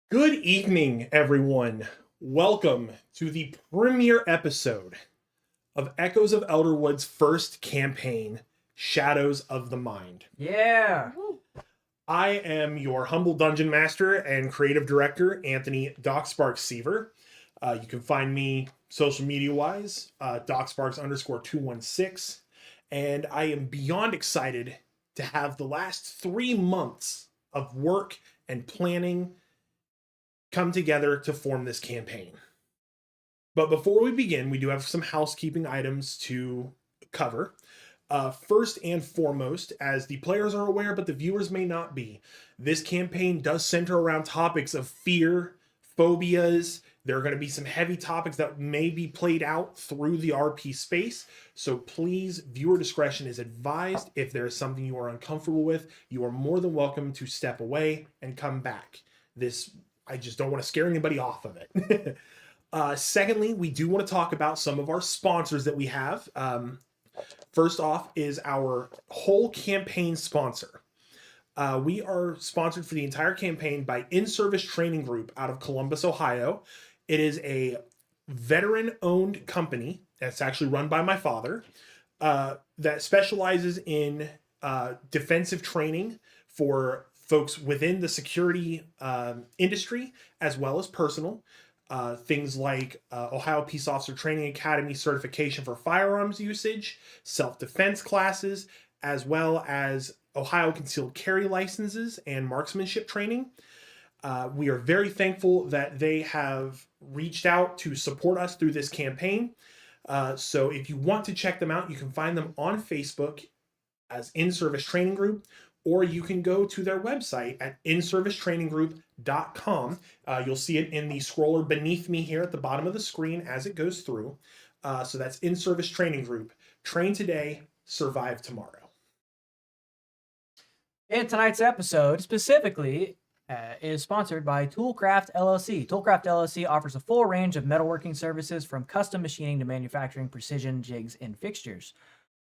Good evening, everyone. Welcome to the premiere episode of Echoes of Elderwood's first campaign, Shadows of the Mind. Yeah. I am your humble dungeon master and creative director, Anthony DocSparks Sever. You can find me social media wise, DocSparks_216. And I am beyond excited to have the last 3 months of work and planning come together to form this campaign. But before we begin, we do have some housekeeping items to cover. First and foremost, as the players are aware, but the viewers may not be, this campaign does center around topics of fear, phobias. There are going to be some heavy topics that may be played out through the RP space. So please, viewer discretion is advised. If there is something you are uncomfortable with, you are more than welcome to step away and come back. I just don't want to scare anybody off of it. Secondly, we do want to talk about some of our sponsors that we have. First off is our whole campaign sponsor. We are sponsored for the entire campaign by In-Service Training Group out of Columbus, Ohio. It is a veteran-owned company that's actually run by my father that specializes in defensive training for folks within the security industry as well as personal. Things like Ohio Peace Officer Training Academy certification for firearms usage, self-defense classes, as well as Ohio concealed carry licenses and marksmanship training. We are very thankful that they have reached out to support us through this campaign. So if you want to check them out, you can find them on Facebook as In-Service Training Group, or you can go to their website at inservicetraininggroup.com. You'll see it in the scroller beneath me here at the bottom of the screen as it goes through. So that's In-Service Training Group. Train today, survive tomorrow. And tonight's episode specifically is sponsored by Toolcraft LLC. Toolcraft LLC offers a full range of metalworking services from custom machining to manufacturing precision jigs and fixtures.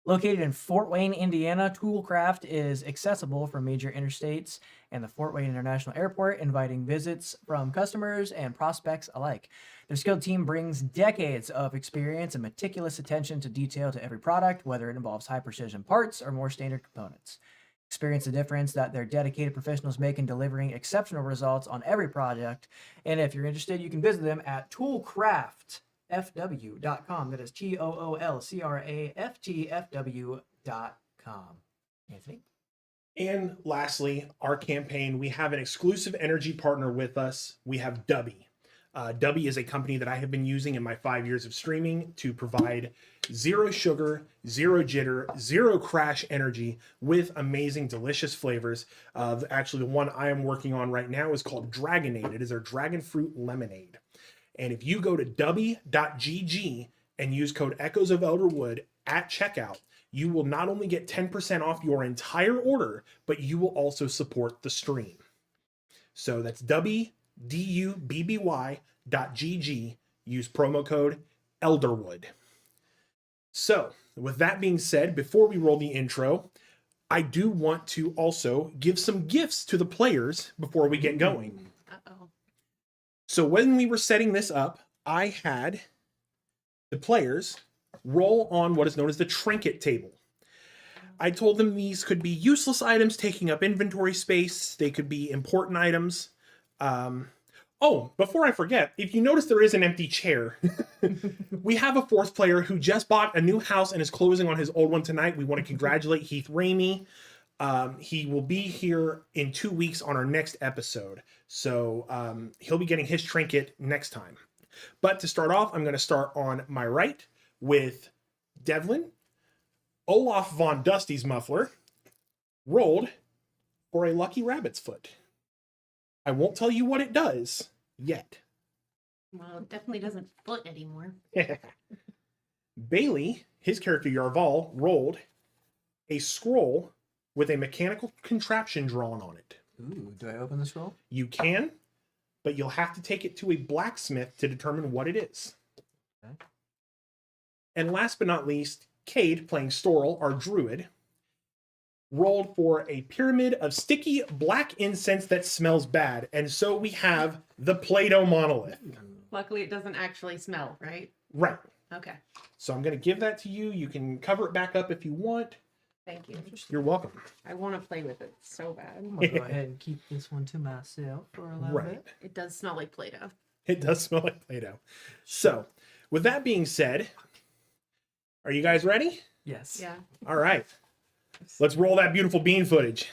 Located in Fort Wayne, Indiana, Toolcraft is accessible from major interstates and the Fort Wayne International Airport, inviting visits from customers and prospects alike. Their skilled team brings decades of experience and meticulous attention to detail to every product, whether it involves high-precision parts or more standard components. Experience the difference that their dedicated professionals make in delivering exceptional results on every project. And if you're interested, you can visit them at toolcraftfw.com. That is TOOLCRAFTFW.com. Anthony? And lastly, our campaign, we have an exclusive energy partner with us. We have Dubby. Dubby is a company that I have been using in my 5 years of streaming to provide zero sugar, zero jitter, zero crash energy with amazing, delicious flavors. Actually, the one I am working on right now is called Dragonade. It is our dragon fruit lemonade. And if you go to dubby.gg and use code Echoes of Elderwood at checkout, you will not only get 10% off your entire order, but you will also support the stream. So that's dubby.gg. Use promo code Elderwood. So, with that being said, before we roll the intro, I do want to also give some gifts to the players before we get going. Uh-oh. So when we were setting this up, I had the players roll on what is known as the trinket table. I told them these could be useless items taking up inventory space. They could be important items. Before I forget, if you notice there is an empty chair, we have a fourth player who just bought a new house and is closing on his old one tonight. We want to congratulate Heath Ramey. He will be here in 2 weeks on our next episode. So he'll be getting his trinket next time. But to start off, I'm going to start on my right with Devlin. Olaf von Dustysmuffler rolled for a lucky rabbit's foot. I won't tell you what it does yet. Well, it definitely doesn't foot anymore. Bailey, his character Yval, rolled a scroll with a mechanical contraption drawn on it. Ooh, do I open the scroll? You can, but you'll have to take it to a blacksmith to determine what it is. Okay. And last but not least, Kade, playing Storal, our druid, rolled for a pyramid of sticky black incense that smells bad. And so we have the Play-Doh monolith. Luckily, it doesn't actually smell, right? Right. Okay. So I'm going to give that to you. You can cover it back up if you want. Thank you. You're welcome. I want to play with it so bad. I'm gonna go ahead and keep this one to myself for a little bit. It does smell like Play-Doh. It does smell like Play-Doh. So, with that being said, are you guys ready? Yes. Yeah. All right. Let's roll that beautiful bean footage.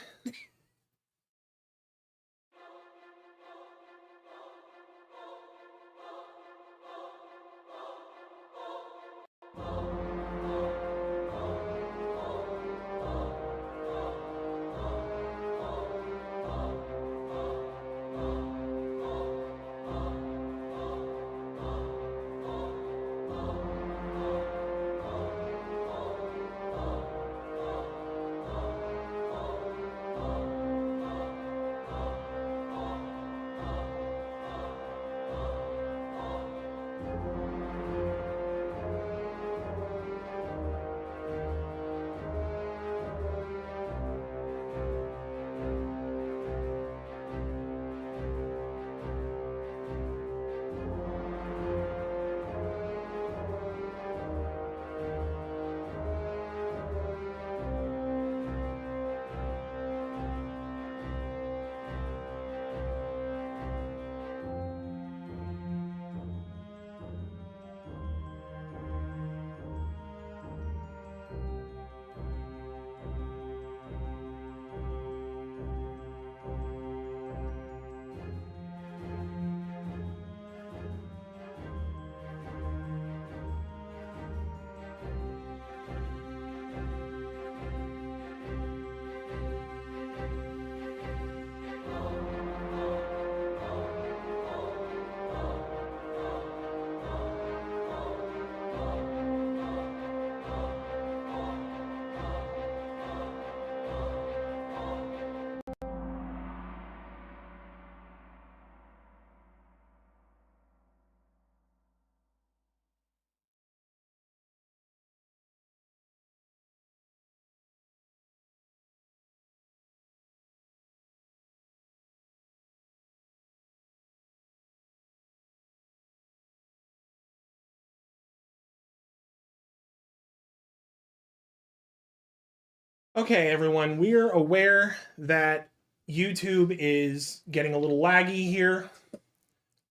Okay, everyone, we're aware that YouTube is getting a little laggy here.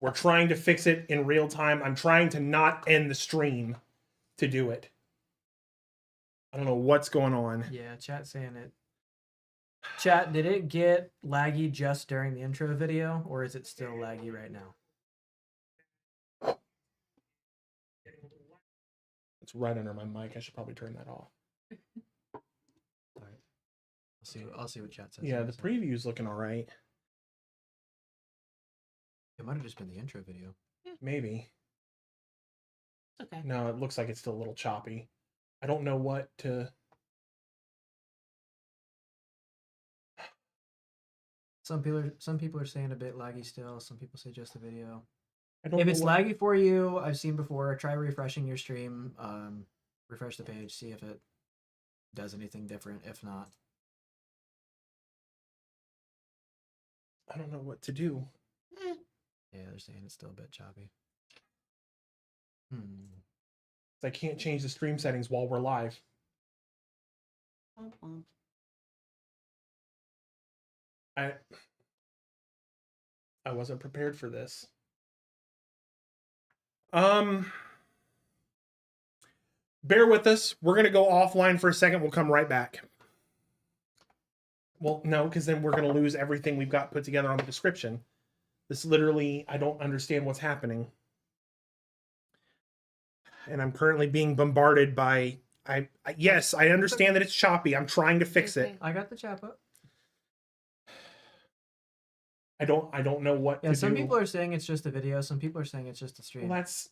We're trying to fix it in real time. I'm trying to not end the stream to do it. I don't know what's going on. Yeah, chat saying it. Chat, did it get laggy just during the intro video, or is it still laggy right now? It's right under my mic. I should probably turn that off. All right. I'll see what chat says. Yeah, the preview's looking all right. It might have just been the intro video. Maybe. It's okay. No, it looks like it's still a little choppy. I don't know what to... Some people are saying a bit laggy still. Some people say just the video. I don't If know it's what... laggy for you, I've seen before. Try refreshing your stream. Refresh the page. See if it does anything different. If not, I don't know what to do. yeah, they're saying it's still a bit choppy. I can't change the stream settings while we're live. I wasn't prepared for this. Bear with us. We're going to go offline for a second. We'll come right back. Well, no, because then we're going to lose everything we've got put together on the description. This literally, I don't understand what's happening. And I'm currently being bombarded by... yes, I understand that it's choppy. I'm trying to fix it. I got the chat up. I don't know what to do. Some people are saying it's just a video. Some people are saying it's just a stream. Well, that's...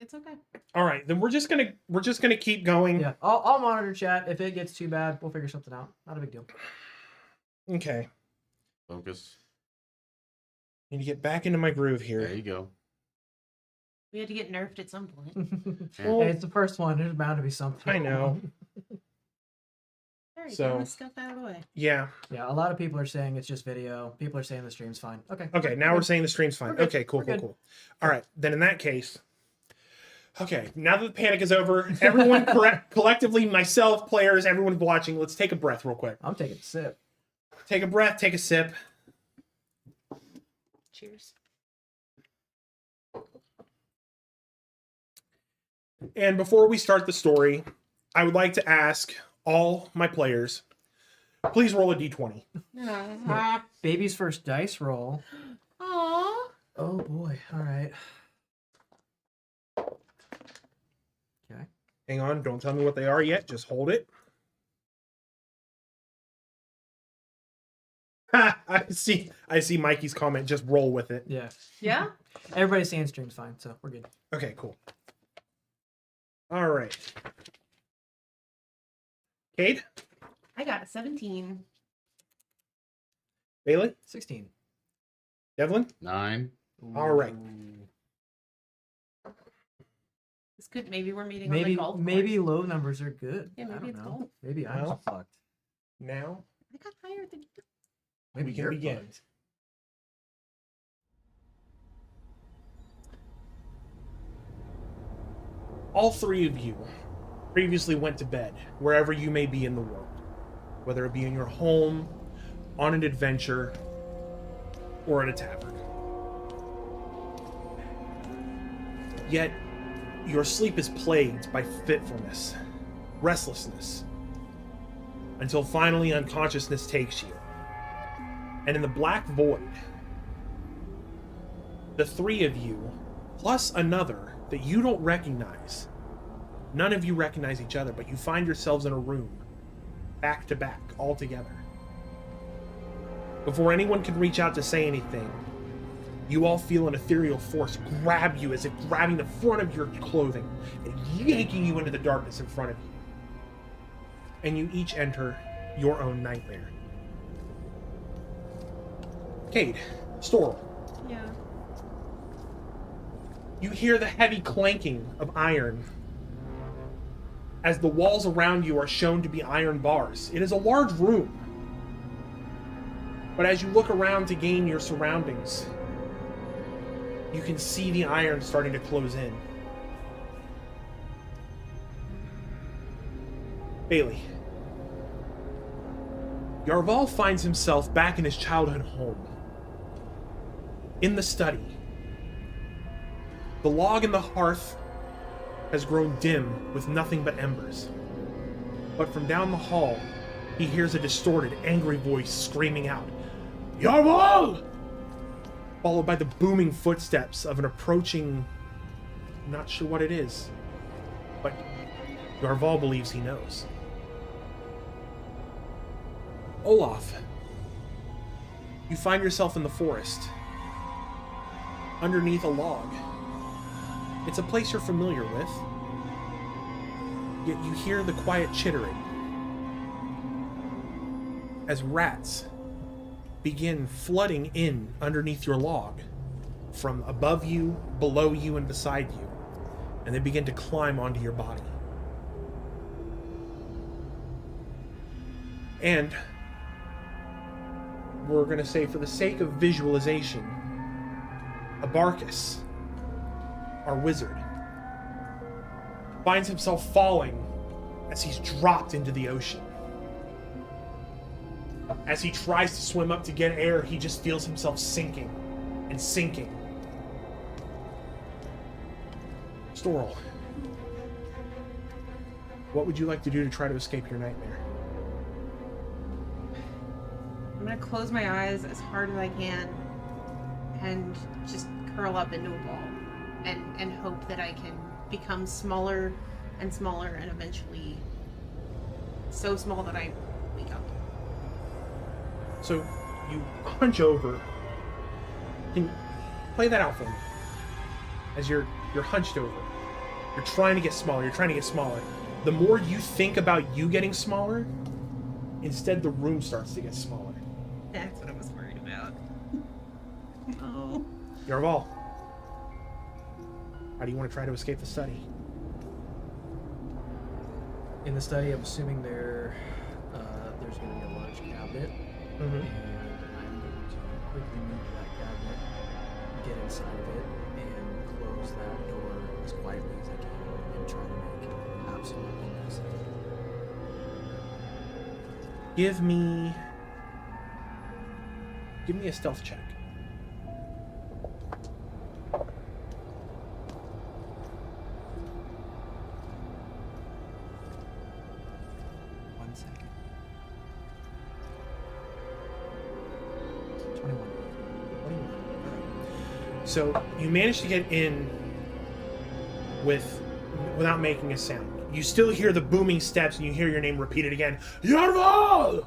It's okay. All right, then we're just gonna keep going. Yeah, I'll monitor chat. If it gets too bad, we'll figure something out. Not a big deal. Okay. Focus. Need to get back into my groove here. There you go. We had to get nerfed at some point. Hey, it's the first one. There's bound to be something. I know. All right, So- get my stuff out of the way. Yeah. Yeah, a lot of people are saying it's just video. People are saying the stream's fine. Okay. Okay, now we're saying the stream's fine. We're good. Okay, cool, We're cool, good. cool. All right, then in that case, okay, now that the panic is over, everyone collectively, myself, players, everyone watching, let's take a breath real quick. I'm taking a sip. Take a breath, take a sip. Cheers. And before we start the story, I would like to ask all my players, please roll a d20. Baby's first dice roll. Aww. Oh boy. All right. Okay. Hang on, don't tell me what they are yet, just hold it. Ha, I see Mikey's comment, just roll with it. Yeah. Yeah? Everybody's saying stream's fine, so we're good. Okay, cool. All right. Kade? I got a 17. Bailey? 16. Devlin? 9. All right. Ooh. It's good. Maybe we're meeting on the Maybe golf maybe course. low numbers are good. Yeah, maybe I don't it's know. golf. Maybe I'm Well, fucked. Now I got higher than you. Maybe we can you're begin. fucked. All three of you previously went to bed, wherever you may be in the world, whether it be in your home, on an adventure, or at a tavern. Yet, your sleep is plagued by fitfulness, restlessness, until finally unconsciousness takes you. And in the black void, the three of you, plus another that you don't recognize, none of you recognize each other, but you find yourselves in a room, back to back, all together. Before anyone can reach out to say anything, you all feel an ethereal force grab you as if grabbing the front of your clothing and yanking you into the darkness in front of you. And you each enter your own nightmare. Kade, Storal, Yeah. you hear the heavy clanking of iron as the walls around you are shown to be iron bars. It is a large room. But as you look around to gain your surroundings, you can see the iron starting to close in. Bailey. Yval finds himself back in his childhood home. In the study. The log in the hearth has grown dim with nothing but embers. But from down the hall, he hears a distorted, angry voice screaming out, "Yval!" Followed by the booming footsteps of an approaching... I'm not sure what it is, but Yval believes he knows. Olaf, you find yourself in the forest, underneath a log. It's a place you're familiar with, yet you hear the quiet chittering as rats begin flooding in underneath your log from above you, below you, and beside you, and they begin to climb onto your body. And we're going to say, for the sake of visualization, Abarcus, our wizard, finds himself falling as he's dropped into the ocean. As he tries to swim up to get air, he just feels himself sinking and sinking. Storal, what would you like to do to try to escape your nightmare? I'm gonna close my eyes as hard as I can and just curl up into a ball and hope that I can become smaller and smaller and eventually so small that I wake up. So you hunch over. Can you play that out for me? As you're hunched over. You're trying to get smaller. You're trying to get smaller. The more you think about you getting smaller, instead the room starts to get smaller. That's what I was worried about. Oh. Yval, how do you want to try to escape the study? In the study, I'm assuming they're there's going to be a large cabinet, Mm-hmm. and I'm going to quickly move to that cabinet, get inside of it, and close that door as quietly as I can, and try to make absolutely no sound. Give me a stealth check. One second. 21. So you manage to get in without making a sound. You still hear the booming steps and you hear your name repeated again. Yval!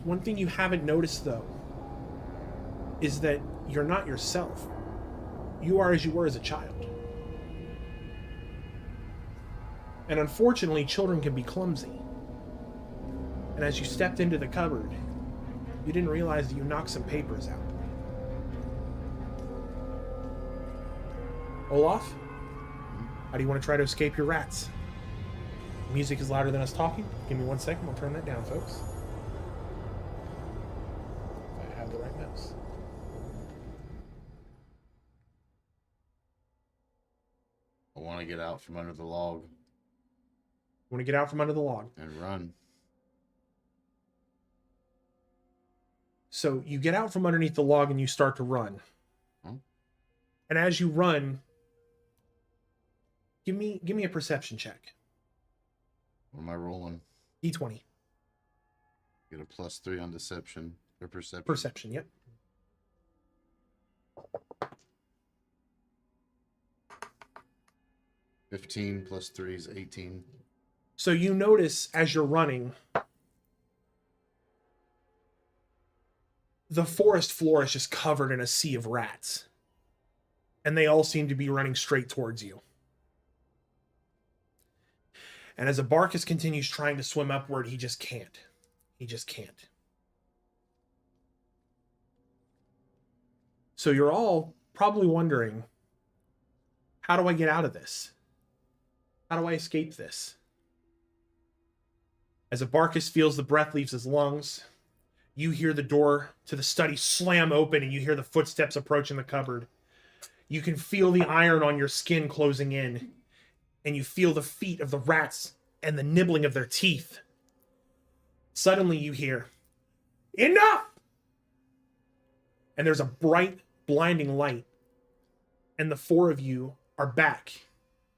One thing you haven't noticed, though, is that you're not yourself. You are as you were as a child. And unfortunately, children can be clumsy. And as you stepped into the cupboard, you didn't realize that you knocked some papers out. Olaf? How do you want to try to escape your rats? Music is louder than us talking. Give me 1 second. We'll turn that down, folks. If I have the right mouse. I want to get out from under the log You want to get out from under the log. and run. So you get out from underneath the log and you start to run. Huh? And as you run, give me a perception check. What am I rolling? D20. Get a +3 on deception or perception. Perception, yep. +15 +3 is 18. So you notice as you're running, the forest floor is just covered in a sea of rats. And they all seem to be running straight towards you. And as Abarcus continues trying to swim upward, he just can't. He just can't. So you're all probably wondering, how do I get out of this? How do I escape this? As Abarcus feels the breath leaves his lungs, you hear the door to the study slam open and you hear the footsteps approaching the cupboard. You can feel the iron on your skin closing in, and you feel the feet of the rats and the nibbling of their teeth. Suddenly you hear, "Enough!" And there's a bright, blinding light, and the four of you are back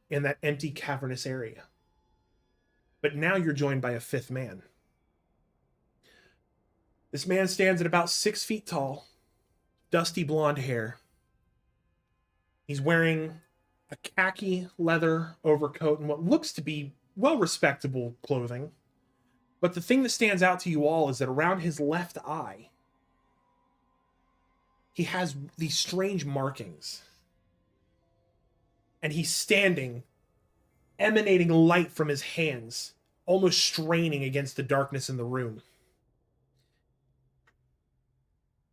in that empty, cavernous area. But now you're joined by a fifth man. This man stands at about 6 feet tall, dusty blonde hair. He's wearing a khaki leather overcoat and what looks to be well-respectable clothing. But the thing that stands out to you all is that around his left eye, he has these strange markings. And he's standing, emanating light from his hands, almost straining against the darkness in the room.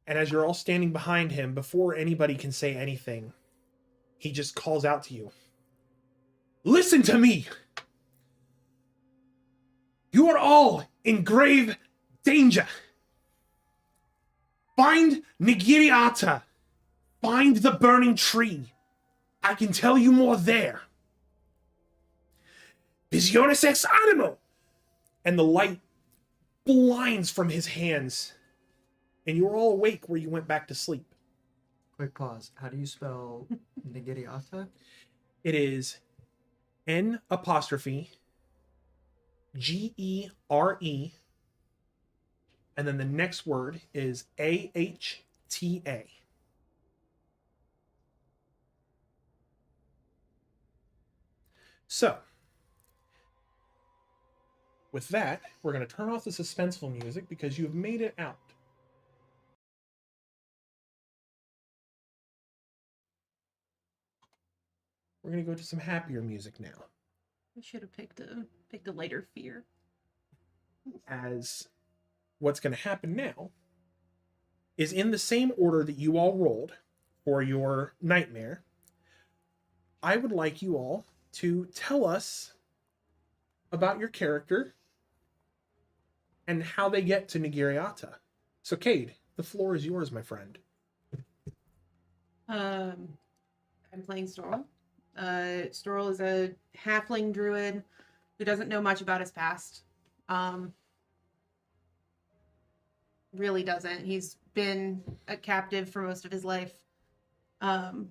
And as you're all standing behind him, before anybody can say anything, he just calls out to you. "Listen to me! You are all in grave danger. Find Nigiriata. Find the burning tree. I can tell you more there. Visiones ex animo!" And the light blinds from his hands. And you're all awake where you went back to sleep. Quick pause. How do you spell Nigiriata? It is N''Gere, and then the next word is AHTA. So, with that, we're going to turn off the suspenseful music because you've made it out. We're going to go to some happier music now. I should have picked a lighter fear. As what's going to happen now is in the same order that you all rolled for your nightmare, I would like you all to tell us about your character and how they get to Nigiriata. So, Kade, the floor is yours, my friend. I'm playing Storal. Storal is a halfling druid who doesn't know much about his past. Really doesn't. He's been a captive for most of his life. And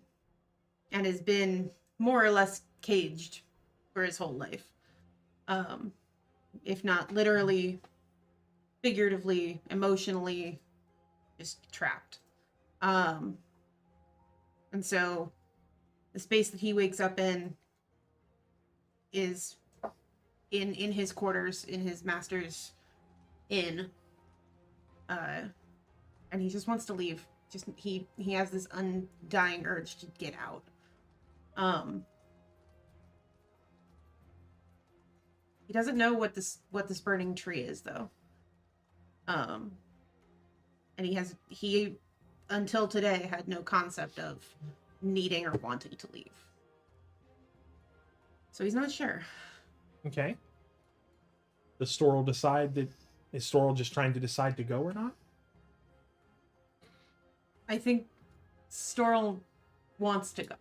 has been more or less caged for his whole life. If not literally, figuratively, emotionally, just trapped. And so the space that he wakes up in is in his quarters, in his master's inn. And he just wants to leave. Just he has this undying urge to get out. He doesn't know what this burning tree is though. And he until today had no concept of needing or wanting to leave. So he's not sure. Okay. Does Storal decide that... Is Storal just trying to decide to go or not? I think Storal wants to go.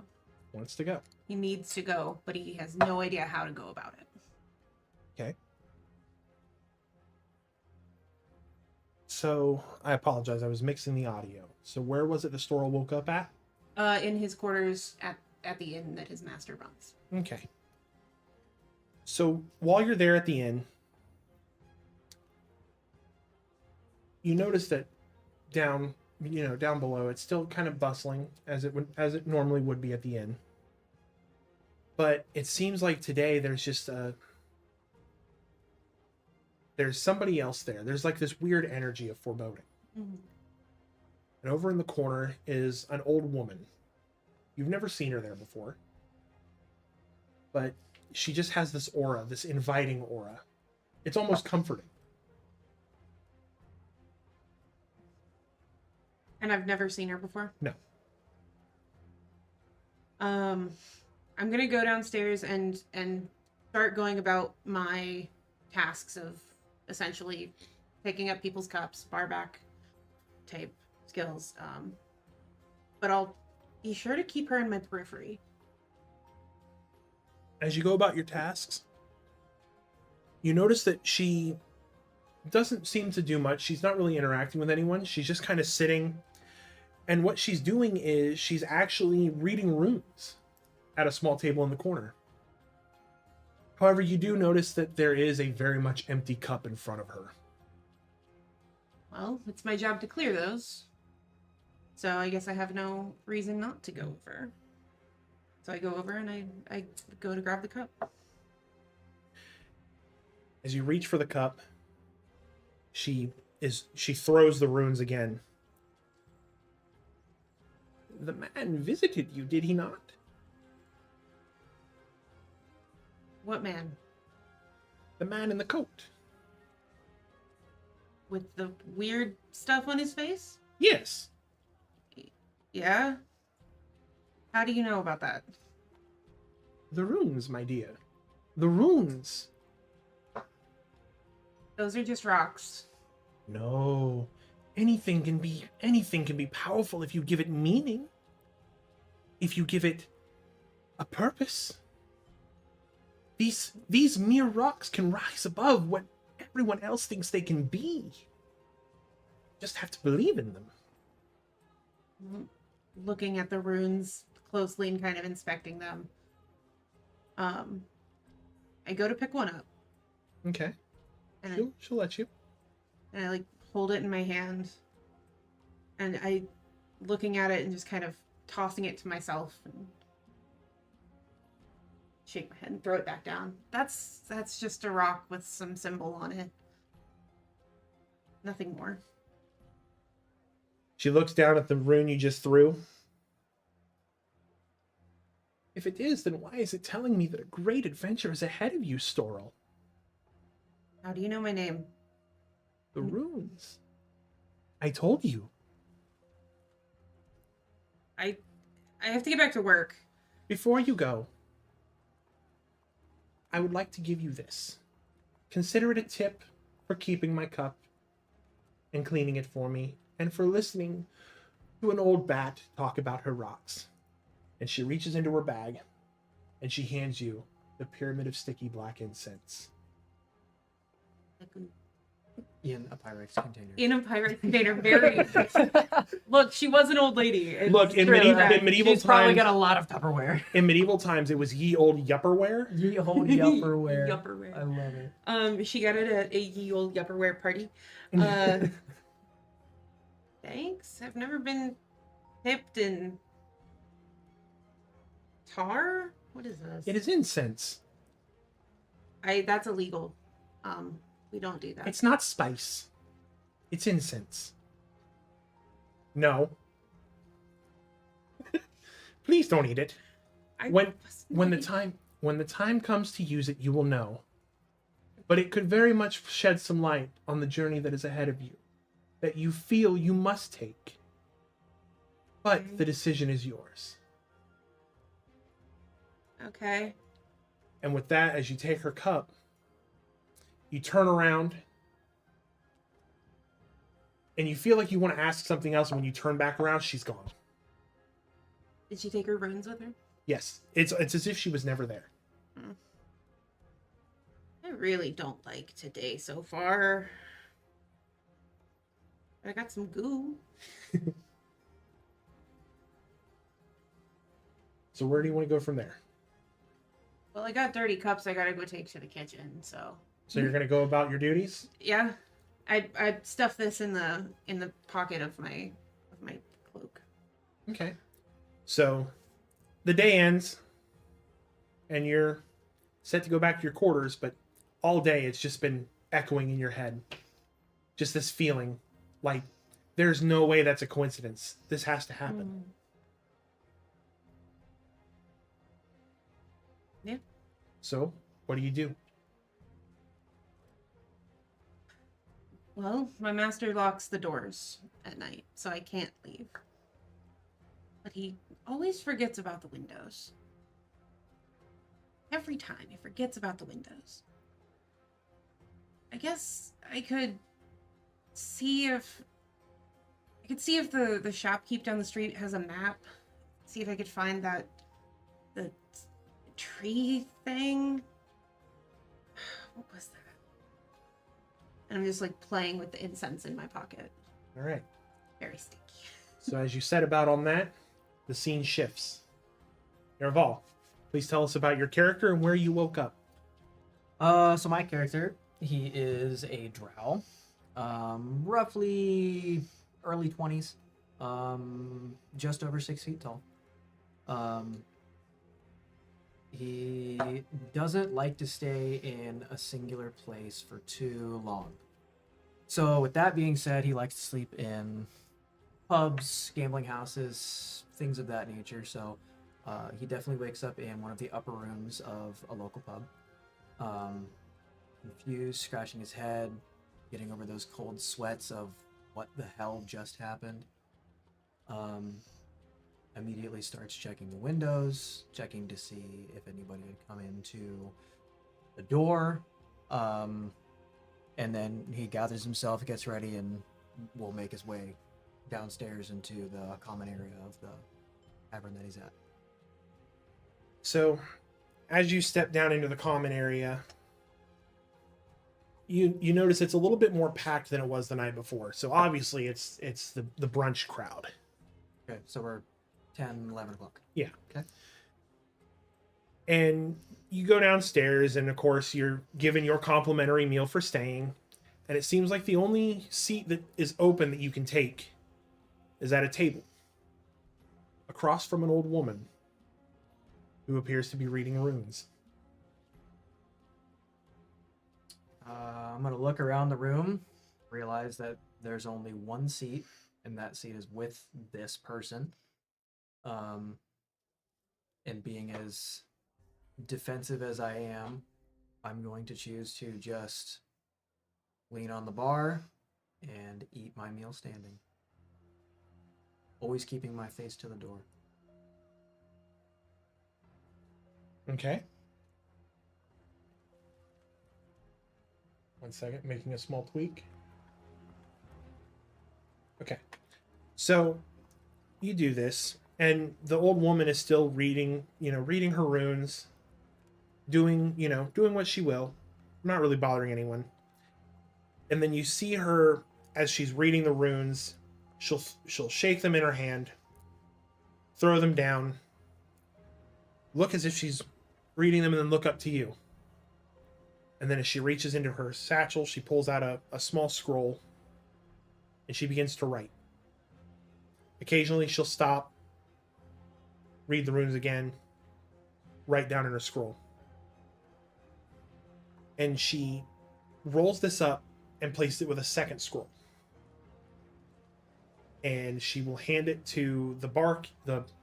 Wants to go. He needs to go, but he has no idea how to go about it. Okay. So, I apologize. I was mixing the audio. So where was it the Storal woke up at? In his quarters at the inn that his master runs. Okay. So while you're there at the inn, you notice that down below, it's still kind of bustling as it normally would be at the inn. But it seems like today there's somebody else there. There's like this weird energy of foreboding. Mm-hmm. And over in the corner is an old woman. You've never seen her there before. But she just has this aura, this inviting aura. It's almost comforting. And I've never seen her before? No. I'm gonna go downstairs and start going about my tasks of essentially picking up people's cups, barback type skills. But I'll be sure to keep her in my periphery. As you go about your tasks, you notice that she doesn't seem to do much. She's not really interacting with anyone. She's just kind of sitting. And what she's doing is she's actually reading runes at a small table in the corner. However, you do notice that there is a very much empty cup in front of her. Well, it's my job to clear those. So I guess I have no reason not to go over. So I go over and I go to grab the cup. As you reach for the cup, she throws the runes again. The man visited you, did he not? What man? The man in the coat. With the weird stuff on his face? Yes. Yeah? How do you know about that? The runes, my dear. The runes. Those are just rocks. No. Anything can be powerful if you give it meaning. If you give it a purpose. These mere rocks can rise above what everyone else thinks they can be. Just have to believe in them. Looking at the runes closely and kind of inspecting them. I go to pick one up. Okay. And She'll let you. I like hold it in my hand. And I looking at it and just kind of tossing it to myself and shake my head and throw it back down. That's just a rock with some symbol on it. Nothing more. She looks down at the rune you just threw. If it is, then why is it telling me that a great adventure is ahead of you, Storal? How do you know my name? The runes. I told you. I have to get back to work. Before you go, I would like to give you this. Consider it a tip for keeping my cup and cleaning it for me, and for listening to an old bat talk about her rocks. And she reaches into her bag and she hands you the pyramid of sticky black incense. In a Pyrex container. In a pirate container, very. Look, she was an old lady. It's Look, in true. medieval She's probably times, got a lot of Tupperware. in medieval times, it was ye old yupperware. Ye old Yupperware. I Yupperware. love it. She got it at a ye old Yupperware party. Thanks. I've never been tipped in tar. What is this? It is incense. That's illegal. We don't do that. It's not spice. It's incense. No. Please don't eat it. When the time comes to use it, you will know. But it could very much shed some light on the journey that is ahead of you, that you feel you must take. But the decision is yours. Okay. And with that, as you take her cup, you turn around and you feel like you want to ask something else, and when you turn back around, she's gone. Did she take her runes with her? Yes, it's as if she was never there. I really don't like today so far. I got some goo. So where do you want to go from there? Well, I got dirty cups I gotta go take to the kitchen, so. So you're going to go about your duties? Yeah. I stuff this in the pocket of my cloak. Okay. So the day ends and you're set to go back to your quarters, but all day it's just been echoing in your head. Just this feeling like there's no way that's a coincidence. This has to happen. Yeah. So what do? Well, my master locks the doors at night, so I can't leave. But he always forgets about the windows. Every time he forgets about the windows. I guess I could see if the shopkeep down the street has a map. See if I could find the tree thing. What was that? And I'm just like playing with the incense in my pocket. All right. Very sticky. So as you set about on that, the scene shifts. Yval, please tell us about your character and where you woke up. So my character, he is a Drow, roughly early 20s, just over 6 feet tall. He doesn't like to stay in a singular place for too long. So with that being said, he likes to sleep in pubs, gambling houses, things of that nature. So he definitely wakes up in one of the upper rooms of a local pub. Confused, scratching his head, getting over those cold sweats of what the hell just happened. Immediately starts checking the windows, checking to see if anybody had come into the door. And then he gathers himself, gets ready, and will make his way downstairs into the common area of the tavern that he's at. So as you step down into the common area, you notice it's a little bit more packed than it was the night before. So obviously it's the brunch crowd. Okay, so we're 10, 11 o'clock. Yeah. Okay. And you go downstairs, and of course you're given your complimentary meal for staying. And it seems like the only seat that is open that you can take is at a table across from an old woman who appears to be reading runes. I'm going to look around the room, realize that there's only one seat, and that seat is with this person. And being as defensive as I am, I'm going to choose to just lean on the bar and eat my meal standing. Always keeping my face to the door. Okay. 1 second, making a small tweak. Okay. So you do this, and the old woman is still reading, reading her runes, doing what she will, not really bothering anyone. And then you see her as she's reading the runes, she'll shake them in her hand, throw them down, look as if she's reading them, and then look up to you. And then as she reaches into her satchel, she pulls out a small scroll, and she begins to write. Occasionally she'll stop, read the runes again, write down in her scroll. And she rolls this up and places it with a second scroll. And she will hand it to the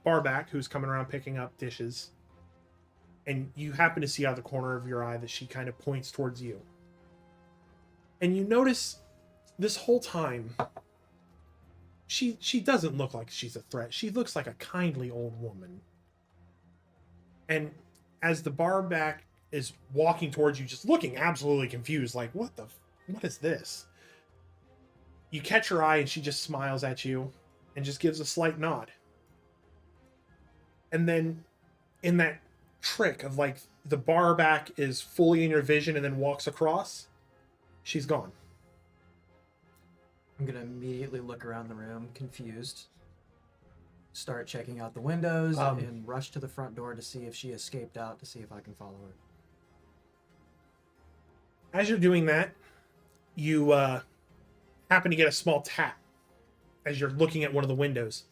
barback who's coming around picking up dishes. And you happen to see out of the corner of your eye that she kind of points towards you. And you notice this whole time, she doesn't look like she's a threat. She looks like a kindly old woman. And as the barback is walking towards you, just looking absolutely confused, like, what is this? You catch her eye and she just smiles at you and just gives a slight nod. And then in that trick of like the barback is fully in your vision and then walks across, she's gone. I'm gonna immediately look around the room, confused. Start checking out the windows and rush to the front door to see if she escaped out, to see if I can follow her. As you're doing that, you happen to get a small tap as you're looking at one of the windows.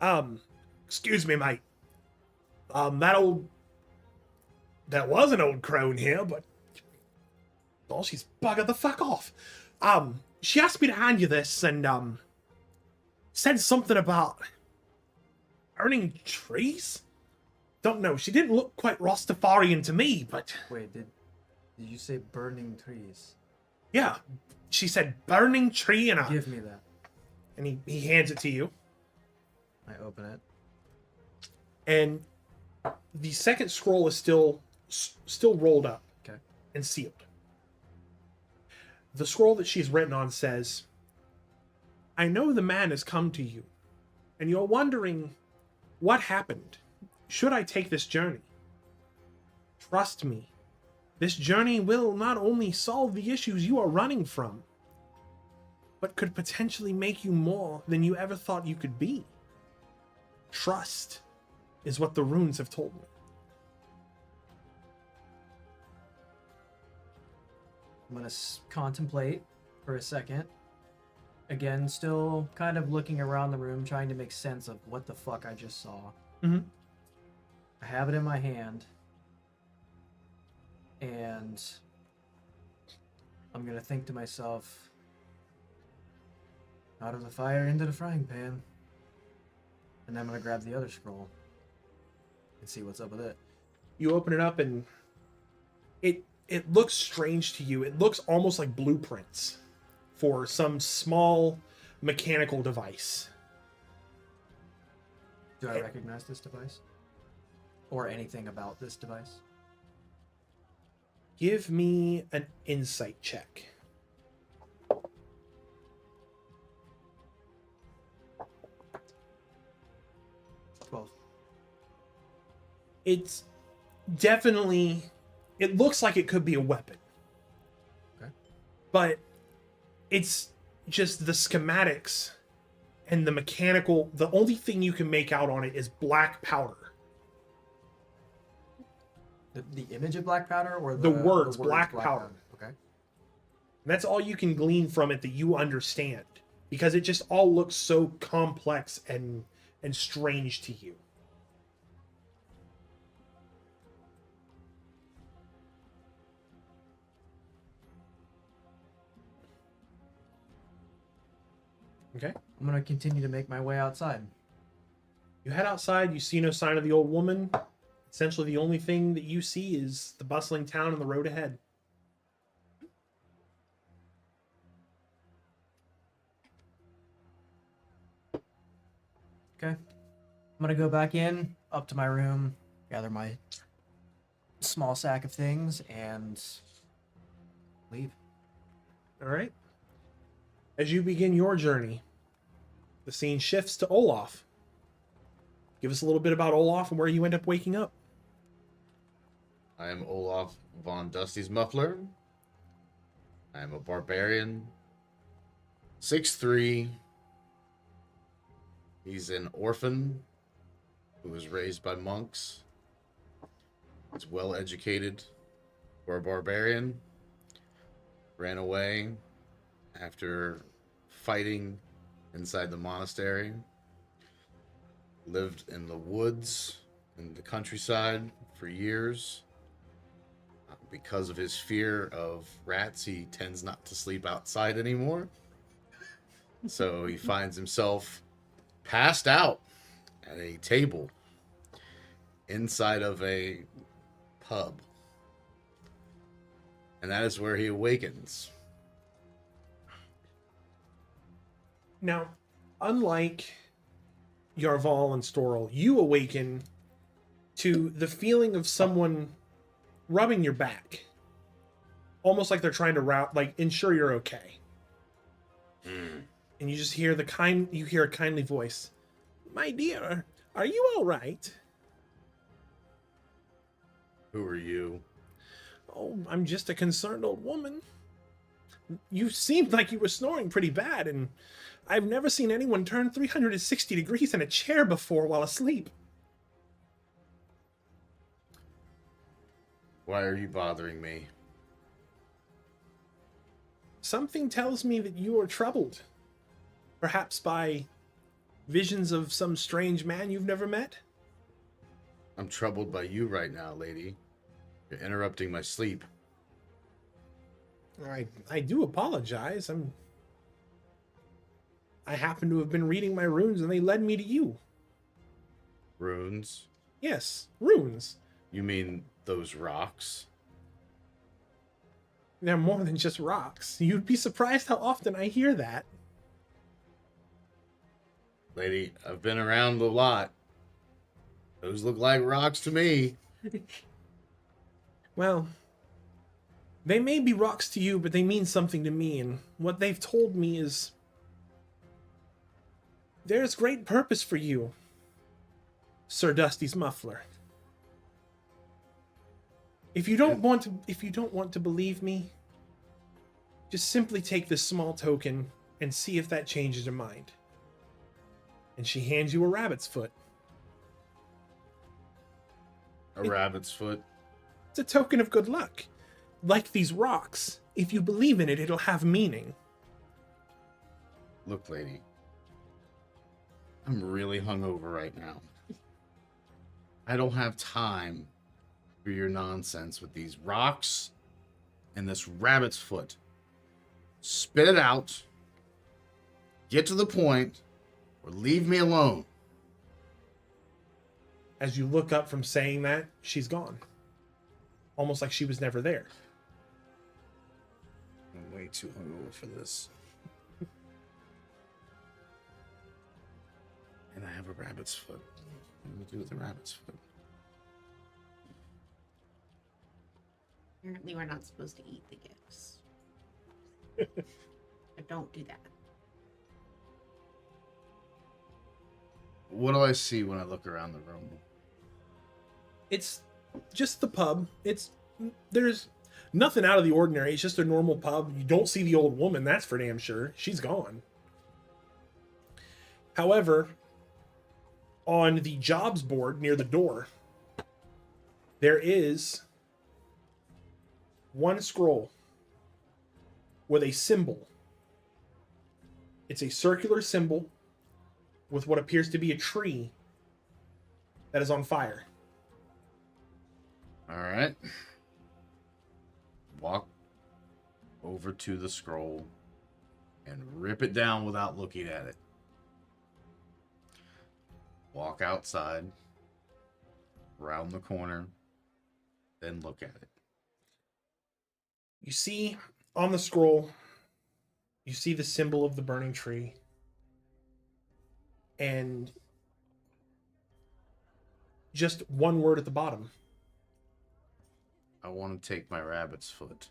Mm-hmm. Excuse me, mate. That was an old crone here, but she's buggered the fuck off. She asked me to hand you this and said something about burning trees. Don't know. She didn't look quite Rastafarian to me, but wait, did you say burning trees? Yeah, she said burning tree and give me that. And he hands it to you. I open it. And the second scroll is still rolled up. Okay. And sealed. The scroll that she's written on says, I know the man has come to you, and you're wondering what happened. Should I take this journey? Trust me, this journey will not only solve the issues you are running from, but could potentially make you more than you ever thought you could be. Trust is what the runes have told me. I'm gonna contemplate for a second. Again, still kind of looking around the room, trying to make sense of what the fuck I just saw. Mm-hmm. I have it in my hand. And I'm gonna think to myself, out of the fire into the frying pan. And I'm gonna grab the other scroll and see what's up with it. You open it up and it looks strange to you. It looks almost like blueprints for some small mechanical device. Do I recognize this device? Or anything about this device? Give me an insight check. It's definitely... It looks like it could be a weapon. Okay. But it's just the schematics and the mechanical... The only thing you can make out on it is black powder. The image of black powder or the words black powder. Okay. And that's all you can glean from it that you understand. Because it just all looks so complex and strange to you. Okay. I'm going to continue to make my way outside. You head outside, you see no sign of the old woman. Essentially, the only thing that you see is the bustling town and the road ahead. Okay. I'm going to go back in, up to my room, gather my small sack of things, and leave. All right. As you begin your journey, the scene shifts to Olaf. Give us a little bit about Olaf and where you end up waking up. I am Olaf von Dustysmuffler. I am a barbarian. 6'3". He's an orphan who was raised by monks. He's well educated for a barbarian. Ran away after fighting inside the monastery. Lived in the woods in the countryside for years. Because of his fear of rats, he tends not to sleep outside anymore. So he finds himself passed out at a table inside of a pub. And that is where he awakens. Now, unlike Yval and Storal, you awaken to the feeling of someone rubbing your back. Almost like they're trying to ensure you're okay. And you just hear a kindly voice. My dear, are you all right? Who are you? Oh, I'm just a concerned old woman. You seemed like you were snoring pretty bad, and I've never seen anyone turn 360 degrees in a chair before while asleep. Why are you bothering me? Something tells me that you are troubled. Perhaps by visions of some strange man you've never met? I'm troubled by you right now, lady. You're interrupting my sleep. I do apologize. I happen to have been reading my runes and they led me to you. Runes? Yes, runes. You mean those rocks? They're more than just rocks. You'd be surprised how often I hear that. Lady, I've been around a lot. Those look like rocks to me. Well, they may be rocks to you, but they mean something to me, and what they've told me is there's great purpose for you, Sir Dustysmuffler. If you don't want to believe me, just simply take this small token and see if that changes your mind. And she hands you a rabbit's foot. A rabbit's foot? It's a token of good luck. Like these rocks, if you believe in it, it'll have meaning. Look, lady. I'm really hungover right now. I don't have time for your nonsense with these rocks and this rabbit's foot. Spit it out. Get to the point, or leave me alone. As you look up from saying that, she's gone. Almost like she was never there. I'm way too hungover for this. And I have a rabbit's foot. What do we do with the rabbit's foot? Apparently, we're not supposed to eat the gifts. But don't do that. What do I see when I look around the room? It's just the pub. There's nothing out of the ordinary. It's just a normal pub. You don't see the old woman, that's for damn sure. She's gone. However, on the jobs board near the door, there is one scroll with a symbol. It's a circular symbol with what appears to be a tree that is on fire. All right. Walk over to the scroll and rip it down without looking at it. Walk outside, round the corner, then look at it. You see on the scroll, you see the symbol of the burning tree. And just one word at the bottom. I want to take my rabbit's foot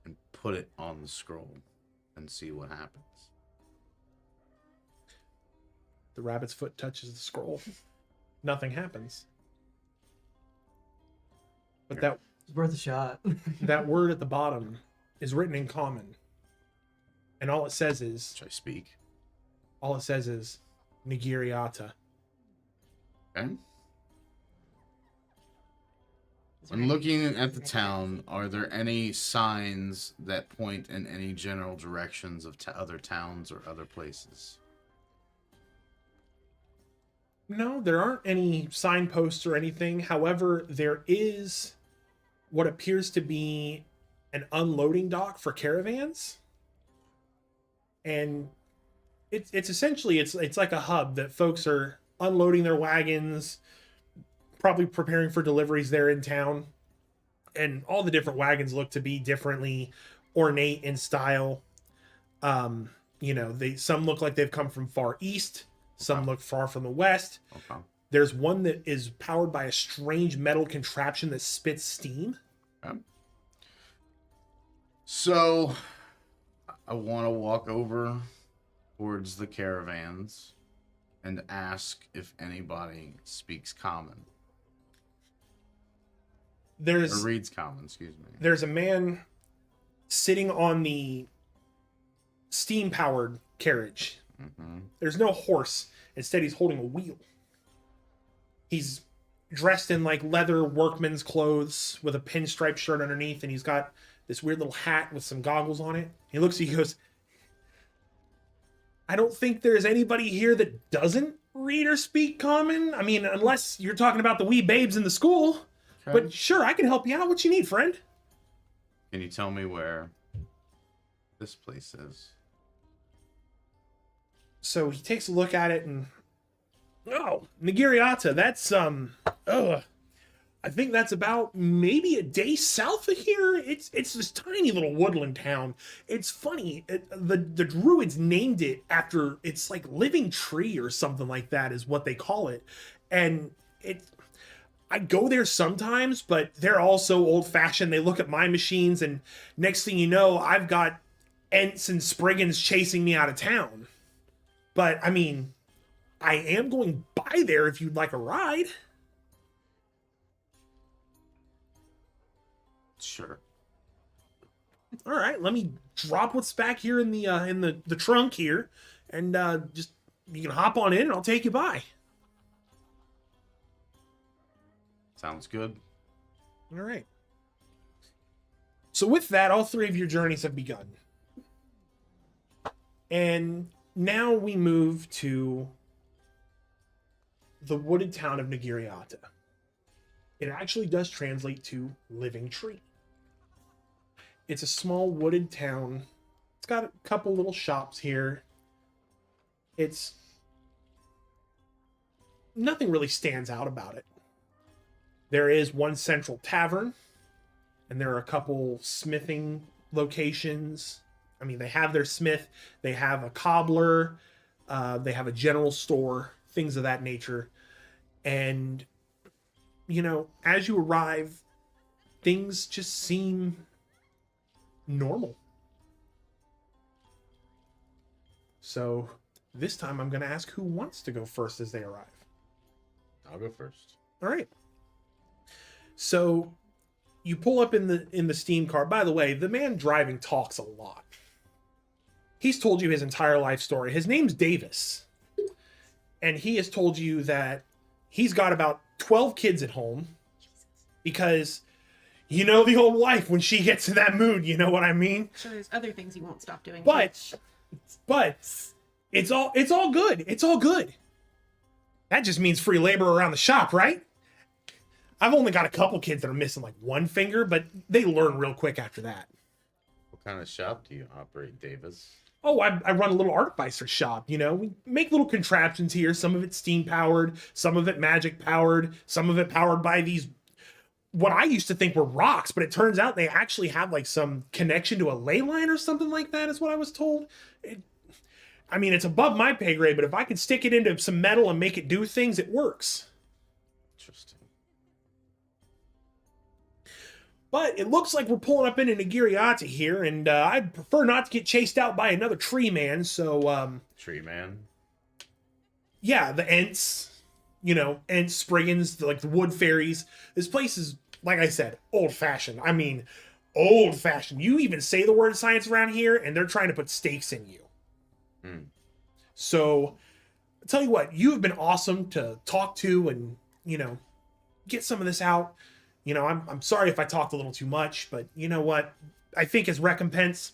and put it on the scroll and see what happens. The rabbit's foot touches the scroll. Nothing happens. But that It's worth a shot. that word at the bottom is written in common. And all it says is Should I speak? Nigiriata. Okay. Is there When any- looking at the town, are there any signs that point in any general directions of other towns or other places? No, there aren't any signposts or anything. However, there is what appears to be an unloading dock for caravans. And it's essentially it's like a hub that folks are unloading their wagons, probably preparing for deliveries there in town. And all the different wagons look to be differently ornate in style. Some look like they've come from far east, some look far from the west. Okay. There's one that is powered by a strange metal contraption that spits steam. Okay. So, I want to walk over towards the caravans and ask if anybody speaks common. Or reads common, excuse me. There's a man sitting on the steam-powered carriage. Mm-hmm. There's no horse. Instead, he's holding a wheel. He's dressed in like leather workman's clothes with a pinstripe shirt underneath, and he's got this weird little hat with some goggles on it. He looks at you, he goes, I don't think there's anybody here that doesn't read or speak common. I mean, unless you're talking about the wee babes in the school. Okay. But sure, I can help you out. What you need, friend? Can you tell me where this place is? So he takes a look at it and, oh, Nigiriata, that's I think that's about maybe a day south of here. It's this tiny little woodland town. It's funny, the Druids named it after, it's like living tree or something like that is what they call it. And I go there sometimes, but they're also old-fashioned. They look at my machines, and next thing you know, I've got Ents and Spriggans chasing me out of town. But, I mean, I am going by there if you'd like a ride. Sure. All right, let me drop what's back here in the trunk here, and just you can hop on in, and I'll take you by. Sounds good. All right. So with that, all three of your journeys have begun. And now we move to the wooded town of Nigiriata. It actually does translate to living tree. It's a small wooded town. It's got a couple little shops here. It's nothing really stands out about it. There is one central tavern, and there are a couple smithing locations. I mean, they have their smith, they have a cobbler, they have a general store, things of that nature. And, you know, as you arrive, things just seem normal. So this time I'm going to ask who wants to go first as they arrive. I'll go first. All right. So you pull up in the steam car. By the way, the man driving talks a lot. He's told you his entire life story. His name's Davis. And he has told you that he's got about 12 kids at home because you know the old wife when she gets in that mood, you know what I mean? So there's other things he won't stop doing. But it's all good. It's all good. That just means free labor around the shop, right? I've only got a couple kids that are missing like one finger, but they learn real quick after that. What kind of shop do you operate, Davis? Oh, I run a little artificer shop, you know. We make little contraptions here. Some of it steam powered, some of it magic powered, some of it powered by these, what I used to think were rocks, but it turns out they actually have like some connection to a ley line or something like that is what I was told. I mean, it's above my pay grade, but if I can stick it into some metal and make it do things, it works. Interesting. But it looks like we're pulling up into Nagiriata here, and I'd prefer not to get chased out by another tree man, so, Tree man. yeah, the Ents, Ents, Spriggans, like the wood fairies. This place is, like I said, old-fashioned. I mean, old-fashioned. You even say the word science around here, and they're trying to put stakes in you. So, I'll tell you what, you have been awesome to talk to and, get some of this out. I'm sorry if I talked a little too much, but you know what? I think as recompense,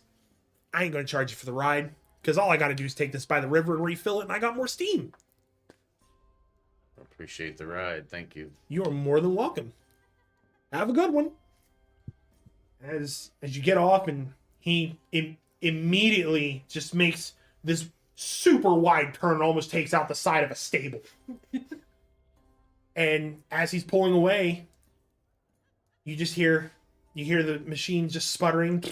I ain't going to charge you for the ride, because all I got to do is take this by the river and refill it, and I got more steam. Appreciate the ride. Thank you. You are more than welcome. Have a good one. As you get off, and he immediately just makes this super wide turn and almost takes out the side of a stable. And as he's pulling away, you just hear the machine just sputtering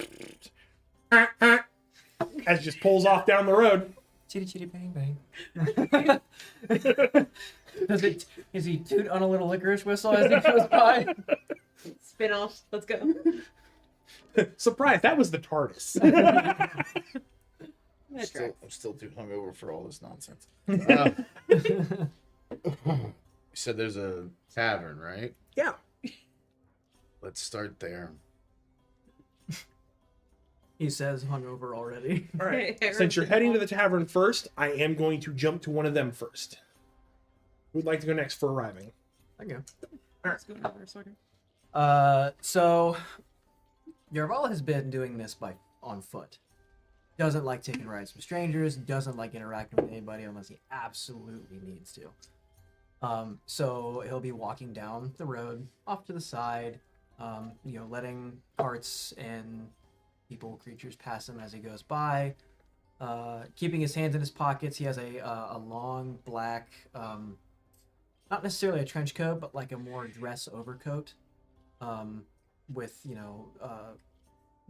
as it just pulls off down the road. Chitty chitty bang bang. Is he toot on a little licorice whistle as he goes by? Spin off. Let's go. Surprise, that was the TARDIS. I'm still too hungover for all this nonsense. You said there's a tavern, right? Yeah. Let's start there. He says hungover already. All right. Since you're heading to the tavern first, I am going to jump to one of them first. Who'd like to go next for arriving? Okay. Let's go in reverse order. So Yval has been doing this on foot. Doesn't like taking rides with strangers. Doesn't like interacting with anybody unless he absolutely needs to. So he'll be walking down the road off to the side, letting carts and people, creatures pass him as he goes by. Keeping his hands in his pockets, he has a long black, not necessarily a trench coat, but like a more dress overcoat, with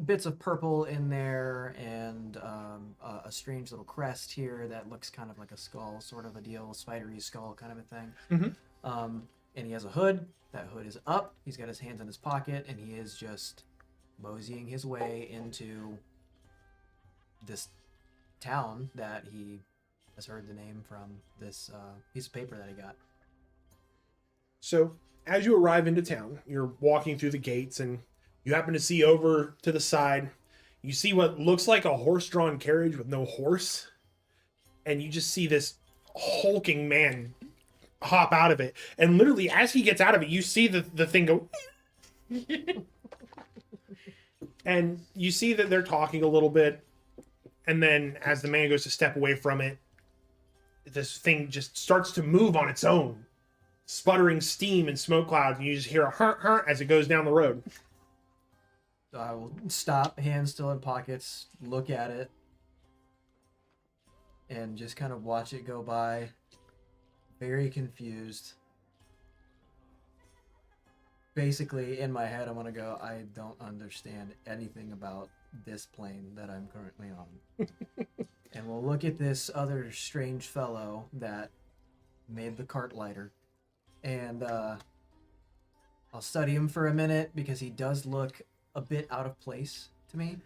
bits of purple in there and a strange little crest here that looks kind of like a skull, sort of a deal, spidery skull kind of a thing. Mm-hmm. And he has a hood. That hood is up. He's got his hands in his pocket, and he is just moseying his way into this town that he has heard the name from this piece of paper that he got. So, as you arrive into town, you're walking through the gates, and you happen to see over to the side, you see what looks like a horse-drawn carriage with no horse, and you just see this hulking man hop out of it. And literally, as he gets out of it, you see the thing go... And you see that they're talking a little bit, and then as the man goes to step away from it, this thing just starts to move on its own, sputtering steam and smoke clouds, and you just hear a hurt as it goes down the road. So I will stop, hands still in pockets, look at it, and just kind of watch it go by, very confused. Basically, in my head, I'm going to go, I don't understand anything about this plane that I'm currently on. And we'll look at this other strange fellow that made the cart lighter. And I'll study him for a minute because he does look a bit out of place to me.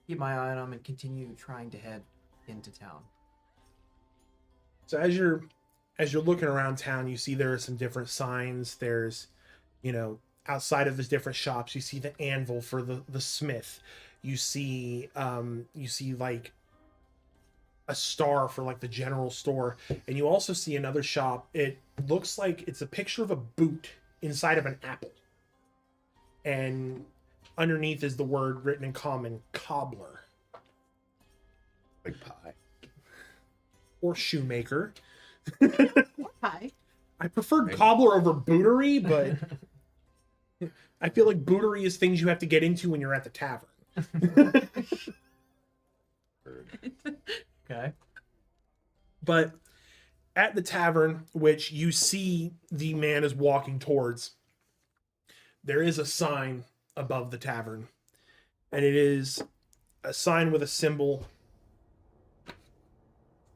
Keep my eye on him and continue trying to head into town. So as you're looking around town, you see there are some different signs. There's, outside of the different shops, you see the anvil for the smith. You see like a star for like the general store, and you also see another shop. It looks like it's a picture of a boot inside of an apple, and underneath is the word written in common, cobbler. Big pie. Or shoemaker. Hi. I preferred cobbler over bootery, but I feel like bootery is things you have to get into when you're at the tavern. Okay. But at the tavern, which you see the man is walking towards, there is a sign above the tavern. And it is a sign with a symbol.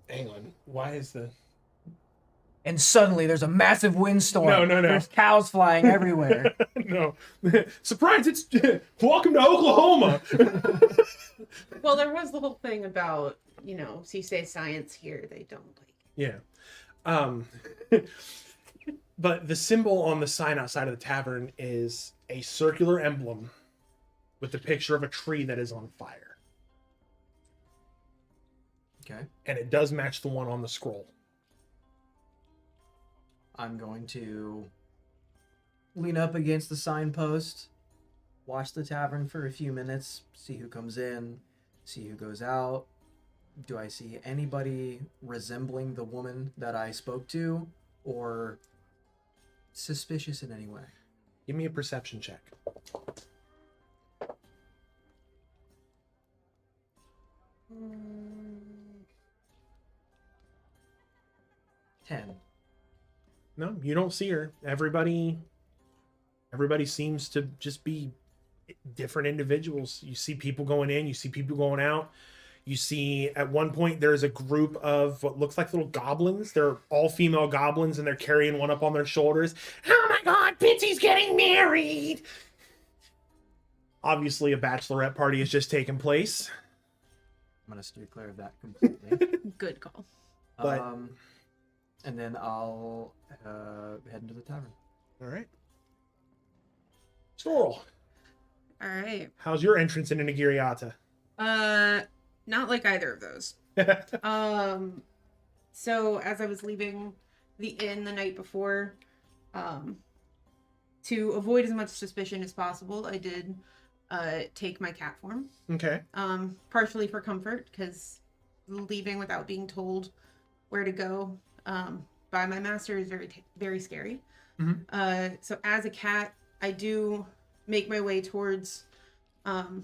Hang on. Why is the... and suddenly there's a massive windstorm. No. There's cows flying everywhere. No. Surprise, it's welcome to Oklahoma. Well, there was the whole thing about, so you say science here, they don't like. Yeah. But the symbol on the sign outside of the tavern is a circular emblem with the picture of a tree that is on fire. Okay. And it does match the one on the scroll. I'm going to lean up against the signpost, watch the tavern for a few minutes, see who comes in, see who goes out. Do I see anybody resembling the woman that I spoke to, or suspicious in any way? Give me a perception check. Mm, 10. No, you don't see her. Everybody seems to just be different individuals. You see people going in, you see people going out. You see at one point there's a group of what looks like little goblins. They're all female goblins and they're carrying one up on their shoulders. Oh my god, Pitsy's getting married! Obviously a bachelorette party has just taken place. I'm going to steer clear of that completely. good call. But- And then I'll head into the tavern. Alright. Storal, All right. how's your entrance into Nagiriata? Not like either of those. So as I was leaving the inn the night before, to avoid as much suspicion as possible, I did take my cat form. Okay. Partially for comfort, because leaving without being told where to go by my master is very scary. Mhm. So as a cat, I do make my way towards the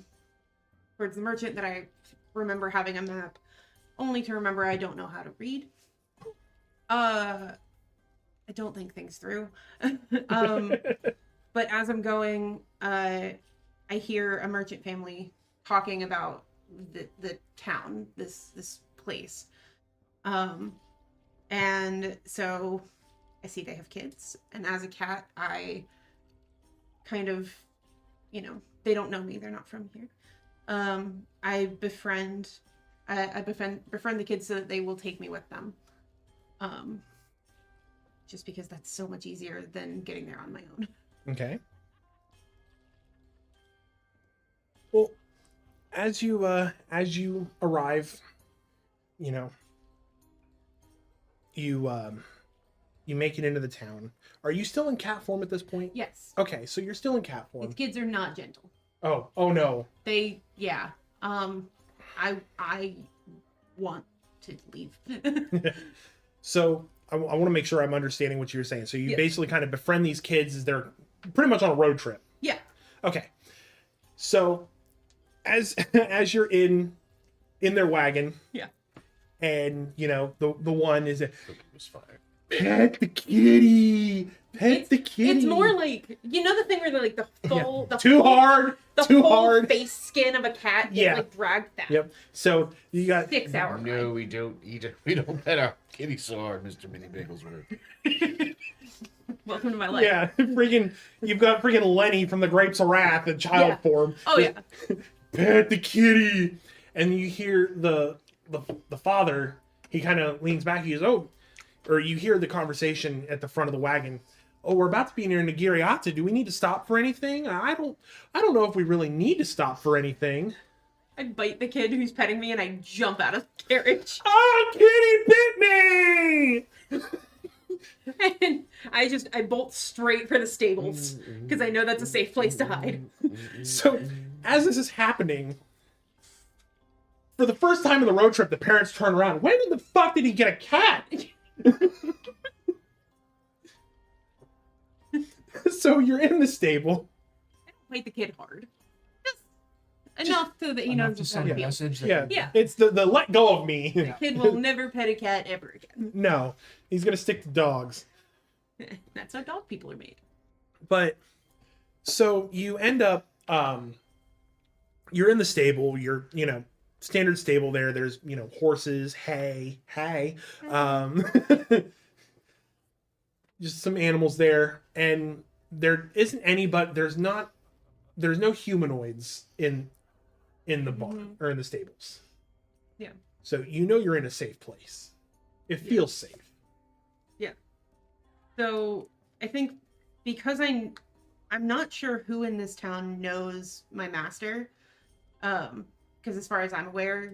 merchant that I remember having a map, only to remember I don't know how to read. I don't think things through. But as I'm going, I hear a merchant family talking about the town, this place. And so I see they have kids, and as a cat, I kind of, they don't know me, they're not from here. I befriend the kids so that they will take me with them. Just because that's so much easier than getting there on my own. Okay. Well, as you arrive, you make it into the town. Are you still in cat form at this point? Yes. Okay, so you're still in cat form. These kids are not gentle. Oh no. Yeah. I want to leave. So I want to make sure I'm understanding what you're saying. So you Yes. basically kind of befriend these kids as they're pretty much on a road trip. Yeah. Okay. So as you're in their wagon. Yeah. And the one is It was fire. pet the kitty. Pet the kitty. It's more like, the thing where they're like the full, the too full, hard. the Too full hard. face skin of a cat. Yeah. Like dragged that. Yep. So you got 6 hour. No, we don't eat it. We don't pet our kitty so hard, Mr. Mini Bagelsworth. Welcome to my life. Yeah, you've got freaking Lenny from the Grapes of Wrath in child Yeah. form. Oh yeah. Pet the kitty. And you hear the father, he kind of leans back, he goes, or you hear the conversation at the front of the wagon. Oh, we're about to be near Nagiriata. Do we need to stop for anything? I don't know if we really need to stop for anything. I bite the kid who's petting me and I jump out of the carriage. Oh, kitty bit me! And I bolt straight for the stables because I know that's a safe place to hide. So, as this is happening, for the first time in the road trip, the parents turn around. When the fuck did he get a cat? So you're in the stable. I don't bite the kid hard. Just enough so that he Enough knows to what's send a going on. message. That Yeah, Yeah. it's the let go of me. Yeah. Kid will never pet a cat ever again. No, he's gonna stick to dogs. That's how dog people are made. But so you end up, you're in the stable. You're standard stable there. There's horses, hay. just some animals there, and there isn't any, but there's no humanoids in the barn or in the stables. Yeah. So you know you're in a safe place. It feels safe. So I think because I'm not sure who in this town knows my master, because as far as I'm aware,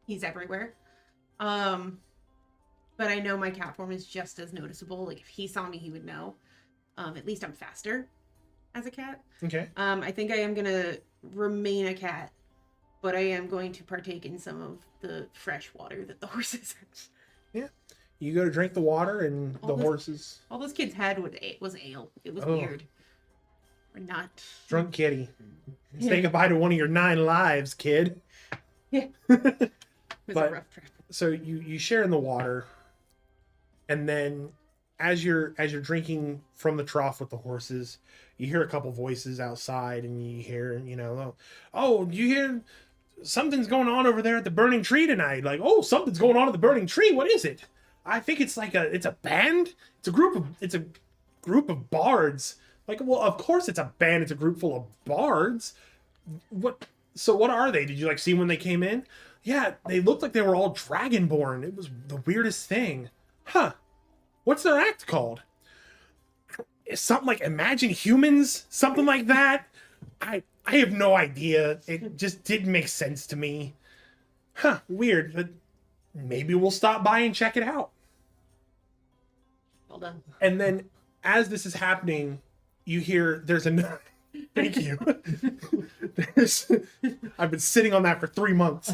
he's everywhere. But I know my cat form is just as noticeable. Like if he saw me, he would know. At least I'm faster as a cat. Okay. I think I am gonna remain a cat, but I am going to partake in some of the fresh water that the horses have. Yeah. You go to drink the water, and All the horses. All those kids had was ale. It was Oh. weird. Or not. Drunk kitty. Yeah. Say goodbye to one of your 9 lives, kid. Yeah. It was But- a rough trip. So you share in the water, and then as you're drinking from the trough with the horses, you hear a couple voices outside, and you hear, oh, you hear something's going on over there at the burning tree tonight. Like, oh, something's going on at the burning tree. What is it? I think it's like it's a band. It's a group of bards. Like, well, of course it's a band. It's a group full of bards. What are they? Did you see when they came in? Yeah, they looked like they were all dragonborn. It was the weirdest thing. Huh. What's their act called? It's something like Imagine Humans? Something like that? I have no idea. It just didn't make sense to me. Huh, weird. But maybe we'll stop by and check it out. Well done. And then as this is happening, you hear there's another... Thank you. I've been sitting on that for 3 months.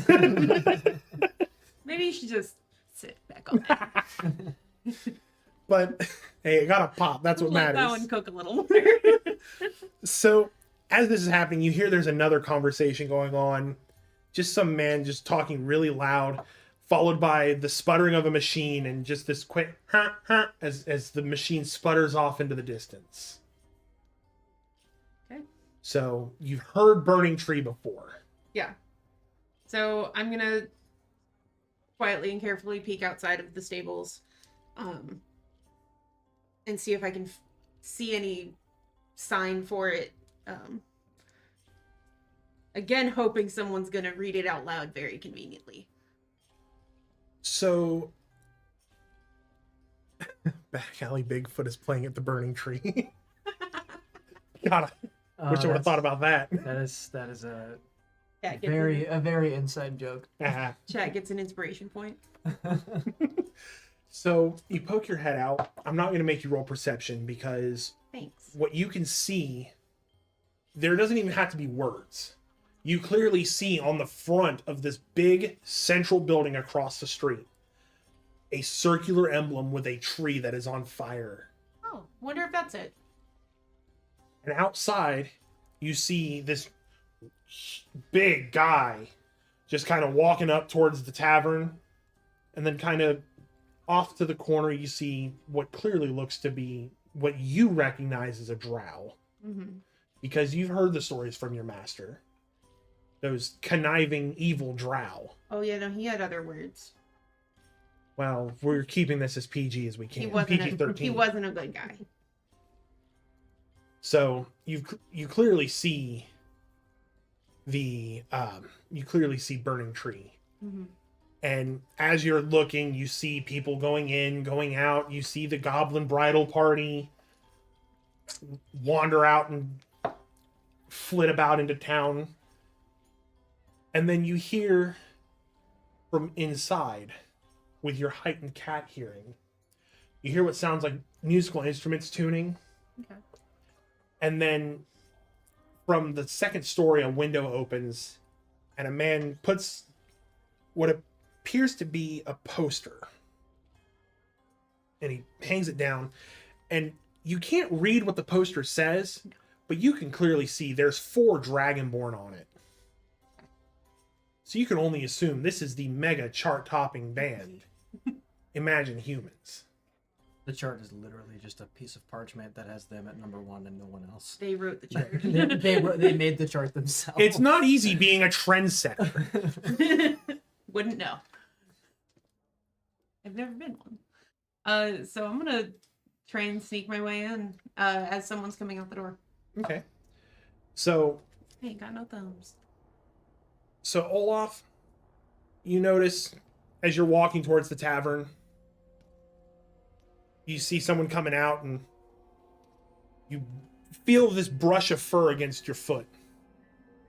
Maybe you should just sit back on that. But hey, it got a pop. That's what Let matters. that one cook a little more. So as this is happening, you hear there's another conversation going on. Just some man just talking really loud, followed by the sputtering of a machine and just this quick as the machine sputters off into the distance. Okay. So you've heard burning tree before. Yeah. So I'm gonna quietly and carefully peek outside of the stables, and see if I can see any sign for it. Again, hoping someone's gonna read it out loud very conveniently. So Back Alley Bigfoot is playing at the burning tree. God, I wish I would have thought about that. That is a Chat gets very inside joke. Chat gets an inspiration point. So you poke your head out. I'm not going to make you roll perception because Thanks. what you can see, there doesn't even have to be words. You clearly see on the front of this big central building across the street a circular emblem with a tree that is on fire. Oh, wonder if that's it. And outside, you see this big guy just kind of walking up towards the tavern. And then kind of off to the corner, you see what clearly looks to be what you recognize as a drow. Mm-hmm. Because you've heard the stories from your master. Those conniving, evil drow. Oh yeah, no, he had other words. Well, we're keeping this as PG as we He can. wasn't. PG-13. He wasn't a good guy. So you clearly see burning tree. Mm-hmm. And as you're looking, you see people going in, going out. You see the goblin bridal party wander out and flit about into town. And then you hear from inside, with your heightened cat hearing, you hear what sounds like musical instruments tuning. Okay. And then from the second story, a window opens and a man puts what appears to be a poster. And he hangs it down. And you can't read what the poster says, but you can clearly see there's 4 Dragonborn on it. So you can only assume this is the mega chart-topping band. Imagine Humans. The chart is literally just a piece of parchment that has them at number 1 and no one else. They wrote the chart. They made the chart themselves. It's not easy being a trendsetter. Wouldn't know. I've never been one. So I'm gonna try and sneak my way in as someone's coming out the door. Okay. So I ain't got no thumbs. Olaf, you notice as you're walking towards the tavern, you see someone coming out and you feel this brush of fur against your foot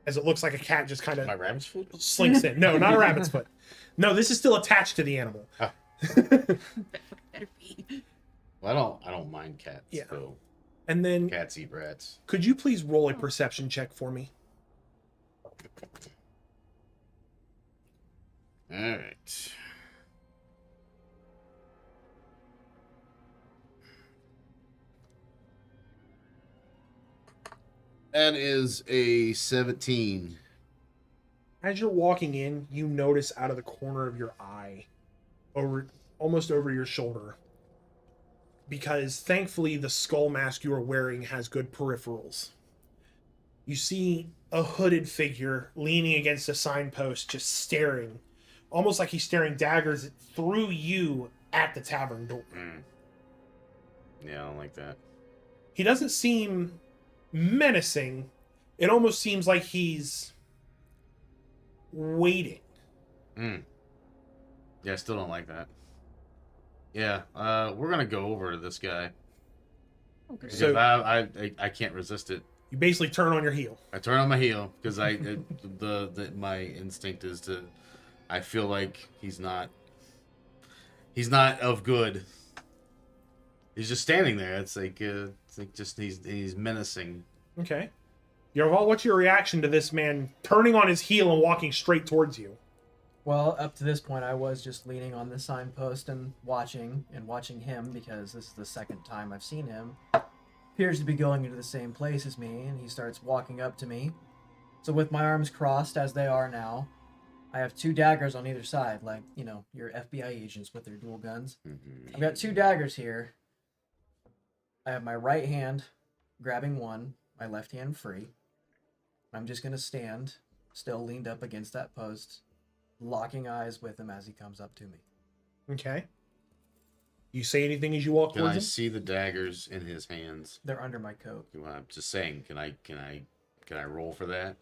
as it looks like a cat just kind My of rabbit's food? slinks in. No, not a rabbit's foot. No, this is still attached to the animal. Oh. Better be. Well, I don't mind cats. Yeah. So And then cats eat rats. could you please roll a perception check for me? All right. That is a 17. As you're walking in, you notice out of the corner of your eye, almost over your shoulder, because thankfully the skull mask you are wearing has good peripherals. You see a hooded figure leaning against a signpost, just staring, almost like he's staring daggers through you at the tavern door. Yeah, I don't like that. He doesn't seem menacing. It almost seems like he's waiting. Yeah, I still don't like that. Yeah, we're gonna go over to this guy. Okay. Because So- I can't resist it. You basically turn on your heel. I turn on my heel because my instinct is to. I feel like he's not of good. He's just standing there. It's like just he's menacing. Okay. Yval, what's your reaction to this man turning on his heel and walking straight towards you? Well, up to this point, I was just leaning on the signpost and watching him because this is the second time I've seen him. Appears to be going into the same place as me, and he starts walking up to me. So with my arms crossed, as they are now, I have two daggers on either side, like, you know, your FBI agents with their dual guns. Mm-hmm. I've got two daggers here. I have my right hand grabbing one, my left hand free. I'm just going to stand, still leaned up against that post, locking eyes with him as he comes up to me. Okay. You say anything as you walk Can towards I him? see the daggers in his hands? They're under my coat. I'm just saying. Can I roll for that?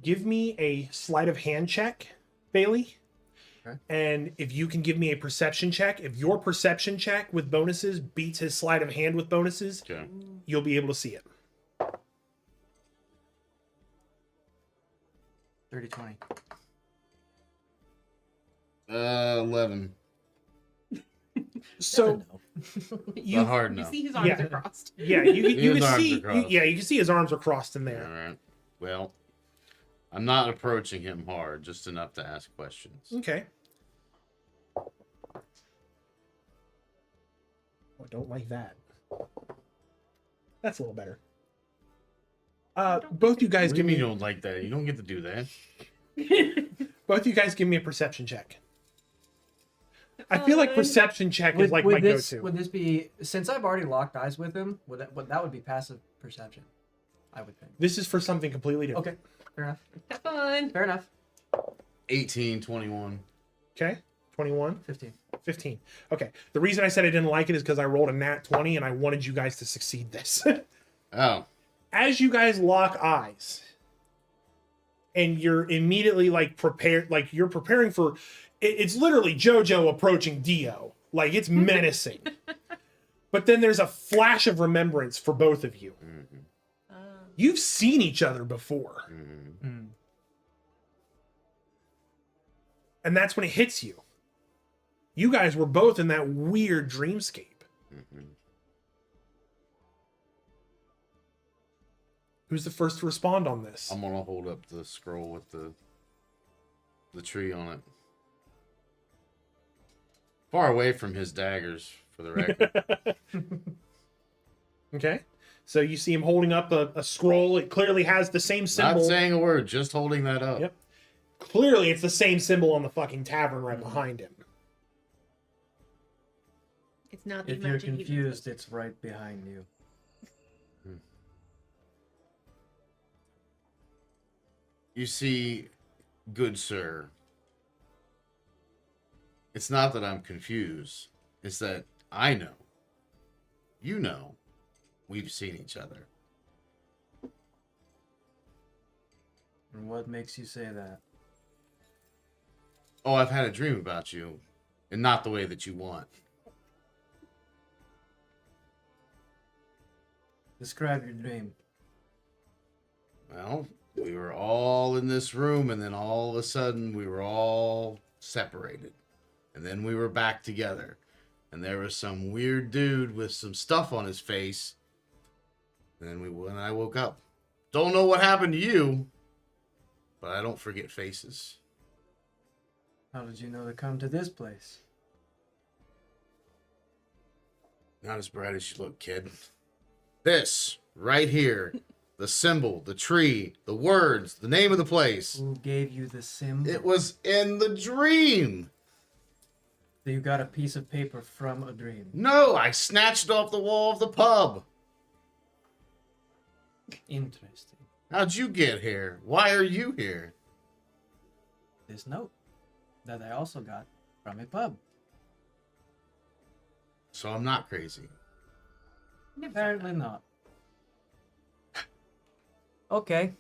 Give me a sleight of hand check, Bailey. Okay. And if you can give me a perception check, if your perception check with bonuses beats his sleight of hand with bonuses, Okay. you'll be able to see it. 30-20. 11. So The you, hard You no. see his arms Yeah. are crossed. yeah, you His can arms see, are crossed. you can see his arms are crossed in All there. right. Well, I'm not approaching him hard, just enough to ask questions. Okay. Oh, I don't like that. That's a little better. Both you guys What do you give mean me you don't like that? You don't get to do that. both you guys give me a perception check. I feel like perception check is like my go-to. Would this be, since I've already locked eyes with him, that would be passive perception, I would think. This is for something completely different. Okay, fair enough. Have fun. Fair enough. 18, 21. Okay. 21, 15. 15. Okay. The reason I said I didn't like it is because I rolled a nat 20 and I wanted you guys to succeed this. Oh. As you guys lock eyes and you're immediately like prepared, like you're preparing for it's literally JoJo approaching Dio. Like it's menacing. But then there's a flash of remembrance for both of you. Mm-hmm. You've seen each other before. Mm-hmm. And that's when it hits you. You guys were both in that weird dreamscape. Mm-hmm. Who's the first to respond on this? I'm gonna hold up the scroll with the tree on it. Far away from his daggers, for the record. Okay. So you see him holding up a scroll. It clearly has the same symbol. Not saying a word, just holding that up. Yep. Clearly it's the same symbol on the fucking tavern right behind him. It's not the If you're magic you- confused, it's right behind you. You see, good sir, It's not that I'm confused. It's that I know. You know. We've seen each other. And what makes you say that? Oh, I've had a dream about you. And not the way that you want. Describe your dream. Well, we were all in this room, and then all of a sudden we were all separated. And then we were back together. And there was some weird dude with some stuff on his face. And then when I woke up. Don't know what happened to you, but I don't forget faces. How did you know to come to this place? Not as bright as you look, kid. This, right here. The symbol, the tree, the words, the name of the place. Who gave you the symbol? It was in the dream. So you got a piece of paper from a dream. No, I snatched it off the wall of the pub. Interesting. How'd you get here? Why are you here? This note that I also got from a pub. So I'm not crazy. Never said Apparently not. Okay.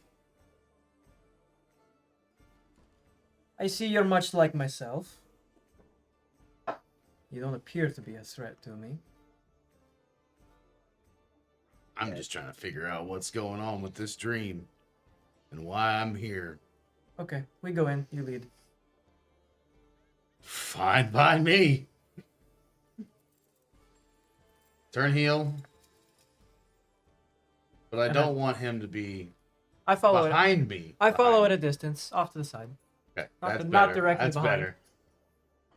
I see you're much like myself. You don't appear to be a threat to me. I'm just trying to figure out what's going on with this dream and why I'm here. Okay, we go in. You lead. Fine by me. Turn heel. But I don't want him to be I follow it. behind me. I follow Behind at a distance, off to the side. Okay, Not- that's not better. directly That's behind. better.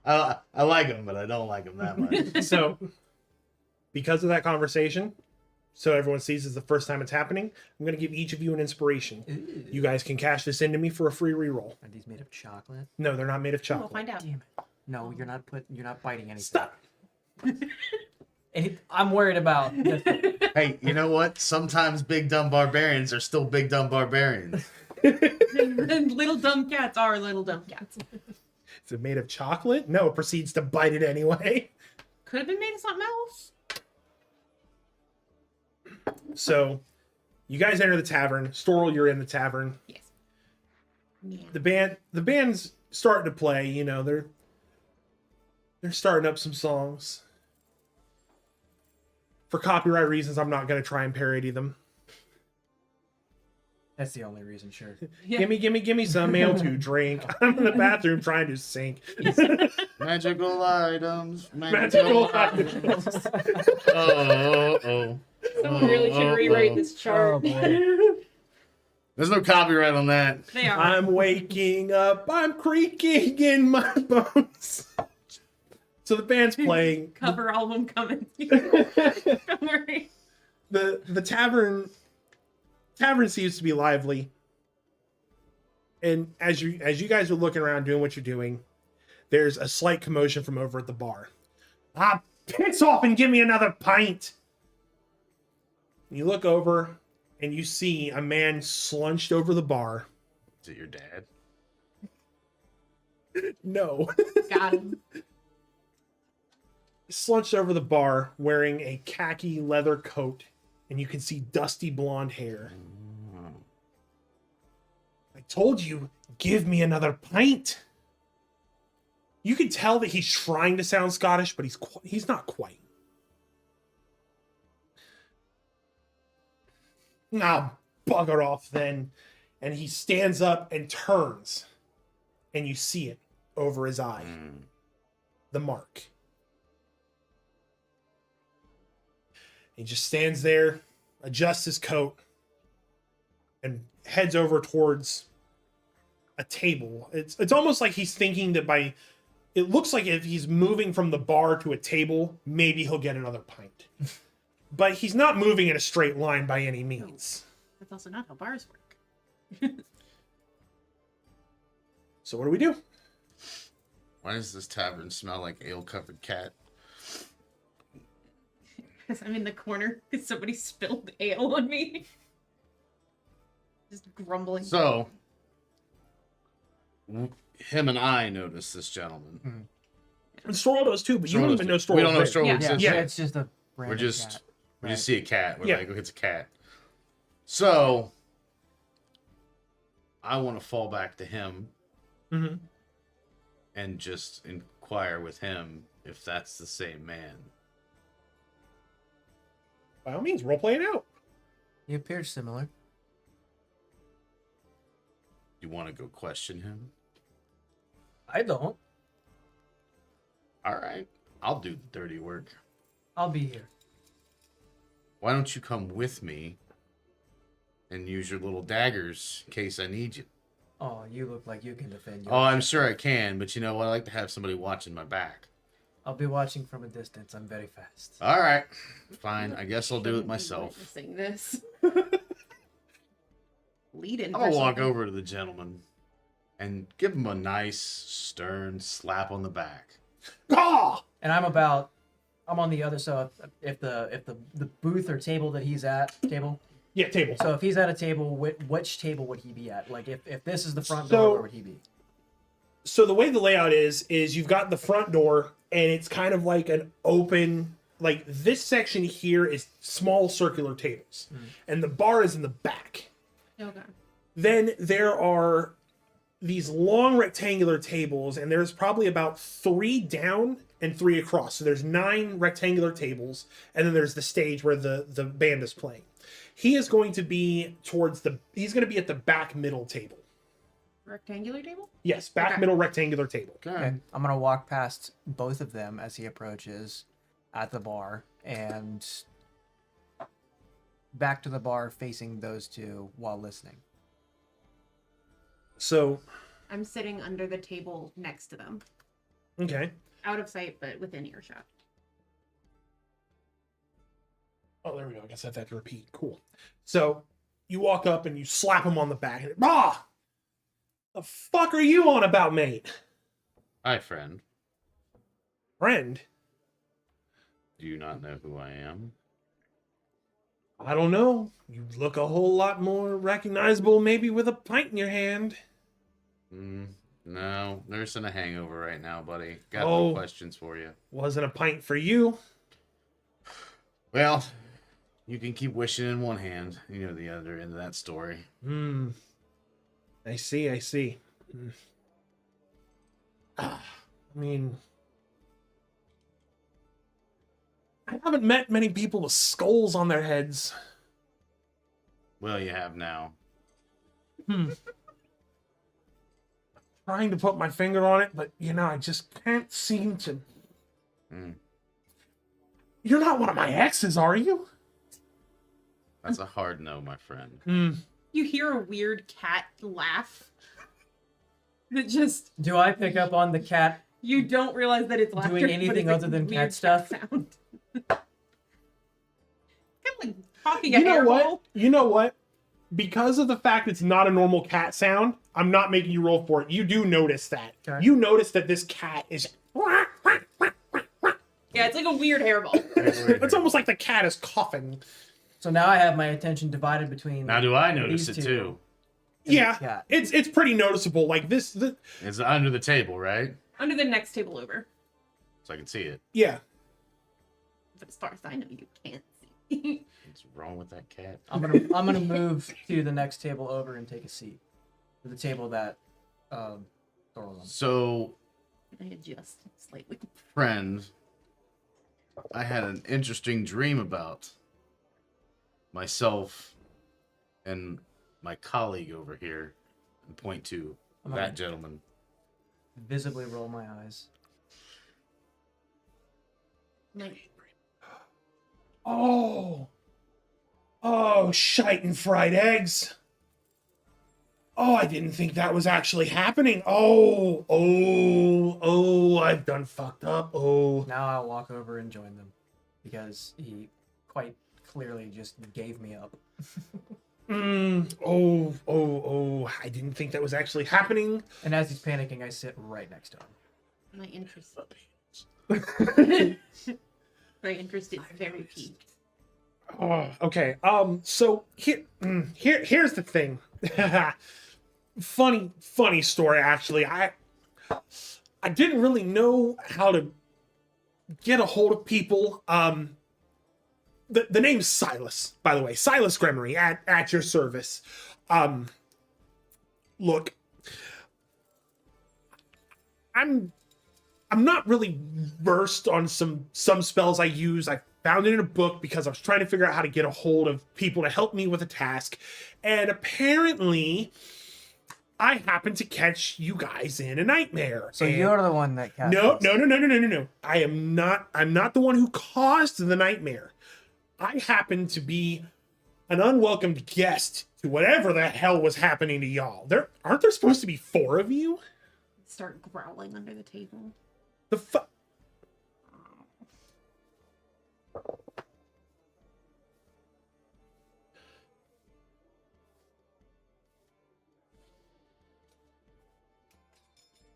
I like him, but I don't like him that much. So, because of that conversation, so everyone sees it's the first time it's happening, I'm going to give each of you an inspiration. You guys can cash this into me for a free reroll. Are these made of chocolate? No, they're not made of We'll chocolate. find out. Damn it. No, you're not biting anything. Stop. I'm worried about this. Hey, you know what? Sometimes big dumb barbarians are still big dumb barbarians. And little dumb cats are little dumb cats. Is it made of chocolate? No, it proceeds to bite it anyway. Could have been made of something else. So, you guys enter the tavern. Storal, you're in the tavern. Yes. Yeah. The band's starting to play. You know, they're starting up some songs. For copyright reasons, I'm not going to try and parody them. That's the only reason, sure. Yeah. Gimme some ale to drink. I'm in the bathroom trying to sink. Magical items. Magical items. Oh. Someone really should rewrite this chart. Oh, boy. There's no copyright on that. They are. I'm waking up. I'm creaking in my bones. So the band's playing. Cover album coming. Don't worry. The tavern seems to be lively. And as you guys are looking around doing what you're doing, there's a slight commotion from over at the bar. Piss off and give me another pint. You look over and you see a man slunched over the bar. Is it your dad? No. Got him. Slunched over the bar wearing a khaki leather coat, and you can see dusty blonde hair. I told you, give me another pint. You can tell that he's trying to sound Scottish, but he's not quite. Now, bugger off then. And he stands up and turns, and you see it over his eye. The mark. He just stands there, adjusts his coat, and heads over towards a table. It's almost like he's thinking that it looks like if he's moving from the bar to a table, maybe he'll get another pint. But he's not moving in a straight line by any means. That's also not how bars work. So what do we do? Why does this tavern smell like ale-covered cat? Because I'm in the corner because somebody spilled ale on me. Just grumbling. So, him and I noticed this gentleman. And Storal does too, but you Storal don't does even too. know Storal. We don't know lives. Storal Yeah, exists. Yeah. it's just a We're random just cat. we Right. just see a cat. We're Yeah. like, it's a cat. So I want to fall back to him Mm-hmm. and just inquire with him if that's the same man. By all means, role play it out. He appears similar. You want to go question him? I don't. All right, I'll do the dirty work. I'll be here. Why don't you come with me and use your little daggers in case I need you? Oh, you look like you can defend Oh, I'm yourself. sure I can, but you know what? I like to have somebody watching my back. I'll be watching from a distance. I'm very fast. All right, fine. I guess I'll do it Shouldn't be myself. witnessing this. Lead in. I'm gonna for walk something. over to the gentleman and give him a nice, stern slap on the back. Ah! And I'm on the other side. If the booth or table that he's at, table. Yeah, table. So if he's at a table, which table would he be at? Like if this is the front So- door, where would he be? So the way the layout is you've got the front door, and it's kind of like an open, like this section here is small circular tables, and the bar is in the back. Okay. Then there are these long rectangular tables, and there's probably about 3 down and 3 across. So there's 9 rectangular tables, and then there's the stage where the band is playing. He is going to be he's going to be at the back middle table. Rectangular table? Yes, back Okay. middle rectangular table. Okay. I'm gonna walk past both of them as he approaches at the bar and back to the bar facing those two while listening. So, I'm sitting under the table next to them. okay. Out of sight, but within earshot. Oh, there we go. I guess I have to repeat. Cool. So you walk up and you slap him on the back. And, ah! The fuck are you on about, mate? Hi, friend. Friend? Do you not know who I am? I don't know. You look a whole lot more recognizable, maybe with a pint in your hand. No, nursing a hangover right now, buddy. Got Oh. no questions for you. Wasn't a pint for you. Well, you can keep wishing in one hand. You know the other end of that story. I see. I mean, I haven't met many people with skulls on their heads. Well, you have now. Trying to put my finger on it, but I just can't seem to. You're not one of my exes, are you? That's a hard no, my friend. You hear a weird cat laugh. That just Do I pick up on the cat? you don't realize that it's laughter. Doing but anything it's other a than weird cat stuff? sound. Kind of like talking You a know hair what? hole. You know what? Because of the fact it's not a normal cat sound, I'm not making you roll for it. You do notice that. Okay. You notice that this cat is. Yeah, it's like a weird hairball. It's almost like the cat is coughing. So now I have my attention divided between. Now, do I notice These it two. too? and the Yeah, cat. it's pretty noticeable. Like this, It's under the table, right? Under the next table over. So I can see it. yeah. But as far as I know, you can't see. What's wrong with that cat? I'm gonna move to the next table over and take a seat. To the table that Thor's on. So, I adjust slightly. friend, I had an interesting dream about myself and my colleague over here, and point to I'm that gonna gentleman. visibly roll my eyes. Like, Oh, shite and fried eggs. Oh, I didn't think that was actually happening. Oh, I've done fucked up. Oh. Now I'll walk over and join them because he quite clearly just gave me up. I didn't think that was actually happening. And as he's panicking, I sit right next to him. my interest. My interest is very peaked. Oh, okay. So here's the thing. Funny story, actually. I didn't really know how to get a hold of people. The name's Silas, by the way. Silas Gremory, at your service. Look, I'm not really versed on some spells I use. I found it in a book because I was trying to figure out how to get a hold of people to help me with a task. And apparently, I happened to catch you guys in a nightmare. So and you're the one that catches. No. I'm not the one who caused the nightmare. I happen to be an unwelcomed guest to whatever the hell was happening to y'all. Aren't there supposed to be 4 of you? Start growling under the table. The fuck?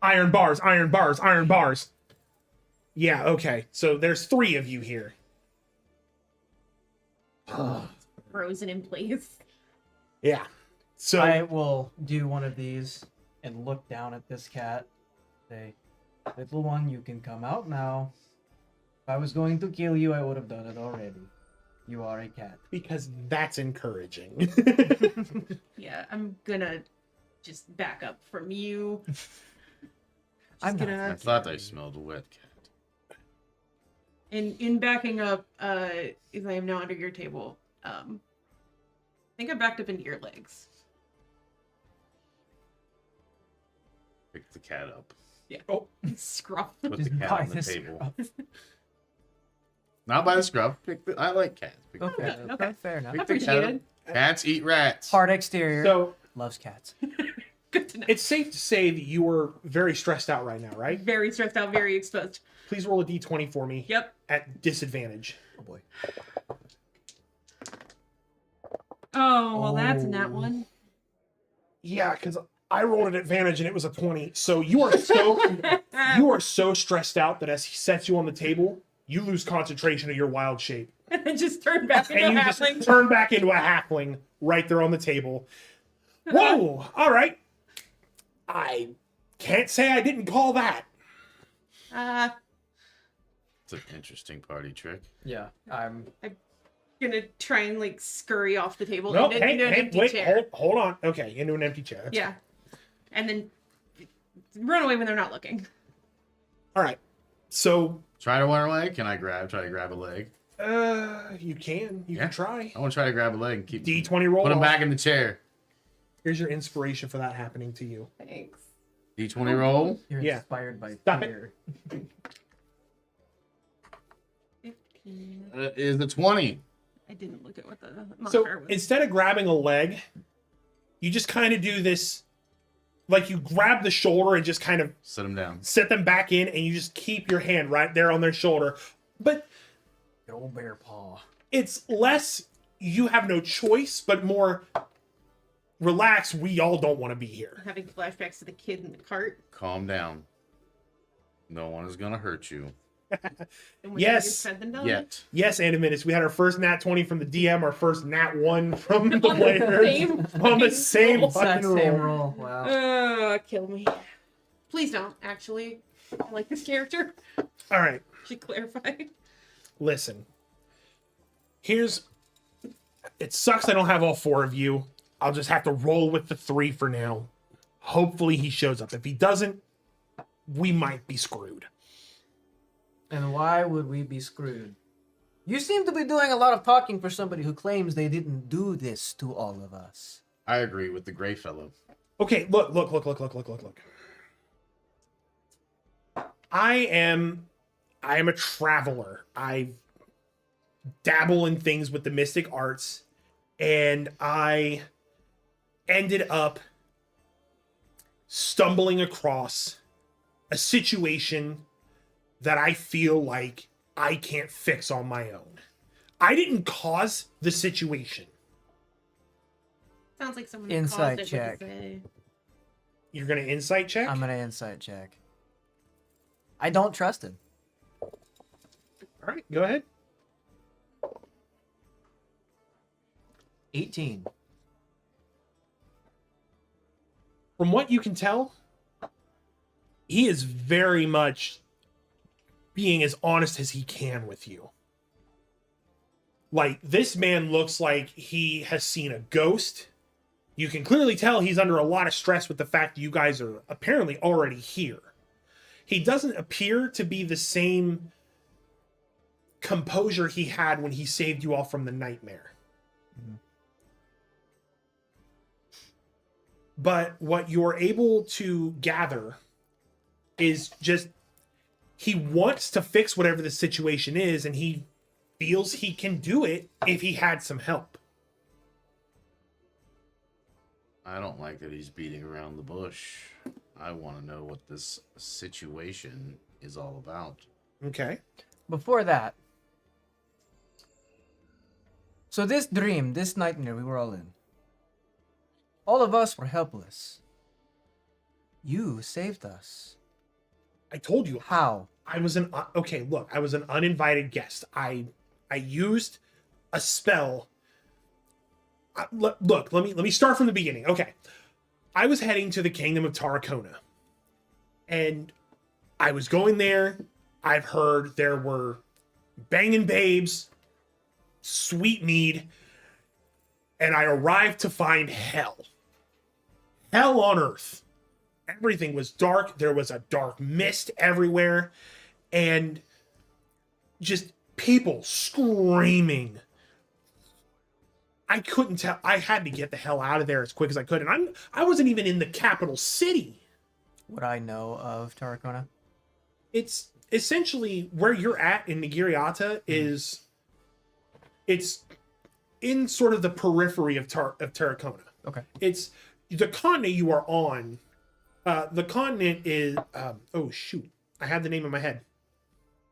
Iron bars. Yeah, okay. So there's 3 of you here. Frozen in place. Yeah. So I will do one of these and look down at this cat. Say, little one, you can come out now. If I was going to kill you, I would have done it already. You are a cat. because that's encouraging. Yeah, I'm gonna just back up from you. I'm not I thought I smelled a wet cat. In backing up, as I am now under your table, I think I backed up into your legs. Pick the cat up. Yeah. Oh. Scruff. Put Just the cat buy on the this table. scruff. Not by the scruff. I like cats. Pick, Okay, Okay. Fair enough. pick the cat up. Appreciated. Cats eat rats. Hard exterior. So Loves cats. Good to know. it's safe to say that you are very stressed out right now, right? Very stressed out, very exposed. Please roll a d20 for me. Yep. At disadvantage. Oh boy. Oh, well, that's Oh. that one. Yeah, because I rolled an advantage and it was a 20. So you are so stressed out that as he sets you on the table, you lose concentration of your wild shape. And just turn back into And a you just halfling. turn back into a halfling right there on the table. Whoa! All right. I can't say I didn't call that. It's an interesting party trick. Yeah, I'm. Gonna try and like scurry off the table No, into an empty wait, chair. hold on. Okay, into an empty chair. That's Yeah. And then run away when they're not looking. All right. So, Try to run away. Can I try to grab a leg? you can Yeah. try. I want to try to grab a leg and keep D20 roll. Put him off. back in the chair. Here's your inspiration for that happening to you. Thanks. D20 roll. You're Yeah. inspired by Stop it. fear. 15. Is the 20. I didn't look at what the So modifier was. instead of grabbing a leg, you just kind of do this, like you grab the shoulder and just kind of Set him down. set them back in, and you just keep your hand right there on their shoulder. But Good old bear paw. it's less you have no choice, but more relax. We all don't want to be here. Having flashbacks to the kid in the cart. Calm down. No one is gonna hurt you And when Yes. you're said and done. yet. Yes, Animatus, we had our first nat 20 from the DM, our first nat 1 from the On the players. same On the fucking same roll. fucking Exact same roll. roll. Wow. Kill me. Please don't, actually. I like this character. All right. Should clarify. Listen. It sucks I don't have all 4 of you. I'll just have to roll with the 3 for now. Hopefully he shows up. If he doesn't, we might be screwed. And why would we be screwed? You seem to be doing a lot of talking for somebody who claims they didn't do this to all of us. I agree with the gray fellow. Okay, look. I am a traveler. I dabble in things with the mystic arts, and I ended up stumbling across a situation that I feel like I can't fix on my own. I didn't cause the situation. Sounds like someone Insight caused it check. with a- You're gonna insight check? I'm gonna insight check. I don't trust him. All right, go ahead. 18. From what you can tell, he is very much being as honest as he can with you. Like, this man looks like he has seen a ghost. You can clearly tell he's under a lot of stress with the fact that you guys are apparently already here. He doesn't appear to be the same composure he had when he saved you all from the nightmare. Mhm. But what you're able to gather is just he wants to fix whatever the situation is, and he feels he can do it if he had some help. I don't like that he's beating around the bush. I want to know what this situation is all about. Okay. Before that, so this dream, this nightmare we were all in, all of us were helpless. You saved us. I told you. How? I was an okay, look, I was an uninvited guest. I used a spell. Look, let me start from the beginning. Okay. I was heading to the kingdom of Tarracona. And I was going there. I've heard there were banging babes, sweet mead, and I arrived to find hell. Hell on earth. Everything was dark. There was a dark mist everywhere. And just people screaming. I couldn't tell. I had to get the hell out of there as quick as I could. And I wasn't even in the capital city. What I know of Tarracona? It's essentially where you're at in Nigiriata is it's in sort of the periphery of Tarracona. Okay. It's the continent you are on. The continent is oh shoot. I had the name in my head.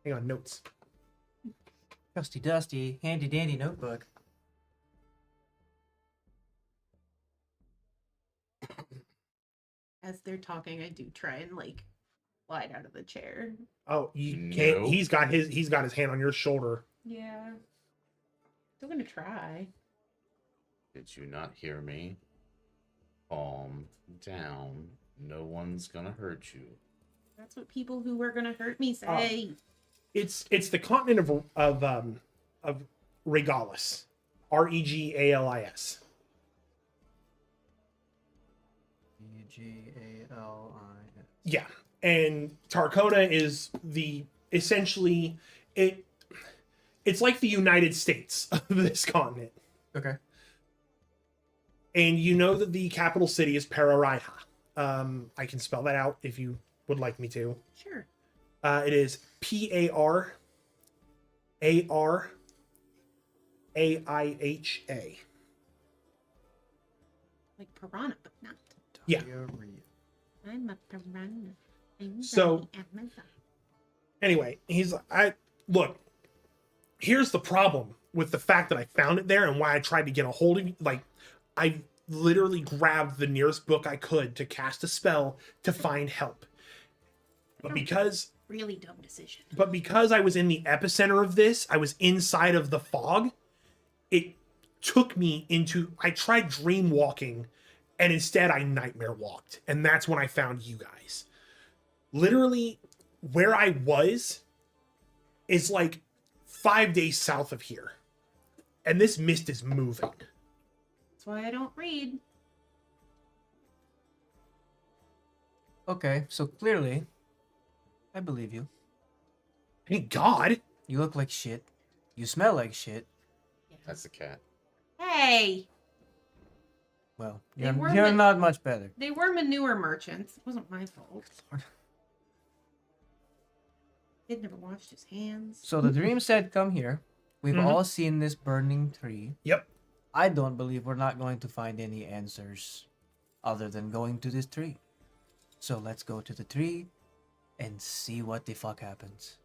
Hang on, notes. Dusty, handy dandy notebook. As they're talking, I do try and like slide out of the chair. Oh, you can't. No. He's got his hand on your shoulder. Yeah. Still gonna try. Did you not hear me? Calm down. No one's gonna hurt you. That's what people who were gonna hurt me say. It's the continent of Regalis, Regalis. Egalis. Yeah, and Tarracona is essentially it's like the United States of this continent. Okay. And you know that the capital city is Pararaiha. I can spell that out if you would like me to. Sure. It is Pararaiha. Like piranha, but not. Yeah. I'm a piranha. I'm So- the Amazon. Anyway, look, here's the problem with the fact that I found it there and why I tried to get a hold of you. Like, I literally grabbed the nearest book I could to cast a spell to find help. But because Really dumb decision. I was in the epicenter of this, I was inside of the fog, it took me into, I tried dream walking, and instead I nightmare walked. And that's when I found you guys. Literally, where I was is like 5 days south of here. And this mist is moving. That's why I don't read. Okay, so clearly, I believe you. Thank God. You look like shit. You smell like shit. That's the cat. Hey, Well, They you're, were you're ma- not much better. they were manure merchants. It wasn't my fault. He'd never washed his hands. So the dream said, come here. We've Mhm. all seen this burning tree. Yep. I don't believe we're not going to find any answers other than going to this tree. So let's go to the tree and see what the fuck happens.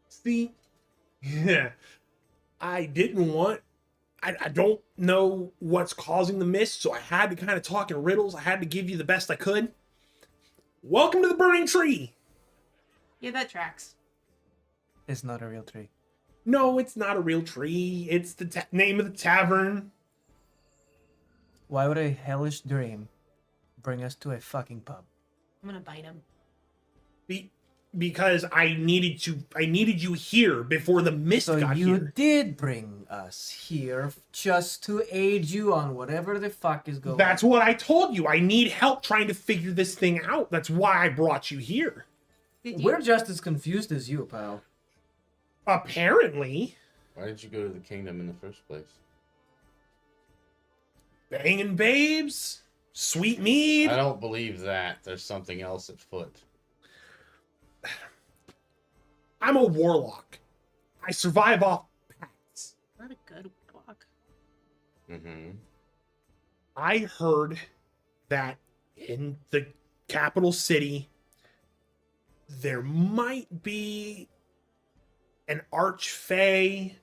See? Yeah. I didn't want... I don't know what's causing the mist, so I had to kind of talk in riddles. I had to give you the best I could. Welcome to the burning tree! Yeah, that tracks. It's not a real tree. No, it's not a real tree. It's the name of the tavern. Why would a hellish dream bring us to a fucking pub? I'm gonna bite him. Because I needed you here before the mist So got you here. did bring us here just to aid you on whatever the fuck is going That's on. what I told you. I need help trying to figure this thing out. That's why I brought you here. Did you, We're just as confused as you, pal. Apparently, Why did you go to the kingdom in the first place? banging babes, sweet mead. I don't believe that. There's something else at foot. I'm a warlock. I survive off pacts. not a good block. Mm-hmm. I heard that in the capital city, there might be an archfey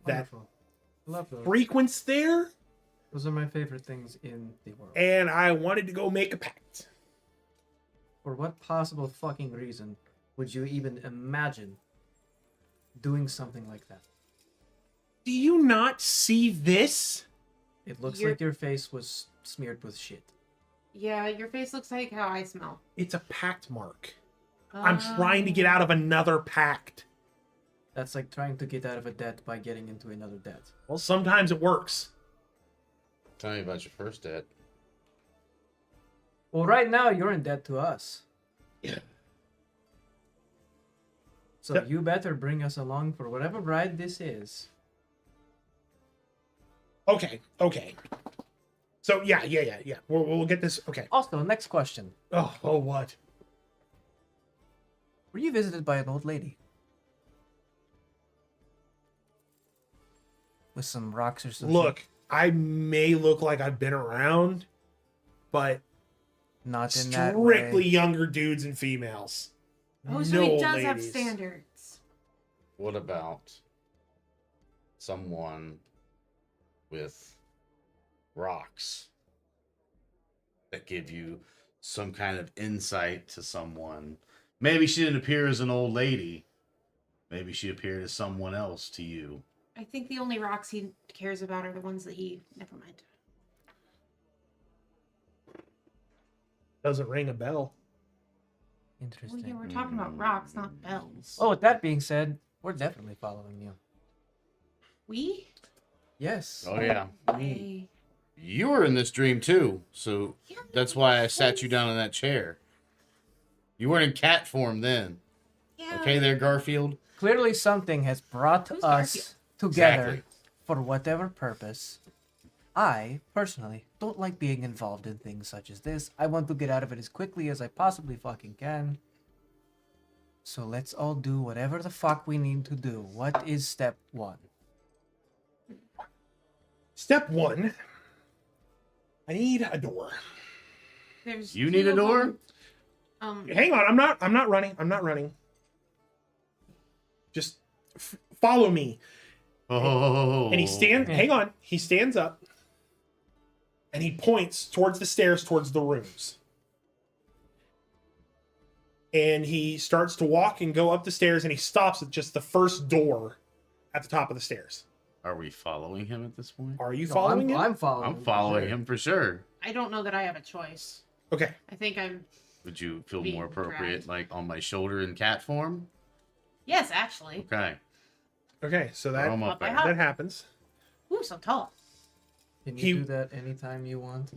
that Wonderful. Love those. frequents there, Those are my favorite things in the world. and I wanted to go make a pact. For what possible fucking reason would you even imagine doing something like that? Do you not see this? It looks You're- like your face was smeared with shit. Yeah, your face looks like how I smell. It's a pact mark. I'm trying to get out of another pact. That's like trying to get out of a debt by getting into another debt. Well, sometimes it works. Tell me about your first debt. Well, right now you're in debt to us. Yeah. So Yep. you better bring us along for whatever ride this is. Okay. So yeah. We'll get this. Okay. Also, next question. Oh, what? Were you visited by an old lady? With some rocks or something? Look, I may look like I've been around, but Not in that way. strictly younger dudes and females. Oh, so No he old does have ladies. standards. What about someone with rocks that give you some kind of insight to someone? Maybe she didn't appear as an old lady. Maybe she appeared as someone else to you. I think the only rocks he cares about are the ones that he. Never mind. Doesn't ring a bell. Well, Interesting. yeah, we're talking about rocks, not bells. Oh, with that being said, we're definitely following you. We? Yes. Oh yeah. Hey. You were in this dream too, so Yeah, that's why I sat you down in that chair. You weren't in cat form then. yeah. Okay there, Garfield? Clearly something has brought Who's us Garfield? together Exactly. for whatever purpose. I, personally, don't like being involved in things such as this. I want to get out of it as quickly as I possibly fucking can. So let's all do whatever the fuck we need to do. What is step one? Step one. I need a door. There's You need two a of door? them. Hang on, I'm not running. Just follow me. Oh. And he stands. Hang on. He stands up, and he points towards the stairs, towards the rooms. And he starts to walk and go up the stairs, and he stops at just the first door at the top of the stairs. Are we following him at this point? Are you No, following him? I'm following. I'm for following sure. him for sure. I don't know that I have a choice. Okay. I think I'm. Would you feel Being more appropriate, dragged. like on my shoulder in cat form? Yes, actually. Okay. Okay. So that Throw him up Up by there. hop. that happens. Ooh, so tall. Can you He- do that anytime you want?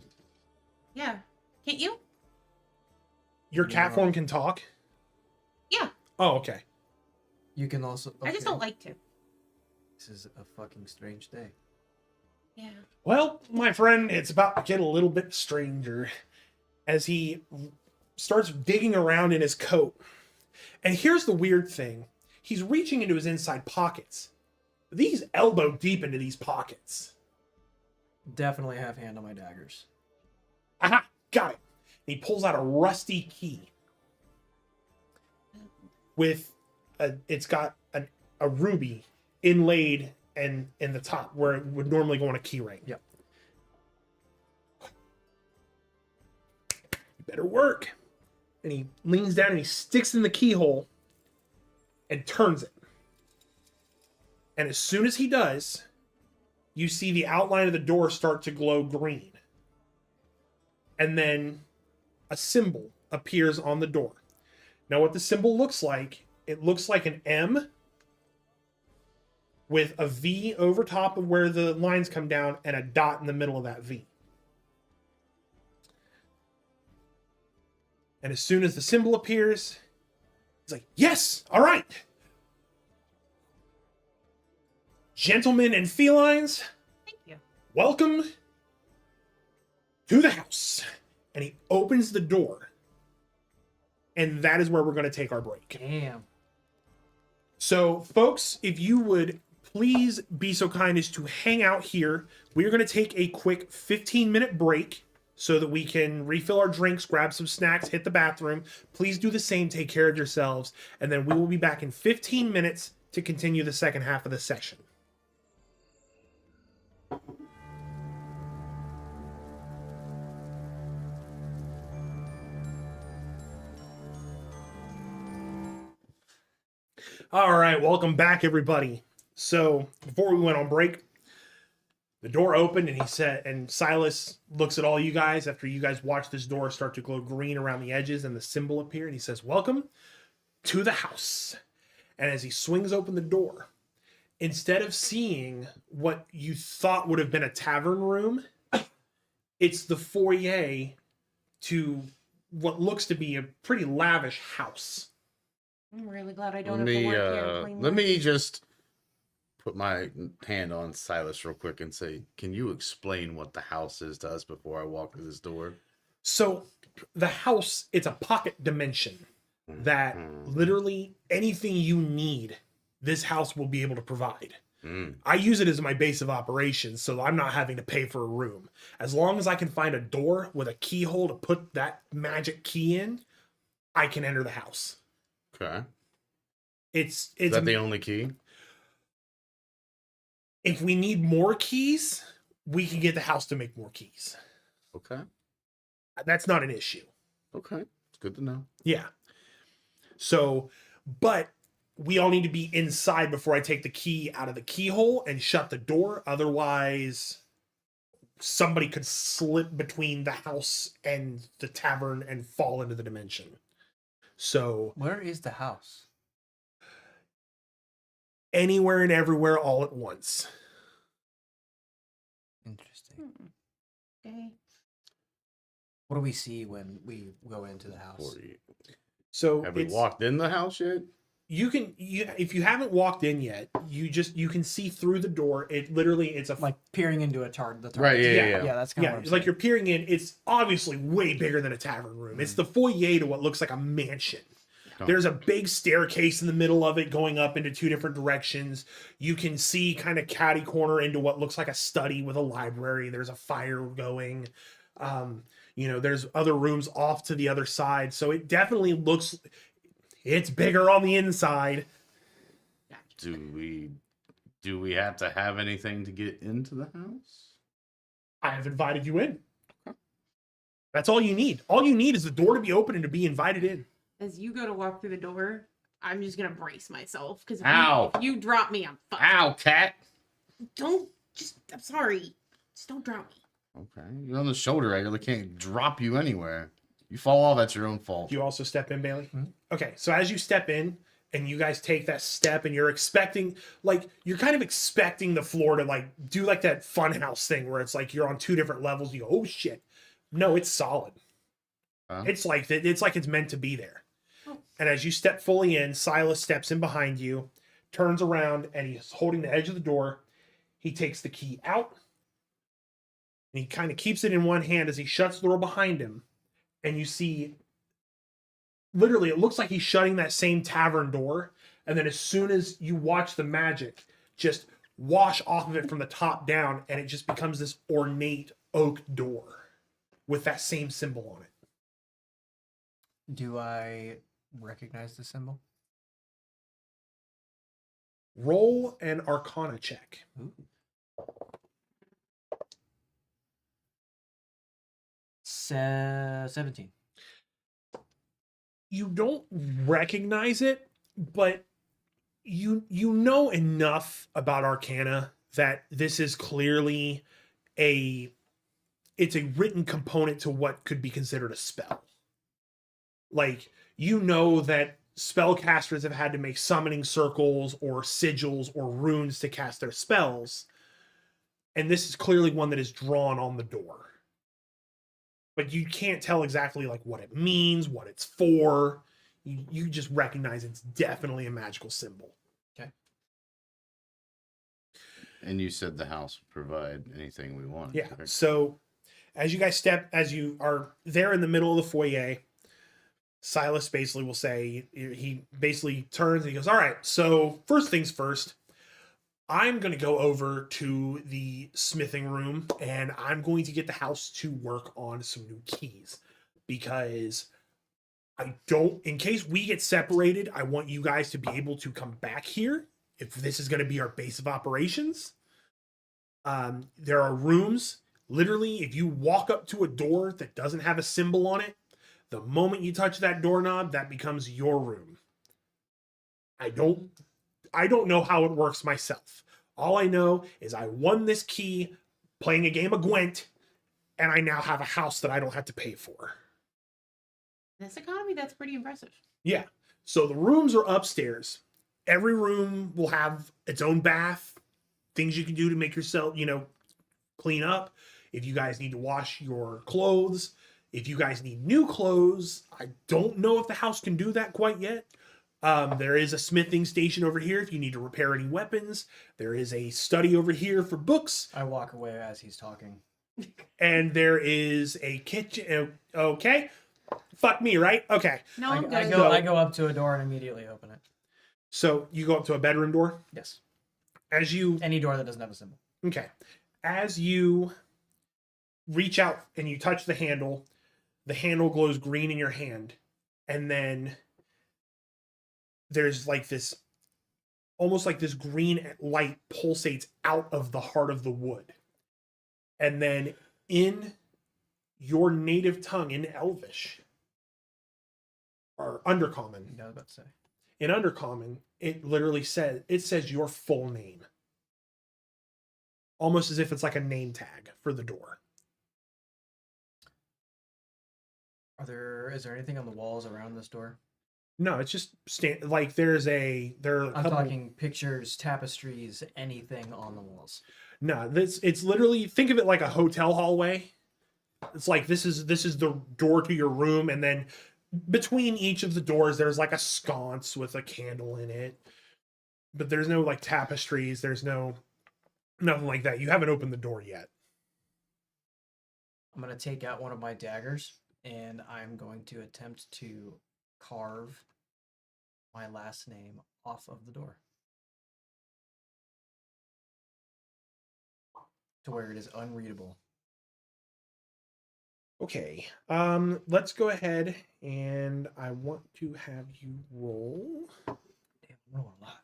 Yeah. Can't you? Your cat No. form can talk. Yeah. Oh, okay. You can also. I just okay. don't like to. This is a fucking strange day. Yeah. Well, my friend, it's about to get a little bit stranger as he starts digging around in his coat. And here's the weird thing. He's reaching into his inside pockets. These elbow deep into these pockets. Definitely have hand on my daggers. Aha! Got it. And he pulls out a rusty key. With it's got a ruby inlaid and in the top where it would normally go on a key ring. Yep. You better work. And he leans down and he sticks in the keyhole and turns it. And as soon as he does, you see the outline of the door start to glow green. And then a symbol appears on the door. Now, what the symbol looks like, it looks like an M with a V over top of where the lines come down and a dot in the middle of that V. And as soon as the symbol appears, he's like, yes, all right. Gentlemen and felines, Thank you. welcome to the house. And he opens the door. And that is where we're going to take our break. Damn. So, folks, if you would please be so kind as to hang out here. We're going to take a quick 15-minute break so that we can refill our drinks, grab some snacks, hit the bathroom. Please do the same. Take care of yourselves. And then we will be back in 15 minutes to continue the second half of the session. All right, welcome back, everybody. So before we went on break, the door opened and he said, and Silas looks at all you guys after you guys watch this door start to glow green around the edges and the symbol appear, and he says, welcome to the house. And as he swings open the door, instead of seeing what you thought would have been a tavern room, it's the foyer to what looks to be a pretty lavish house. I'm really glad I don't Let have me to work here and clean let this. me just put my hand on Silas real quick and say, can you explain what the house is to us before I walk through this door? So the house, it's a pocket dimension that literally anything you need, this house will be able to provide. I use it as my base of operations, so I'm not having to pay for a room. As long as I can find a door with a keyhole to put that magic key in, I can enter the house. Okay. It's Is that the only key? If we need more keys, we can get the house to make more keys. Okay. That's not an issue. Okay. It's good to know. Yeah. So, but we all need to be inside before I take the key out of the keyhole and shut the door. Otherwise, somebody could slip between the house and the tavern and fall into the dimension. So, Where is the house? anywhere and everywhere all at once. Interesting. Okay. What do we see when we go into the house? So, Have we it's- walked in the house yet? if you haven't walked in yet, you can see through the door. It literally, it's a Like peering into a chart. The Right, yeah, yeah. Yeah, that's kind of yeah, what I'm it's like saying. you're peering in. It's obviously way bigger than a tavern room. It's the foyer to what looks like a mansion. Oh. There's a big staircase in the middle of it going up into two different directions. You can see kind of catty corner into what looks like a study with a library. There's a fire going. There's other rooms off to the other side. So it definitely looks, it's bigger on the inside. Do we have to have anything to get into the house? I have invited you in. That's all you need. All you need is the door to be open and to be invited in. As you go to walk through the door, I'm just gonna brace myself because Ow. if you drop me, I'm fucked. Ow, cat! I'm sorry. Just don't drop me. Okay, you're on the shoulder. I really can't drop you anywhere. You fall off, that's your own fault. Do you also step in, Bailey? Mhm. Okay, so as you step in and you guys take that step and you're expecting, you're kind of expecting the floor to do that fun house thing where it's like you're on two different levels. You go, oh shit. No, it's solid. Huh? It's like it's meant to be there. Oh. And as you step fully in, Silas steps in behind you, turns around, and he's holding the edge of the door. He takes the key out, and he kind of keeps it in one hand as he shuts the door behind him. And you see, literally, it looks like he's shutting that same tavern door. And then as soon as you watch the magic just wash off of it from the top down, and it just becomes this ornate oak door with that same symbol on it. Do I recognize the symbol? Roll an Arcana check. Ooh. 17. You don't recognize it, but you know enough about Arcana that this is clearly it's a written component to what could be considered a spell. Like, you know that spellcasters have had to make summoning circles or sigils or runes to cast their spells. And this is clearly one that is drawn on the door. But you can't tell exactly like what it means, what it's for. You just recognize it's definitely a magical symbol. And you said the house would provide anything we want. Yeah. correct? So as you are there in the middle of the foyer, Silas basically will say, he basically turns and he goes, all right, so first things first, I'm going to go over to the smithing room and I'm going to get the house to work on some new keys, because in case we get separated, I want you guys to be able to come back here if this is going to be our base of operations. There are rooms, literally, if you walk up to a door that doesn't have a symbol on it, the moment you touch that doorknob, that becomes your room. I don't know how it works myself. All I know is I won this key playing a game of Gwent, and I now have a house that I don't have to pay for. This economy, that's pretty impressive. Yeah. So the rooms are upstairs. Every room will have its own bath, things you can do to make yourself, clean up. If you guys need to wash your clothes, if you guys need new clothes, I don't know if the house can do that quite yet. There is a smithing station over here if you need to repair any weapons. There is a study over here for books. I walk away as he's talking. And there is a kitchen. Okay. Fuck me, right? Okay. No, I'm good. I go up to a door and immediately open it. So you go up to a bedroom door. Yes. Any door that doesn't have a symbol. Okay. As you reach out and you touch the handle glows green in your hand. And then there's like this, almost like this green light pulsates out of the heart of the wood. And then in your native tongue, in Elvish, or Undercommon. I was about to say. In Undercommon, it literally says your full name. Almost as if it's like a name tag for the door. Is there anything on the walls around this door? No, it's just like I'm talking pictures, tapestries, anything on the walls. No, it's literally, think of it like a hotel hallway. It's like this is the door to your room, and then between each of the doors there's like a sconce with a candle in it. But there's no like tapestries, there's nothing like that. You haven't opened the door yet. I'm going to take out one of my daggers and I'm going to attempt to carve my last name off of the door to where it is unreadable. Okay. Let's go ahead and I want to have you roll. Damn, I'm rolling a lot.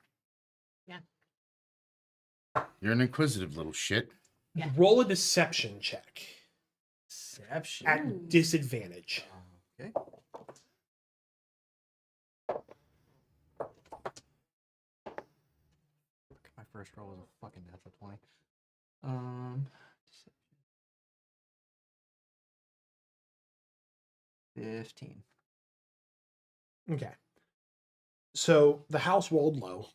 You're an inquisitive little shit. Yeah. Roll a deception check Deception. at disadvantage. Okay. My first roll was a fucking natural 20. 15. Okay. So the house rolled low.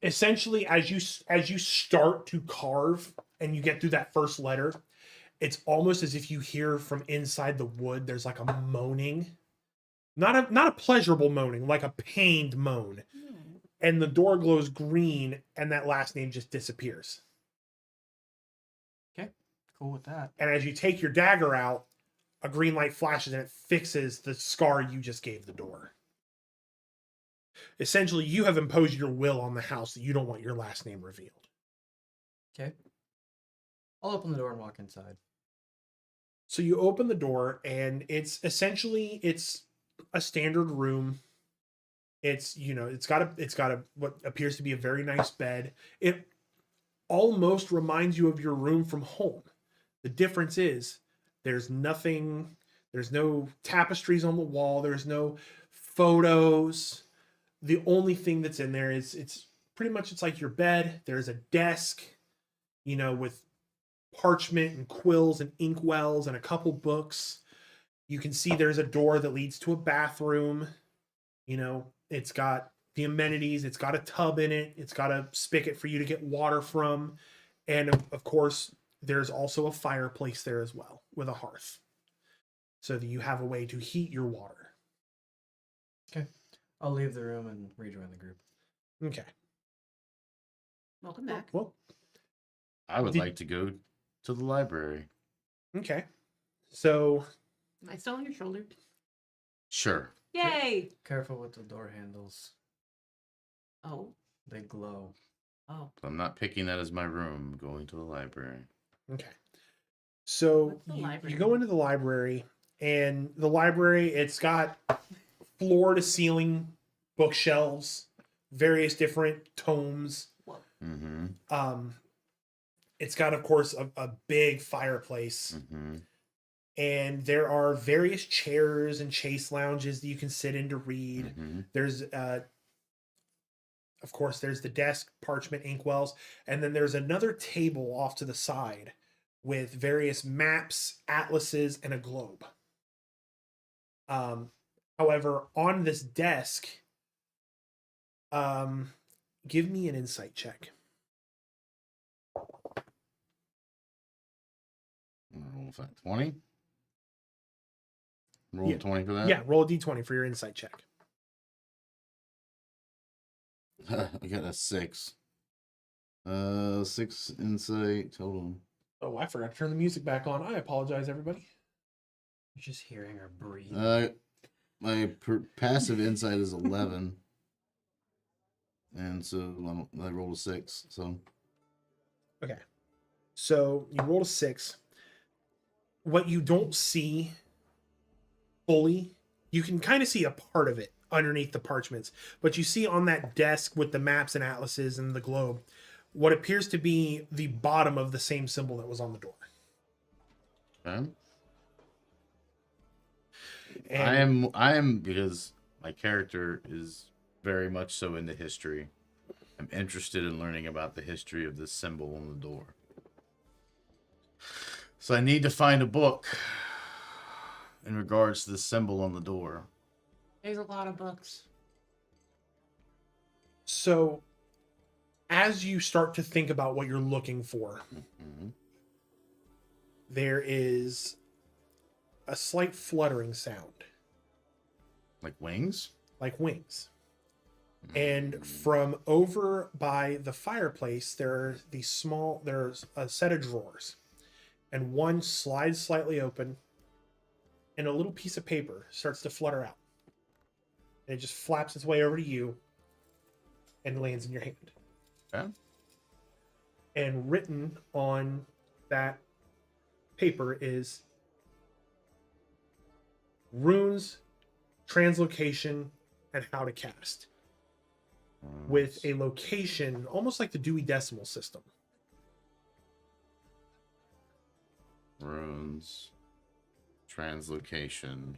Essentially, as you start to carve and you get through that first letter, it's almost as if you hear from inside the wood there's like a moaning. Not a pleasurable moaning, like a pained moan. And the door glows green and that last name just disappears. Okay, cool with that. And as you take your dagger out, a green light flashes and it fixes the scar you just gave the door. Essentially, you have imposed your will on the house that you don't want your last name revealed. Okay. I'll open the door and walk inside. So you open the door and it's a standard room. It's got a what appears to be a very nice bed. It almost reminds you of your room from home. The difference is there's no tapestries on the wall, there's no photos. The only thing that's in there is it's like your bed. There's a desk, with parchment and quills and inkwells and a couple books. You can see there's a door that leads to a bathroom. You know, it's got the amenities. It's got a tub in it. It's got a spigot for you to get water from. And of course, there's also a fireplace there as well with a hearth, so that you have a way to heat your water. I'll leave the room and rejoin the group. Okay. Welcome back. Well, I would Did- like to go to the library. okay. So Am I still on your shoulder? Sure. Yay! Careful with the door handles. Oh. They glow. Oh. I'm not picking that as my room. I'm going to the library. okay. So What's the you library? go into the library, and the library, it's got floor to ceiling bookshelves, various different tomes. Mm-hmm. It's got, of course, a big fireplace. Mm-hmm. And there are various chairs and chase lounges that you can sit in to read. Mm-hmm. There's, of course, there's the desk, parchment, inkwells, and then there's another table off to the side with various maps, atlases, and a globe. However, on this desk, give me an insight check. Roll that 20. Roll Yeah. 20 for that. Yeah, roll a d20 for your insight check. I got a 6. 6 insight. Hold on. Oh, I forgot to turn the music back on. I apologize, everybody. You're just hearing her breathe. My passive insight is 11. And so I rolled a 6. So Okay. So you rolled a 6. What you don't see fully, you can kind of see a part of it underneath the parchments, but you see on that desk with the maps and atlases and the globe, what appears to be the bottom of the same symbol that was on the door. okay. And I am because my character is very much so into history. I'm interested in learning about the history of this symbol on the door. So I need to find a book in regards to the symbol on the door. There's a lot of books. so as you start to think about what you're looking for, Mm-hmm. there is a slight fluttering sound, Like wings? like wings. And from over by the fireplace, there's a set of drawers. And one slides slightly open, and a little piece of paper starts to flutter out. And it just flaps its way over to you and lands in your hand. Okay. And written on that paper is runes, translocation, and how to cast, with a location almost like the Dewey Decimal System. Runes, translocation,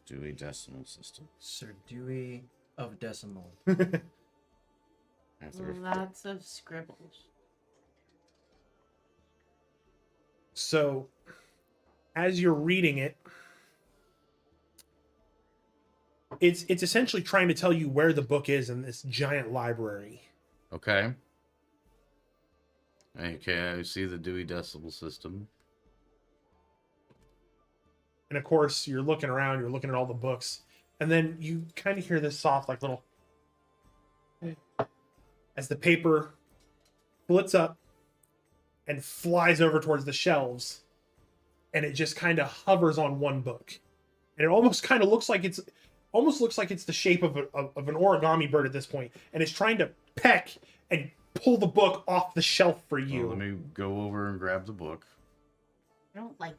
Dewey Decimal System. Sir Dewey of Decimal. I have to ref- Lots of scribbles. So, as you're reading it, it's essentially trying to tell you where the book is in this giant library. Okay. Okay, I see the Dewey Decimal System. And of course, you're looking around, you're looking at all the books, and then you kind of hear this soft, like little, as the paper flits up and flies over towards the shelves, and it just kind of hovers on one book, and it almost kind of looks like it's the shape of an origami bird at this point, and it's trying to peck and pull the book off the shelf for you. Well, let me go over and grab the book. I don't like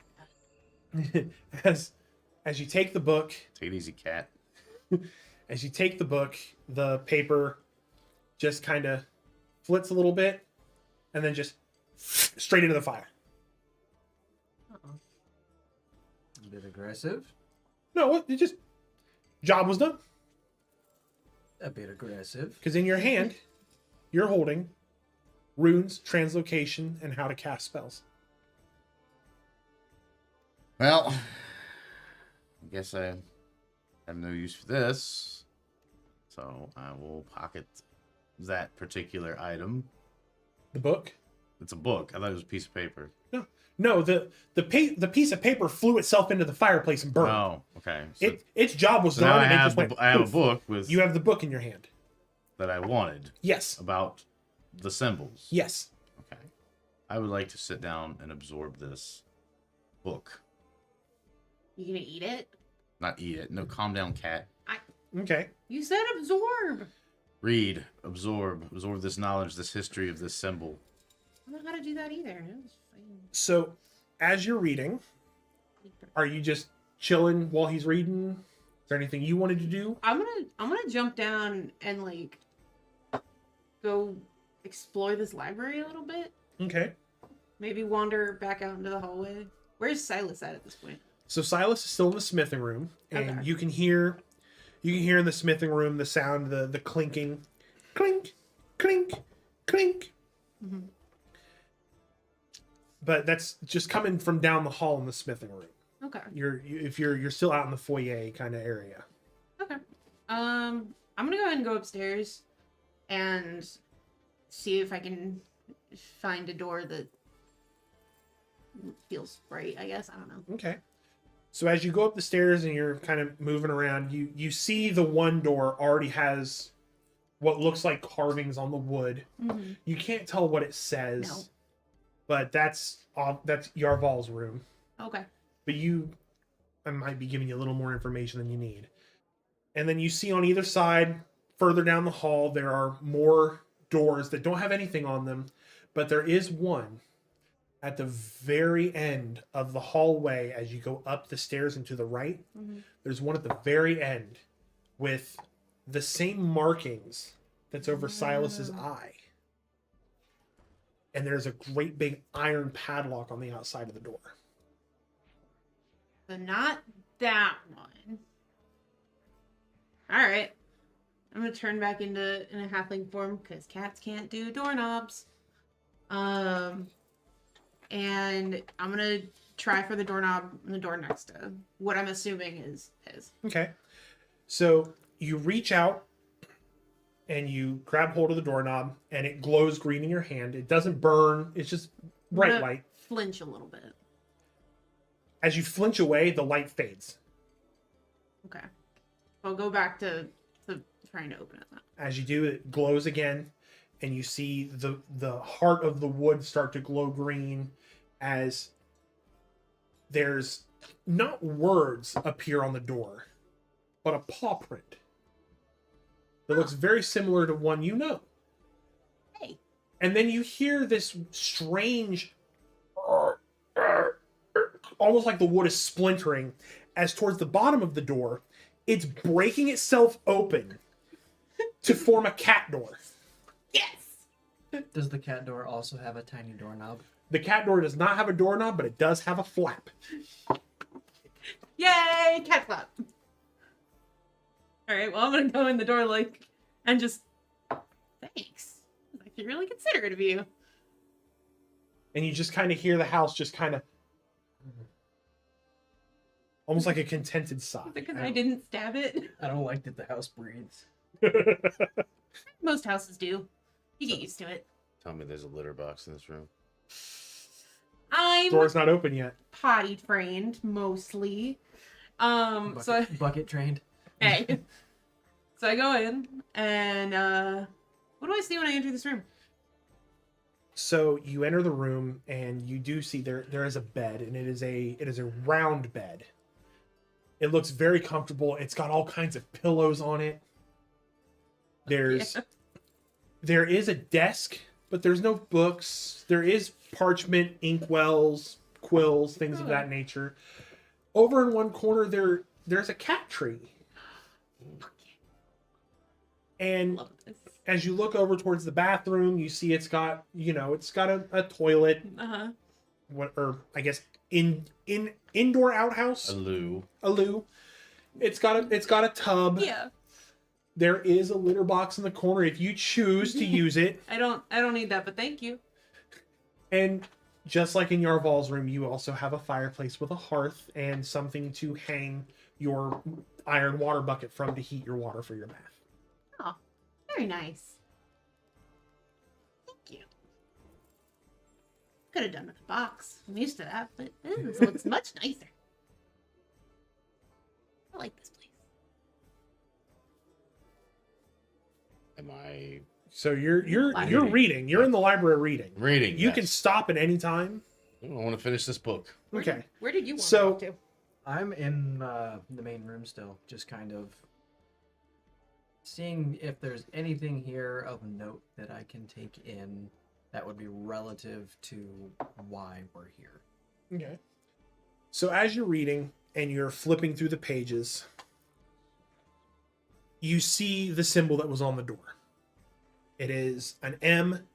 that. as you take the book, Take it easy, cat. as you take the book, the paper just kind of flits a little bit, and then just straight into the fire. Uh-oh. A bit aggressive. No, it just job was done. A bit aggressive. Because in your hand, you're holding runes, translocation, and how to cast spells. Well, guess I have no use for this. So I will pocket that particular item. The book? It's a book. I thought it was a piece of paper. No, the piece of paper flew itself into the fireplace and burned. Oh, okay. So, Its job was so now done, I and it have, just went. I have a poof. book with You have the book in your hand. that I wanted Yes. about the symbols. Yes. Okay. I would like to sit down and absorb this book. You gonna eat it? Not eat it. No, calm down, cat. Okay. You said absorb. Read, absorb this knowledge, this history of this symbol. I don't know how to do that either. It was fine. So, as you're reading, are you just chilling while he's reading? Is there anything you wanted to do? I'm gonna jump down and like go explore this library a little bit. Okay. Maybe wander back out into the hallway. Where's Silas at this point? So Silas is still in the smithing room, and Okay. you can hear in the smithing room the sound, the clinking, clink, clink, clink. Mhm. But that's just coming from down the hall in the smithing room. Okay. If you're still out in the foyer kind of area. Okay. I'm gonna go ahead and go upstairs and see if I can find a door that feels right, I guess. I don't know. Okay. So as you go up the stairs and you're kind of moving around, you see the one door already has what looks like carvings on the wood. Mm-hmm. You can't tell what it says, No. but that's Yarval's room. Okay. But I might be giving you a little more information than you need. And then you see on either side, further down the hall, there are more doors that don't have anything on them, but there is one at the very end of the hallway as you go up the stairs and to the right. Mm-hmm. There's one at the very end with the same markings that's over Silas's eye. And there's a great big iron padlock on the outside of the door. But not that one. Alright. I'm gonna turn back in a halfling form because cats can't do doorknobs. And I'm gonna try for the doorknob on the door next to what I'm assuming is his. Okay. So you reach out and you grab hold of the doorknob and it glows green in your hand. It doesn't burn. It's just bright I'm gonna light. Flinch a little bit. As you flinch away, the light fades. Okay. I'll go back to trying to open it now. As you do, it glows again, and you see the heart of the wood start to glow green as there's not words appear on the door, but a paw print that looks very similar to one you know. Hey. And then you hear this strange, almost like the wood is splintering, as towards the bottom of the door, it's breaking itself open to form a cat door. Yes! Does the cat door also have a tiny doorknob? The cat door does not have a doorknob, but it does have a flap. Yay! Cat flap! Alright, well, I'm gonna go in the door, and just... Thanks. That's actually really considerate of you. And you just kind of hear the house just kind of... almost like a contented sigh. Because I didn't stab it. I don't like that the house breathes. Most houses do. You get used to it. Tell me there's a litter box in this room. I'm Door's not open yet. potty trained, mostly. Bucket trained. Hey. So I go in, and, what do I see when I enter this room? So you enter the room, and you do see there is a bed, and it is a round bed. It looks very comfortable. It's got all kinds of pillows on it. There is a desk, but there's no books. There is parchment, inkwells, quills, things of that nature. Over in one corner, there's a cat tree. And Love this. as you look over towards the bathroom, you see it's got a toilet, Uh-huh. or I guess indoor outhouse, A loo. a loo. It's got a tub. Yeah. There is a litter box in the corner if you choose to use it. I don't need that, but thank you. And just like in Yarval's room, you also have a fireplace with a hearth and something to hang your iron water bucket from to heat your water for your bath. Oh, very nice. Thank you. Could have done with a box. I'm used to that, but this looks much nicer. I like this place. Am I So you're Library. reading. You're in the library reading. reading? You can Yes. stop at any time. I want to finish this book. Okay. Where did you want So- to go to? I'm in the main room still, just kind of seeing if there's anything here of note that I can take in that would be relative to why we're here. Okay. So as you're reading and you're flipping through the pages, you see the symbol that was on the door. It is an M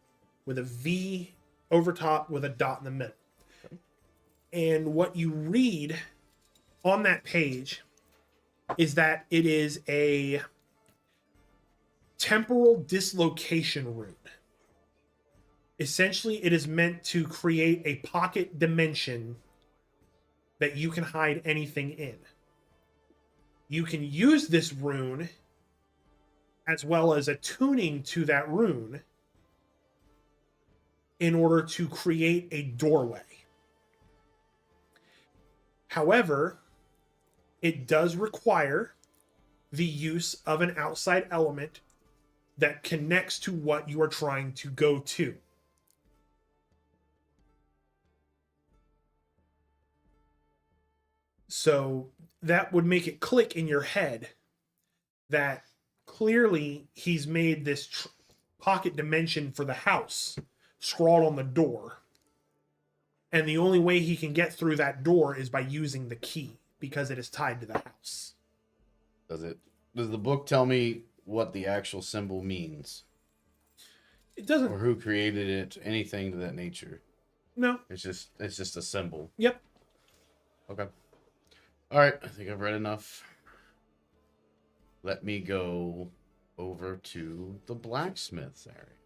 with a V over top with a dot in the middle. And what you read on that page is that it is a temporal dislocation rune. Essentially, it is meant to create a pocket dimension that you can hide anything in. You can use this rune as well as attuning to that rune in order to create a doorway. However, it does require the use of an outside element that connects to what you are trying to go to. So that would make it click in your head that clearly he's made this pocket dimension for the house scrawled on the door. And the only way he can get through that door is by using the key because it is tied to the house. Does the book tell me what the actual symbol means? It doesn't. Or who created it? Anything to that nature? No. It's just a symbol. Yep. Okay. All right. I think I've read enough. Let me go over to the blacksmith's area.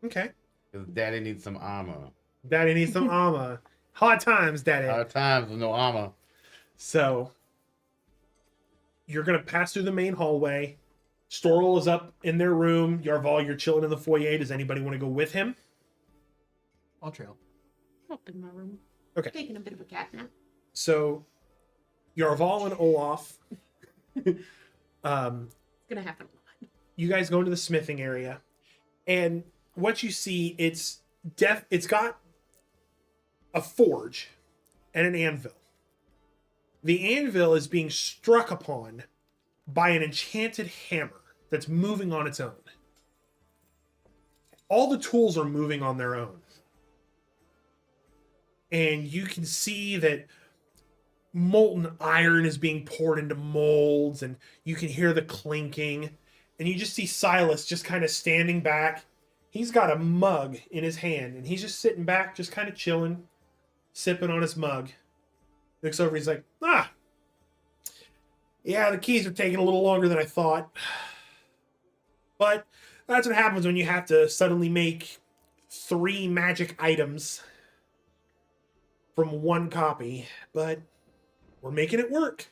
Okay. 'Cause Daddy needs some armor. Daddy needs some armor. Hard times, Daddy. Hard times with no armor. So you're gonna pass through the main hallway. Storal is up in their room. Yval, you're chilling in the foyer. Does anybody want to go with him? I'll trail. Up in my room. Okay. Taking a bit of a cat nap. So Yval and Olaf, It's gonna happen a lot. you guys go into the smithing area, and what you see, it's got a forge and an anvil. The anvil is being struck upon by an enchanted hammer that's moving on its own. All the tools are moving on their own. And you can see that molten iron is being poured into molds, and you can hear the clinking. And you just see Silas just kind of standing back. He's got a mug in his hand, and he's just sitting back, just kind of chilling, sipping on his mug. Looks over, he's like, yeah, the keys are taking a little longer than I thought. But that's what happens when you have to suddenly make 3 magic items from 1 copy. But we're making it work.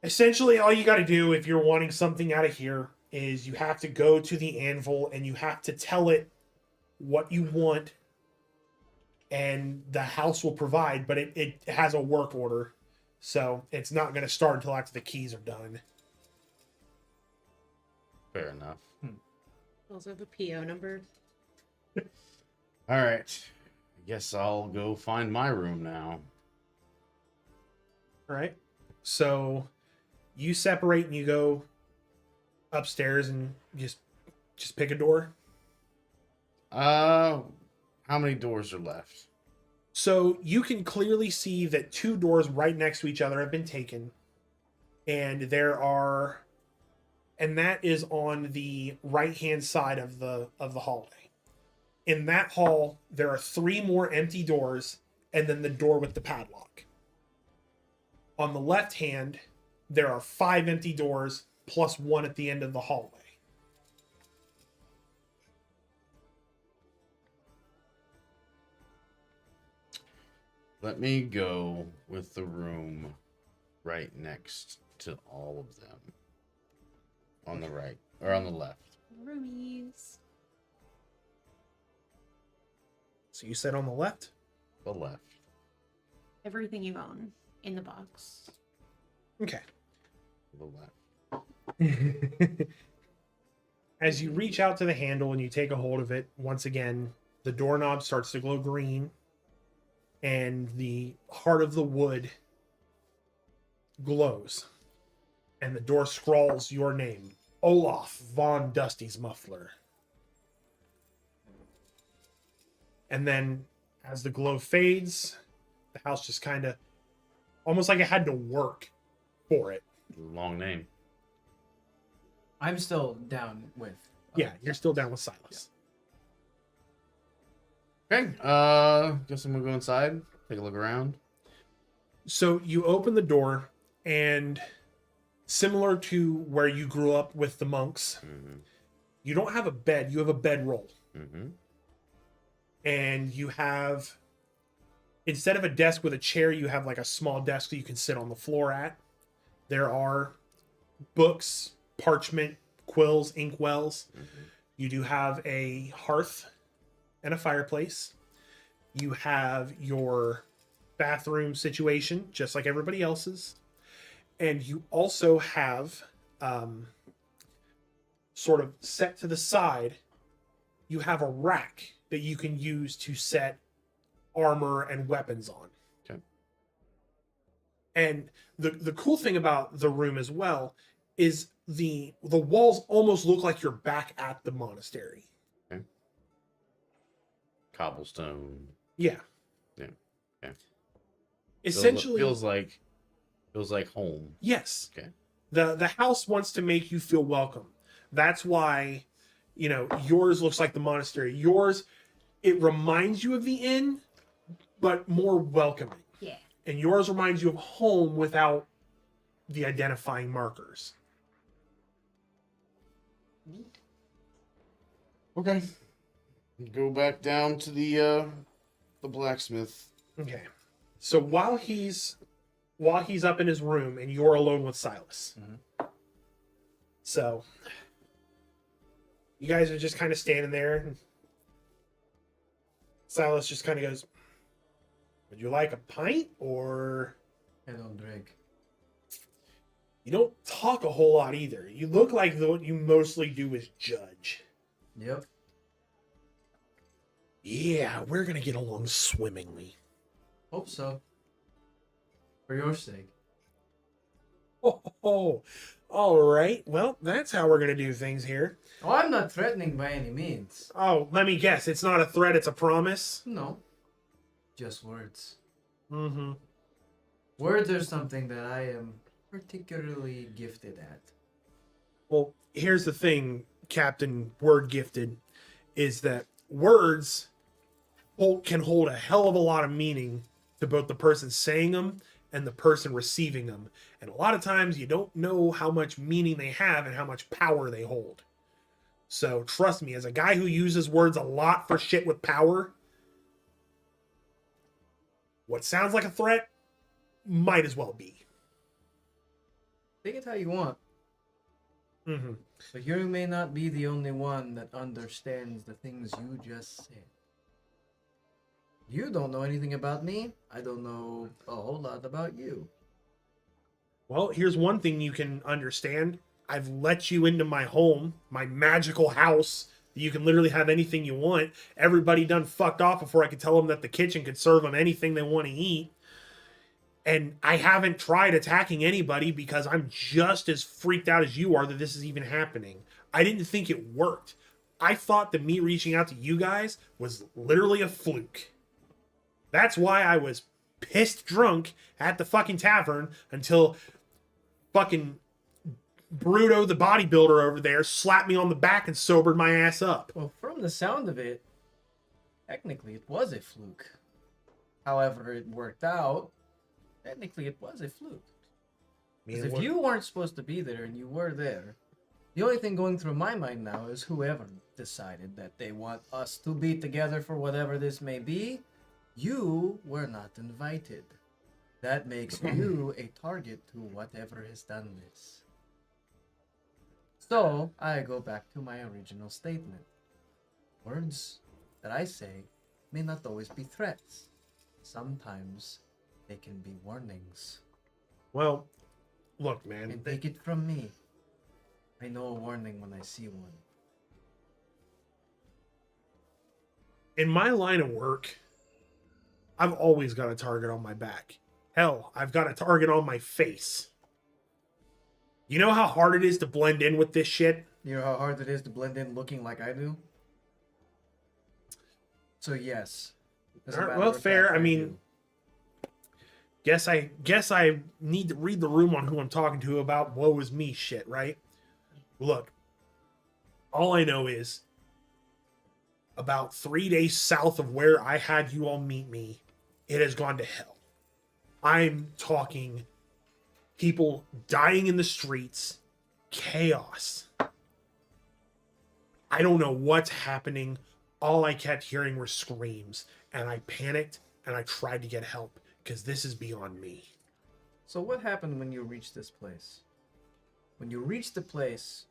Essentially, all you got to do if you're wanting something out of here is you have to go to the anvil and you have to tell it what you want, and the house will provide, but it has a work order. So it's not going to start until after the keys are done. Fair enough. Those are the PO numbers. All right. I guess I'll go find my room now. All right. So you separate and you go upstairs and just pick a door. How many doors are left? So you can clearly see that 2 doors right next to each other have been taken. And that is on the right-hand side of the hallway. In that hall, there are 3 more empty doors, and then the door with the padlock. On the left hand, there are 5 empty doors, plus 1 at the end of the hallway. Let me go with the room right next to all of them. On the right, or on the left. Roomies. So you said on the left? The left. Everything you own in the box. Okay. The left. As you reach out to the handle and you take a hold of it, once again, the doorknob starts to glow green, and the heart of the wood glows, and the door scrawls your name, Olaf von Dustysmuffler. And then, as the glow fades, the house just kind of, almost like it had to work for it. Long name. I'm still down with. Yeah, you're still down with Silas. Okay. Guess I'm gonna go inside. Take a look around. So you open the door, and similar to where you grew up with the monks, you don't have a bed, you have a bedroll. And you have, instead of a desk with a chair, you have like a small desk that you can sit on the floor at. There are books, parchment, quills, inkwells. You do have a hearth and a fireplace. You have your bathroom situation, just like everybody else's. And you also have, sort of set to the side, you have a rack that you can use to set armor and weapons on. Okay. And the cool thing about the room as well is the walls almost look like you're back at the monastery. Okay. Cobblestone. Yeah. Yeah. Okay. Essentially feels like home. yes. Okay. The house wants to make you feel welcome. That's why, you know, yours looks like the monastery. Yours, it reminds you of the inn, but more welcoming. Yeah. And yours reminds you of home without the identifying markers. Okay. Go back down to the blacksmith. Okay. So while he's up in his room and you're alone with Silas. So you guys are just kind of standing there, and Silas just kind of goes, "Would you like a pint, or I don't drink. you don't talk a whole lot either? You look like what you mostly do is judge." Yep. Yeah, we're gonna get along swimmingly. Hope so. For your sake. Oh, all right. Well, that's how we're gonna do things here. Oh, I'm not threatening by any means. Oh, let me guess. It's not a threat. It's a promise. No. Just words. Mm-hmm. Words are something that I am particularly gifted at. Well, here's the thing, Captain Word Gifted, is that words can hold a hell of a lot of meaning to both the person saying them and the person receiving them. And a lot of times you don't know how much meaning they have and how much power they hold. So trust me, as a guy who uses words a lot for shit with power, what sounds like a threat might as well be. Take it how you want. Mm-hmm. But you may not be the only one that understands the things you just said. You don't know anything about me. I don't know a whole lot about you. Well, here's one thing you can understand. I've let you into my home, my magical house. You can literally have anything you want. Everybody done fucked off before I could tell them that the kitchen could serve them anything they want to eat. And I haven't tried attacking anybody because I'm just as freaked out as you are that this is even happening. I didn't think it worked. I thought that me reaching out to you guys was literally a fluke. That's why I was pissed drunk at the fucking tavern until fucking Bruto, the bodybuilder over there, slapped me on the back and sobered my ass up. Well, from the sound of it, technically it was a fluke. However it worked out, technically it was a fluke. Because if you weren't supposed to be there and you were there, the only thing going through my mind now is whoever decided that they want us to be together for whatever this may be, You were not invited. That makes you a target to whatever has done this. So, I go back to my original statement. Words that I say may not always be threats. Sometimes they can be warnings. Well, look, man. And take it from me. I know a warning when I see one. In my line of work, I've always got a target on my back. Hell, I've got a target on my face. You know how hard it is to blend in with this shit? You know how hard it is to blend in looking like I do? So yes. As a All right, matter well, of fair. fact, I mean, do. guess I need to read the room on who I'm talking to about woe is me shit, right? Look, all I know is about 3 days south of where I had you all meet me, it has gone to hell. I'm talking people dying in the streets, chaos. I don't know what's happening. All I kept hearing were screams, and I panicked and I tried to get help because this is beyond me. So what happened when you reached this place? When you reached the place,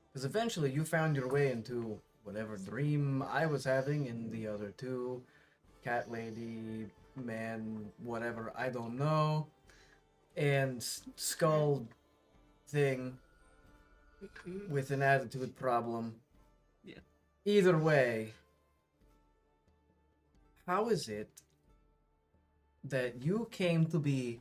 because eventually you found your way into whatever dream I was having and the other two, cat lady, man, whatever, I don't know, and skull thing with an attitude problem. Yeah. Either way, how is it that you came to be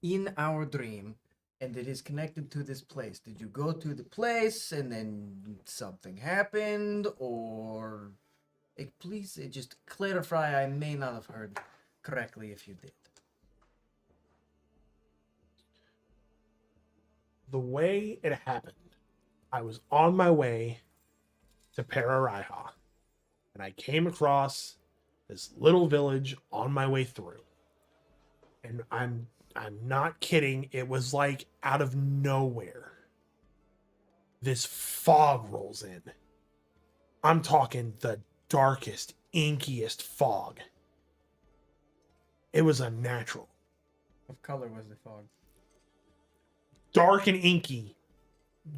in our dream and it is connected to this place? Did you go to the place and then something happened, or please just clarify? I may not have heard correctly if you did. The way it happened, I was on my way to Pararaiha, and I came across this little village on my way through. And I'm not kidding, it was like out of nowhere. This fog rolls in. I'm talking the darkest, inkiest fog. It was unnatural. What color was the fog? Dark and inky.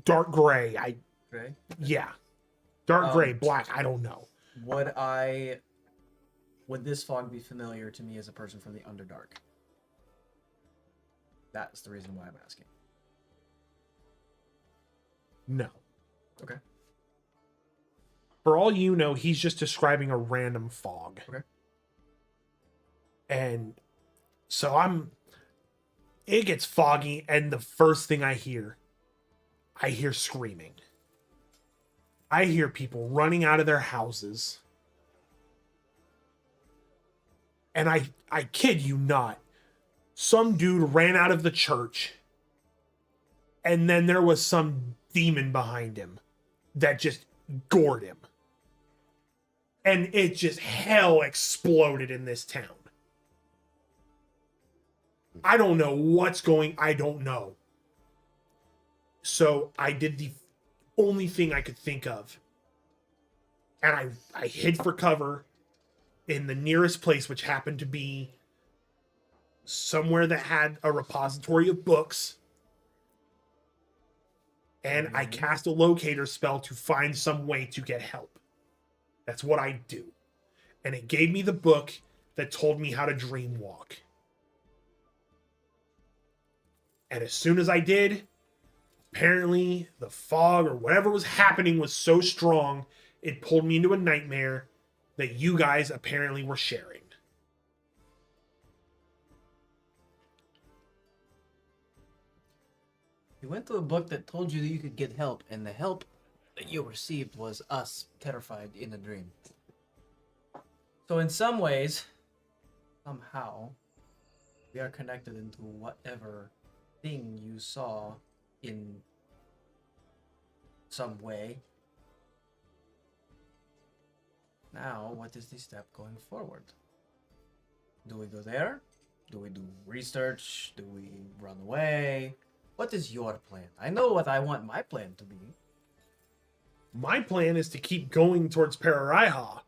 Dark gray. Gray? Yeah. Dark gray, Um, black, I don't know. Would this fog be familiar to me as a person from the Underdark? That's the reason why I'm asking. No. Okay. For all you know, he's just describing a random fog. Okay. And so it gets foggy, and the first thing I hear screaming. I hear people running out of their houses. And I kid you not, some dude ran out of the church, and then there was some demon behind him that just gored him. And it just hell exploded in this town. I don't know what's going, I don't know. So I did the only thing I could think of. And I hid for cover in the nearest place, which happened to be somewhere that had a repository of books. And I cast a locator spell to find some way to get help. That's what I do. And it gave me the book that told me how to dream walk. And as soon as I did, apparently the fog or whatever was happening was so strong, it pulled me into a nightmare that you guys apparently were sharing. You went to a book that told you that you could get help, and the help that you received was us terrified in a dream. So in some ways, somehow, we are connected into whatever thing you saw in some way. Now, what is the step going forward? Do we go there? Do we do research? Do we run away? What is your plan? I know what I want my plan to be. My plan is to keep going towards Pararaiha,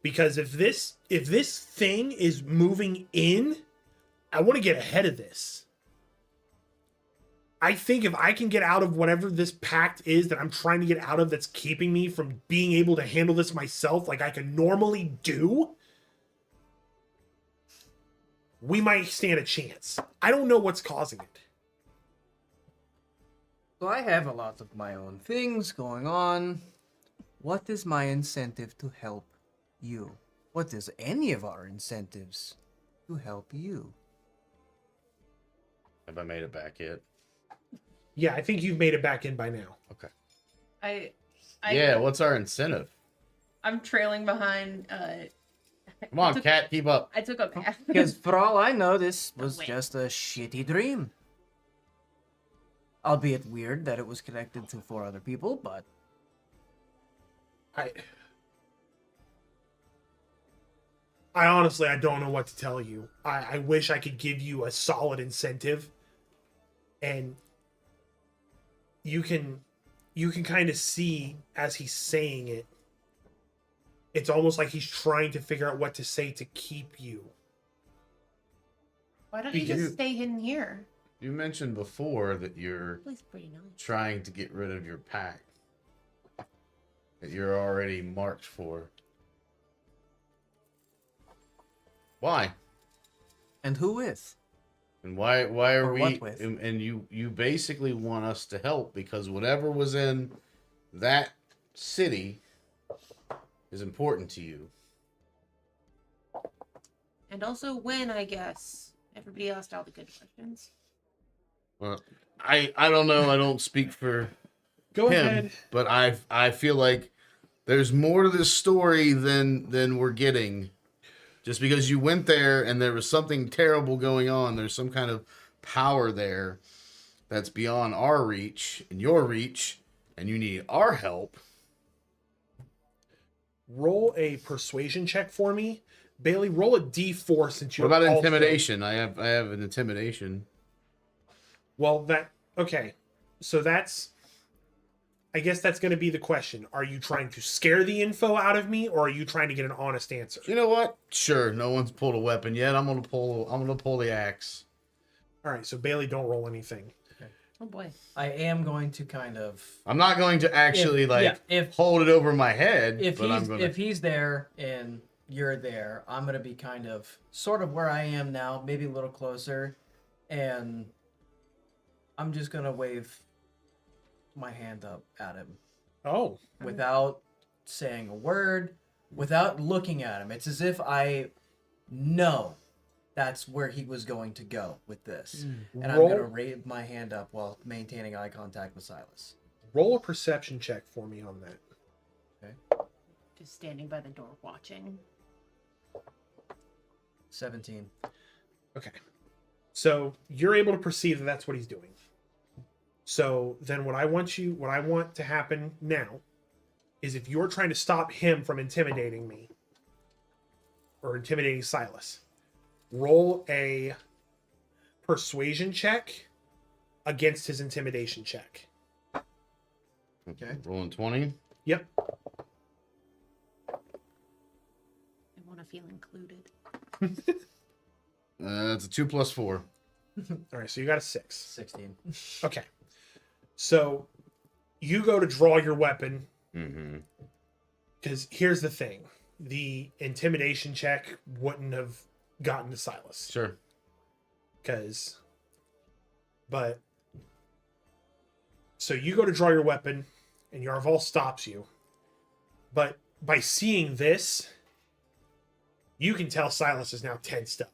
Because if this thing is moving in, I want to get ahead of this. I think if I can get out of whatever this pact is that I'm trying to get out of that's keeping me from being able to handle this myself like I can normally do, we might stand a chance. I don't know what's causing it. So I have a lot of my own things going on. What is my incentive to help you? What is any of our incentives to help you? Have I made it back yet? Yeah, I think you've made it back in by now. Okay. I Yeah, what's our incentive? I'm trailing behind. Come on, cat, keep up. I took a bath. Because for all I know, this No was way. just a shitty dream. Albeit weird that it was connected to 4 other people, but I honestly, I don't know what to tell you. I wish I could give you a solid incentive, and you can kind of see as he's saying it. It's almost like he's trying to figure out what to say to keep you. Why don't you Because- just stay hidden here? You mentioned before that you're At least pretty nice. trying to get rid of your pack that you're already marked for. Why? and who with? And why are Or we what with? and you basically want us to help because whatever was in that city is important to you. And also when, I guess. Everybody asked all the good questions. Well, I don't know, I don't speak for Go him, ahead. but I feel like there's more to this story than we're getting. Just because you went there and there was something terrible going on, there's some kind of power there that's beyond our reach and your reach, and you need our help. Roll a persuasion check for me. Bailey, roll a d4 since you're What about also- intimidation? I have an intimidation. Well, okay. So I guess that's going to be the question. Are you trying to scare the info out of me, or are you trying to get an honest answer? You know what? Sure, no one's pulled a weapon yet. I'm gonna pull the axe. All right, so Bailey, don't roll anything. Oh boy. I am going to kind of I'm not going to actually if hold it over my head. if but I'm he's gonna... if he's there and you're there, I'm gonna be kind of sort of where I am now, maybe a little closer, and I'm just gonna wave my hand up at him Oh, without saying a word, without looking at him. It's as if I know that's where he was going to go with this, and I'm Roll- gonna raise my hand up while maintaining eye contact with Silas. roll a perception check for me on that. Just standing by the door watching. 17. Okay. So you're able to perceive that that's what he's doing. So then what I want to happen now is if you're trying to stop him from intimidating me or intimidating Silas, roll a persuasion check against his intimidation check. Okay. Rolling 20. Yep. I want to feel included. That's a 2 + 4. All right, so you got a 6. 16. Okay. So you go to draw your weapon Mm-hmm. because here's the thing. The intimidation check wouldn't have gotten to Silas. Sure. So you go to draw your weapon and Yval stops you. But by seeing this, you can tell Silas is now tensed up.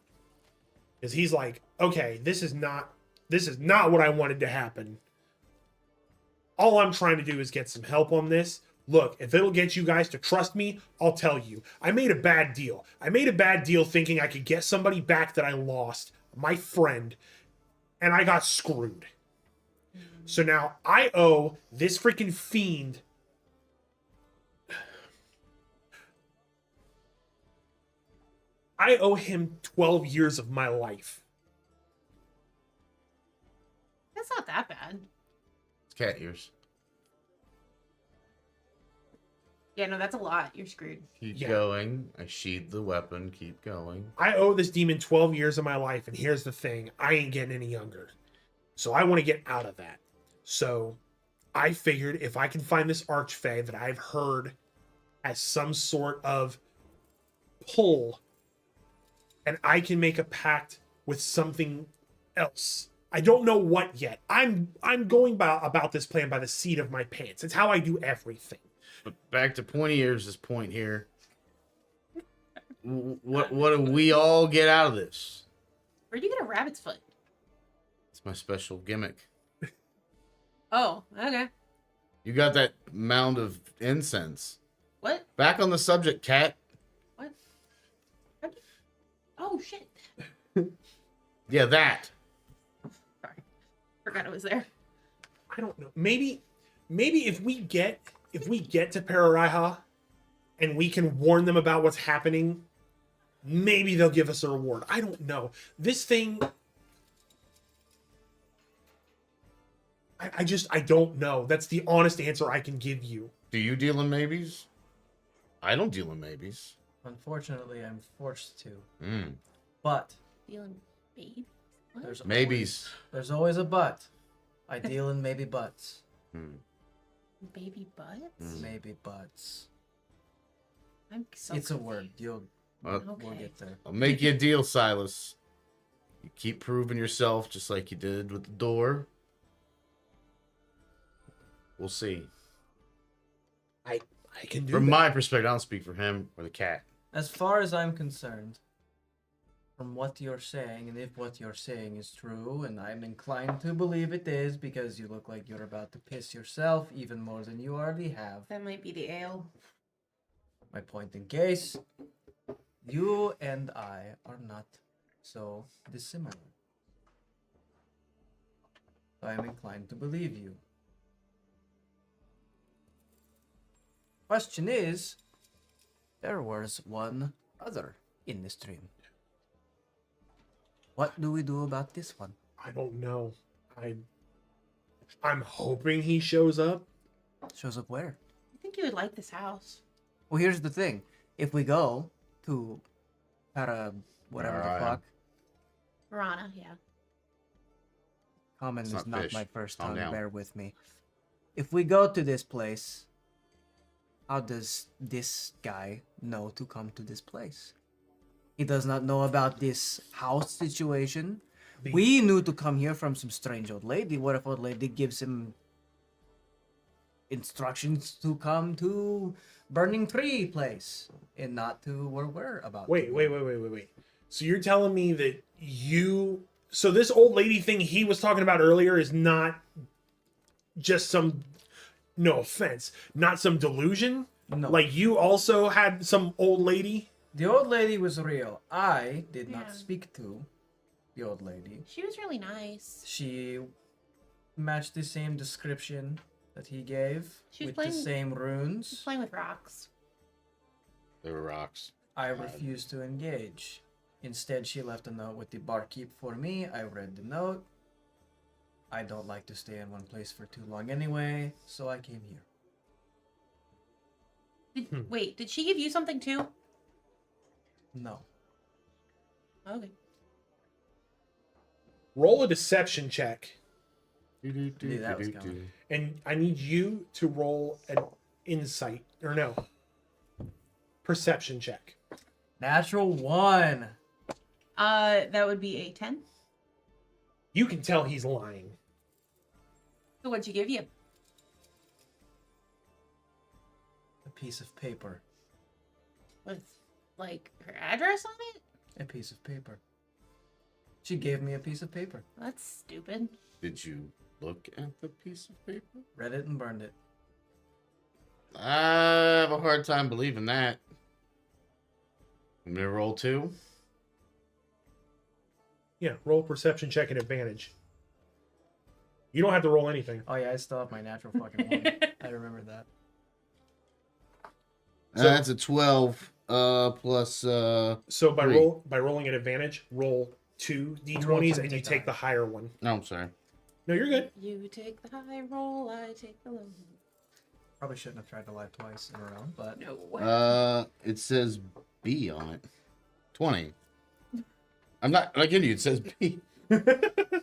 Because he's like, okay, this is not what I wanted to happen. All I'm trying to do is get some help on this. Look, if it'll get you guys to trust me, I'll tell you. I made a bad deal. I made a bad deal thinking I could get somebody back that I lost, my friend, and I got screwed. So now I owe this freaking fiend I owe him 12 years of my life. That's not that bad. It's cat ears. Yeah, no, that's a lot. You're screwed. Keep Yeah. going. I sheathe the weapon. Keep going. I owe this demon 12 years of my life, and here's the thing. I ain't getting any younger. So I want to get out of that. So I figured if I can find this archfey that I've heard has some sort of pull, and I can make a pact with something else. I don't know what yet. I'm going about this plan by the seat of my pants. It's how I do everything. But back to Pointy Ears' point here. What do we all get out of this? Where'd you get a rabbit's foot? It's my special gimmick. Oh, okay. You got that mound of incense. What? Back on the subject, cat. What? Oh, shit. Yeah, that. Sorry. Forgot it was there. I don't know. Maybe if we get to Pararaiha and we can warn them about what's happening, maybe they'll give us a reward. I don't know. This thing, I don't know. That's the honest answer I can give you. Do you deal in maybes? I don't deal in maybes. Unfortunately, I'm forced to. But Feeling baby? What? there's maybes. there's always a but. I deal in maybe buts. Baby butts? Maybe buts. I'm so It's a confused. word. We'll Okay. get there. I'll make you a deal, Silas. You keep proving yourself just like you did with the door. We'll see. I can do From that. my perspective, I don't speak for him or the cat. As far as I'm concerned, from what you're saying, and if what you're saying is true, and I'm inclined to believe it is because you look like you're about to piss yourself even more than you already have. That might be the ale. My point in case, you and I are not so dissimilar. I am inclined to believe you. Question is, there was one other in this dream. What do we do about this one? I don't know. I'm hoping he shows up. Shows up where? I think you would like this house. Well, here's the thing. If we go to whatever the Rarey. fuck, Rana, yeah. common It's is not not fish. my first Calm tongue, down. bear with me. If we go to this place, how does this guy know to come to this place? He does not know about this house situation. We knew to come here from some strange old lady. What if old lady gives him instructions to come to Burning Tree place and not to where we're about? Wait. to? Wait. So you're telling me that so this old lady thing he was talking about earlier is not just some, no offense, not some delusion? No. Like you also had some old lady? The old lady was real. I did Yeah. not speak to the old lady. She was really nice. She matched the same description that he gave She was with the playing- same runes. Playing with rocks. They were rocks. I refused to engage. Instead, she left a note with the barkeep for me. I read the note. I don't like to stay in one place for too long anyway, so I came here. Wait, did she give you something too? No. Okay. Roll a deception check, Knew that was coming. and I need you to roll an insight, or no, perception check. Natural 1. That would be a 10. You can tell he's lying. So what'd she give you? A piece of paper. With, like, her address on it? A piece of paper. She gave me a piece of paper. That's stupid. Did you look at the piece of paper? Read it and burned it. I have a hard time believing that. I'm gonna roll 2. Yeah, roll a perception check and advantage. You don't have to roll anything. Oh yeah, I still have my natural fucking 1. I remember that. That's a 12. Plus. So by Three. rolling at advantage, roll 2 d20s Roll two, and you take take the higher one. No, I'm sorry. No, you're good. You take the high roll, I take the low. Probably shouldn't have tried to lie twice in a row, but No. It says B on it. 20. I'm not kidding you. It says B. It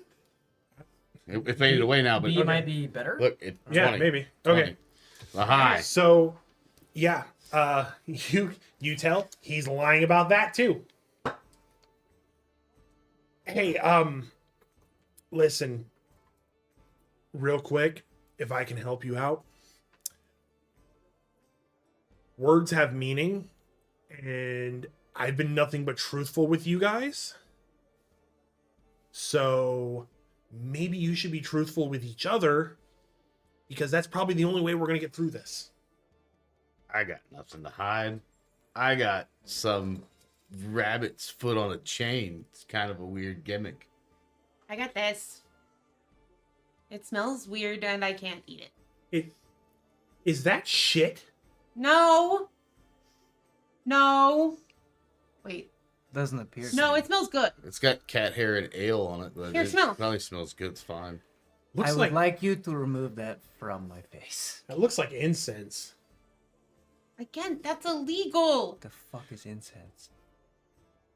faded away now, but B might be better. look, it's 20. Yeah, maybe. 20. Okay. The high. So, yeah, you tell he's lying about that too. Hey, listen, real quick, if I can help you out. Words have meaning, and I've been nothing but truthful with you guys. So maybe you should be truthful with each other, because that's probably the only way we're going to get through this. I got nothing to hide. I got some rabbit's foot on a chain. It's kind of a weird gimmick. I got this. It smells weird and I can't eat it. Is that shit? No. No. Wait. doesn't appear. No, it smells good. It's got cat hair and ale on it, but Here, it smell. probably smells good. It's fine. Looks I would like, like you to remove that from my face. it looks like incense. Again, that's illegal. What the fuck is incense?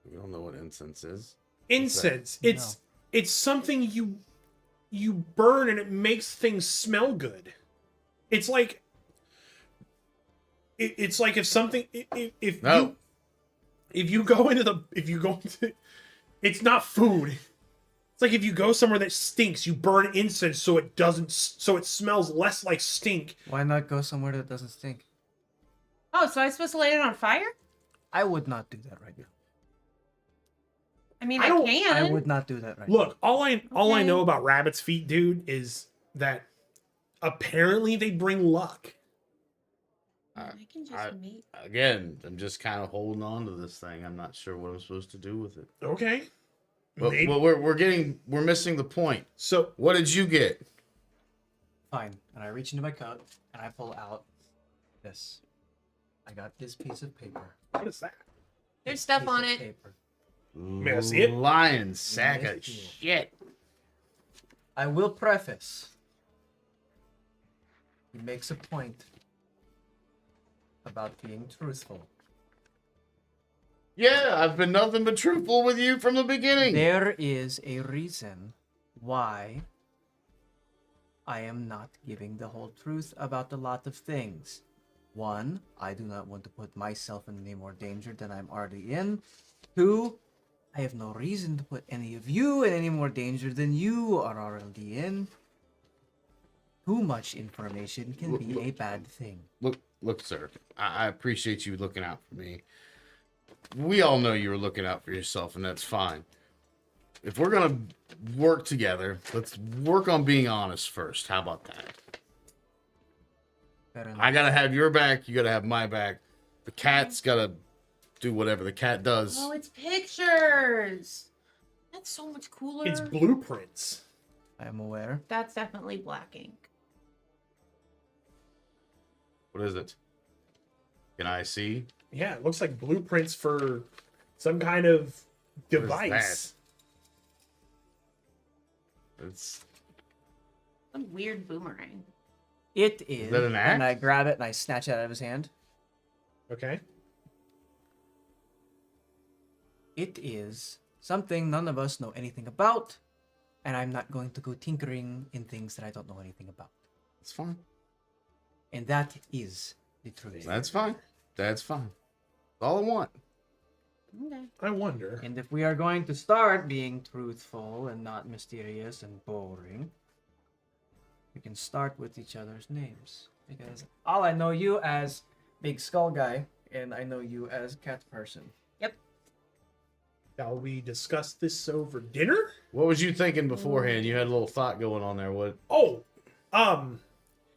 We don't know what incense is. Incense. No. It's something you burn and it makes things smell good. It's like it's like if something if No. you go into it's not food. It's like if you go somewhere that stinks, you burn incense so it smells less like stink. Why not go somewhere that doesn't stink? Oh, so I'm supposed to light it on fire? I would not do that right now. I mean, I I, don't- can. I would not do that right Look, all I Okay. know about rabbit's feet, dude, is that apparently they bring luck. I can just I- make. Again, I'm just kind of holding on to this thing. I'm not sure what I'm supposed to do with it. Okay. But, Maybe- but we're missing the point. So What did you get? now. Fine. And I reach into my coat and I pull out this. I got this piece of paper. what is that? There's stuff Piece on of it. paper. May I see it? Lion sack May I of see it? shit. I will preface. He makes a point about being truthful. Yeah, I've been nothing but truthful with you from the beginning. There is a reason why I am not giving the whole truth about a lot of things. One, I do not want to put myself in any more danger than I'm already in. Two, I have no reason to put any of you in any more danger than you are already in. Too much information can be a bad thing. Look, sir. I appreciate you looking out for me. We all know you were looking out for yourself, and that's fine. If we're gonna work together, let's work on being honest first. How about that? Fair enough. I gotta have your back. You gotta have my back. The cat's gotta do whatever the cat does. Oh, it's pictures. That's so much cooler. It's blueprints. I am aware. That's definitely black ink. What is it? Can I see? Yeah, it looks like blueprints for some kind of What is device. It's Some weird boomerang. It is. that an And I axe? grab it and I snatch it out of his hand. Okay. It is something none of us know anything about, and I'm not going to go tinkering in things that I don't know anything about. It's fine. And that is the truth. That's fine. That's fine. That's all I want. Okay. I wonder. And if we are going to start being truthful and not mysterious and boring, we can start with each other's names. Because all I know you as Big Skull Guy, and I know you as Cat Person. Shall we discuss this over dinner? What was you thinking beforehand? You had a little thought going on there. What? Oh,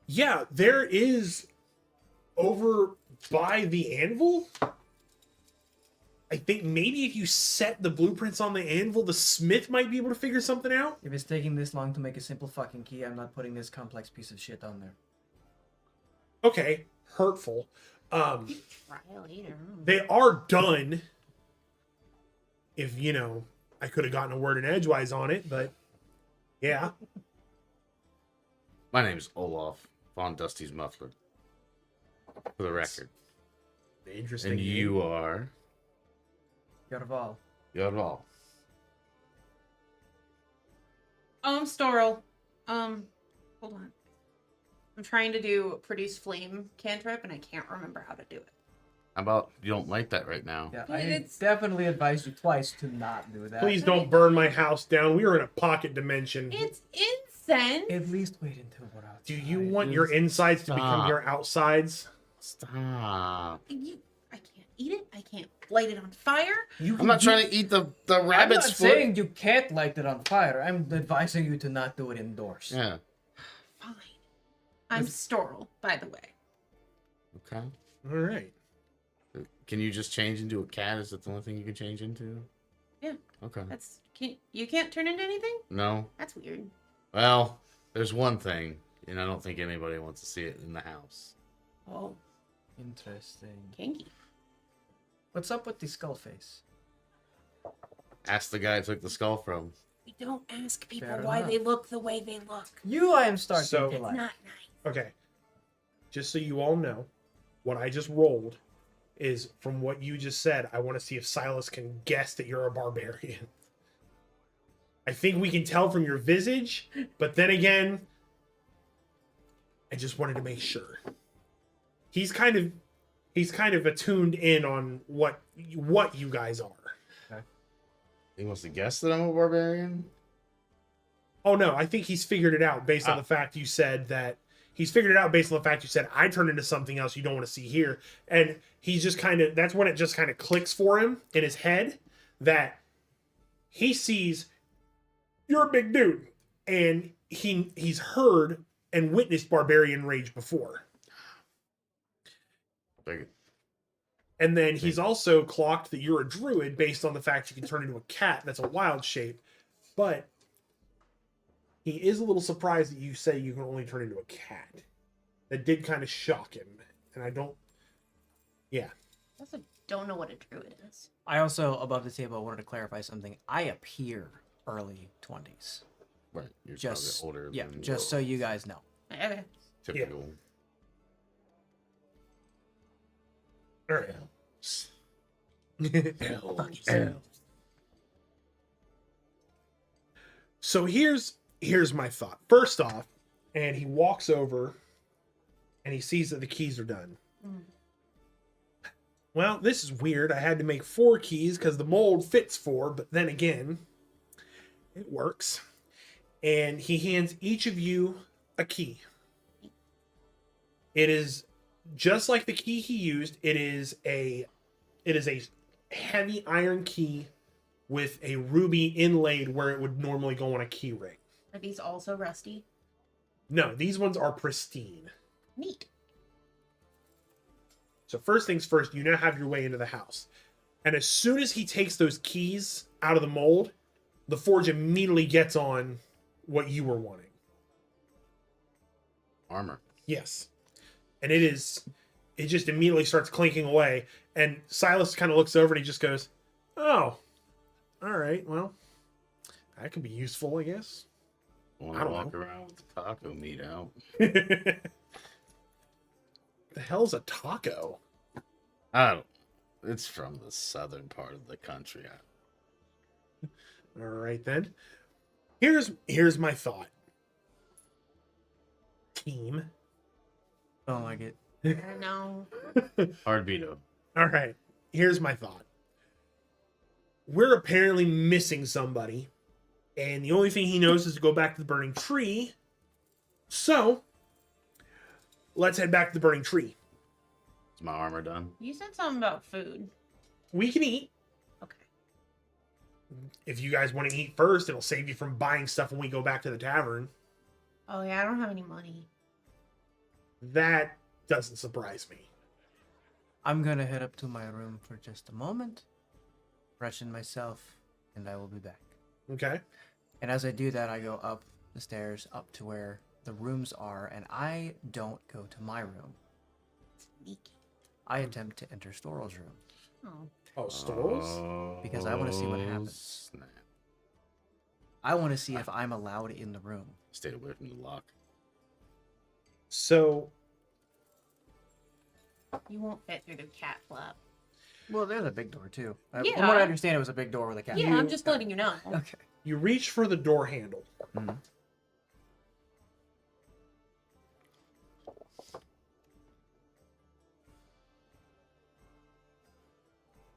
yeah, there is over by the anvil. I think maybe if you set the blueprints on the anvil, the smith might be able to figure something out. If it's taking this long to make a simple fucking key, I'm not putting this complex piece of shit on there. Okay, hurtful. Try later. They are done. If, I could have gotten a word in edgewise on it, but yeah. My name's Olaf von Dustysmuffler. for the record. Interesting. And you are Yval. Yval. Oh, I'm Storal. Hold on. I'm trying to do produce flame cantrip, and I can't remember how to do it. How about you don't like that right now? Yeah, But I it's- definitely advise you twice to not do that. Please don't burn my house down. We are in a pocket dimension. It's incense. At least wait until we're outside. Do you want your insides to become Stop. your outsides? Stop. I can't eat it. I can't light it on fire. I'm not trying to eat the I'm rabbit's not foot. saying you can't light it on fire. I'm advising you to not do it indoors. Yeah. Fine. I'm Storal, by the way. Okay. All right. Can you just change into a cat? Is that the only thing you can change into? Yeah. Okay. You can't turn into anything? No. That's weird. Well, there's one thing, and I don't think anybody wants to see it in the house. Oh, Interesting. kinky. What's up with the skull face? Ask the guy who took the skull from. We don't ask people Fair why enough. they look the way they look. You, I am starting So- to It's like. not nice. Okay. Just so you all know, what I just rolled is from what you just said. I want to see if Silas can guess that you're a barbarian. I think we can tell from your visage, but then again, I just wanted to make sure. He's kind of attuned in on what you guys are. He wants to guess that I'm a barbarian? Oh no, I think he's figured it out based on the fact you said that. He's figured it out based on the fact you said I turned into something else you don't want to see here, and he's just that's when it just kind of clicks for him in his head that he sees you're a big dude, and he's heard and witnessed barbarian rage before, Like, and then he's also clocked that you're a druid based on the fact you can turn into a cat. That's a wild shape, but he is a little surprised that you say you can only turn into a cat. That did kind of shock him. And I don't... Yeah. I also don't know what a druid is. I also, above the table, wanted to clarify something. I appear early 20s. right. You're Just, probably older yeah, than just so you guys know. Okay. typical. All right. So here's my thought. First off, and he walks over and he sees that the keys are done. Mm. Well, this is weird. I had to make 4 keys because the mold fits 4, but then again, it works. And he hands each of you a key. It is just like the key he used. It is a heavy iron key with a ruby inlaid where it would normally go on a key ring. Are these also rusty? No, these ones are pristine. Neat. So first things first, you now have your way into the house. And as soon as he takes those keys out of the mold, the forge immediately gets on what you were wanting. Armor. Yes. And it just immediately starts clinking away. And Silas kind of looks over and he just goes, "Oh, all right, well, that could be useful, I guess." Want I to don't walk know. around with the taco meat out? The hell's a taco? I don't. It's from the southern part of the country. All right then. Here's my thought. Team. Don't like it. No. Hard veto. All right. Here's my thought. We're apparently missing somebody, and the only thing he knows is to go back to the burning tree. So, let's head back to the burning tree. Is my armor done? You said something about food. We can eat. Okay. If you guys want to eat first, it'll save you from buying stuff when we go back to the tavern. Oh yeah, I don't have any money. That doesn't surprise me. I'm going to head up to my room for just a moment, freshen myself, and I will be back. Okay? And as I do that, I go up the stairs, up to where the rooms are, and I don't go to my room. Sneaky. I attempt to enter Storal's room. Oh. Oh, Storals? Because I wanna see what happens. Snap. I want to see if I'm allowed in the room. Stay away from the lock. So, You won't fit through the cat flap. Well, there's a big door too. From Yeah. what I understand, it was a big door with a cat. Yeah, I'm just letting you know. Okay. You reach for the door handle. Mhm.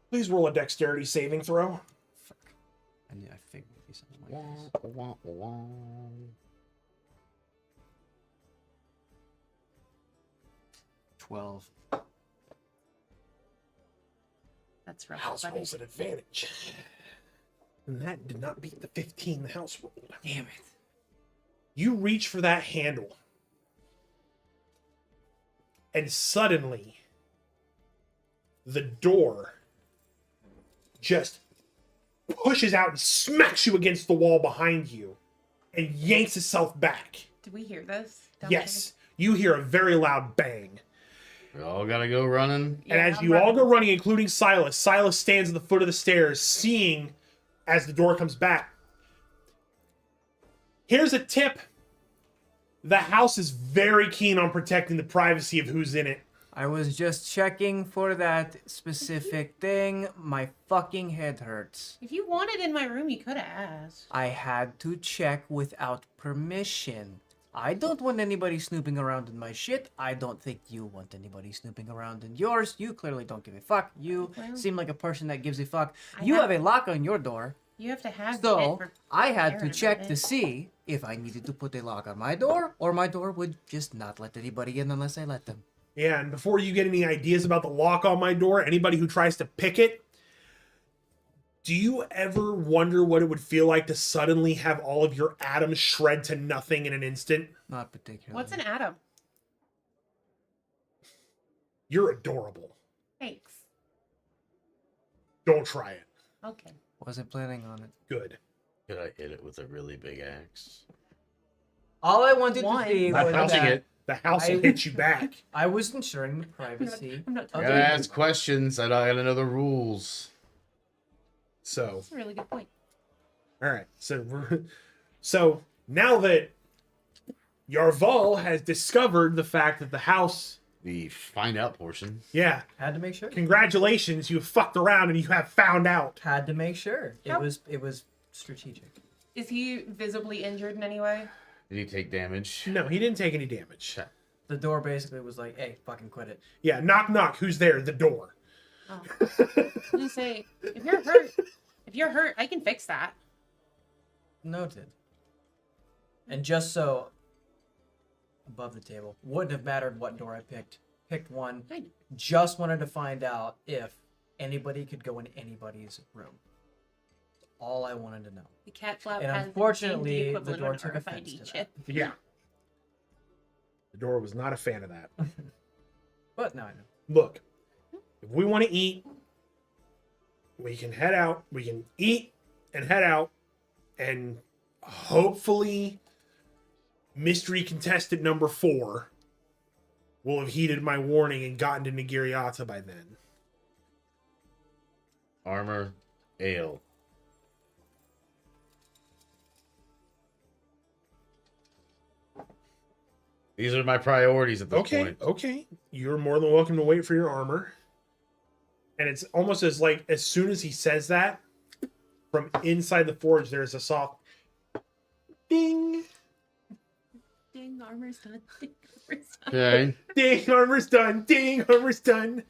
Please roll a dexterity saving throw. Fuck. I figured it'd be something like Wah, this. wah, wah. 12. That's rough. House buddy. rolls an advantage. And that did not beat the 15 the house rolled. Damn it. You reach for that handle. And suddenly, the door just pushes out and smacks you against the wall behind you and yanks itself back. Did we hear this? Yes, you hear a very loud bang. We all gotta go running. Yeah, And as I'm you all running. go running, including Silas, Silas stands at the foot of the stairs, seeing as the door comes back. Here's a tip. The house is very keen on protecting the privacy of who's in it. I was just checking for that specific thing. My fucking head hurts. If you wanted in my room, you could have asked. I had to check without permission. I don't want anybody snooping around in my shit. I don't think you want anybody snooping around in yours. You clearly don't give a fuck. You Well, seem like a person that gives a fuck. I You have- have a lock on your door. You have to have it So for I had to Aaron check about to it. see if I needed to put a lock on my door or my door would just not let anybody in unless I let them. Yeah, and before you get any ideas about the lock on my door, anybody who tries to pick it, do you ever wonder what it would feel like to suddenly have all of your atoms shred to nothing in an instant? Not particularly. What's an atom? You're adorable. Thanks. Don't try it. Okay. Wasn't planning on it. Good. Could I hit it with a really big axe? All I wanted One. to see Not was touching that it. The house will I- hit you back. I was ensuring the privacy. I'm not Okay. Gotta touching it. ask questions. I gotta know the rules. So, That's a really good point. all right. So now that Yval has discovered the fact that the house, The find out portion. yeah, Had to make sure. congratulations, you fucked around and you have found out. Had to make sure. It How- was strategic. Is he visibly injured in any way? Did he take damage? No, he didn't take any damage. The door basically was like, "Hey, fucking quit it." Yeah, knock knock. Who's there? The door. Oh. I'm gonna say, if you're hurt, I can fix that. Noted. And just so above the table, wouldn't have mattered what door I picked. Picked one. I- Just wanted to find out if anybody could go in anybody's room. All I wanted to know. The cat flap And has unfortunately, the the equivalent door of took an offense RFID to chip. Yeah. The door was not a fan of that. But now I know. Look, if we want to eat, we can head out. We can eat and head out. And hopefully, mystery contestant number 4 will have heeded my warning and gotten to Nigiriata by then. Armor, ale. These are my priorities at this point. Okay. You're more than welcome to wait for your armor. And it's almost as like, as soon as he says that, from inside the forge, there's a soft ding. Ding, armor's done. Ding, armor's done. Okay. Ding, armor's done. Ding, armor's done.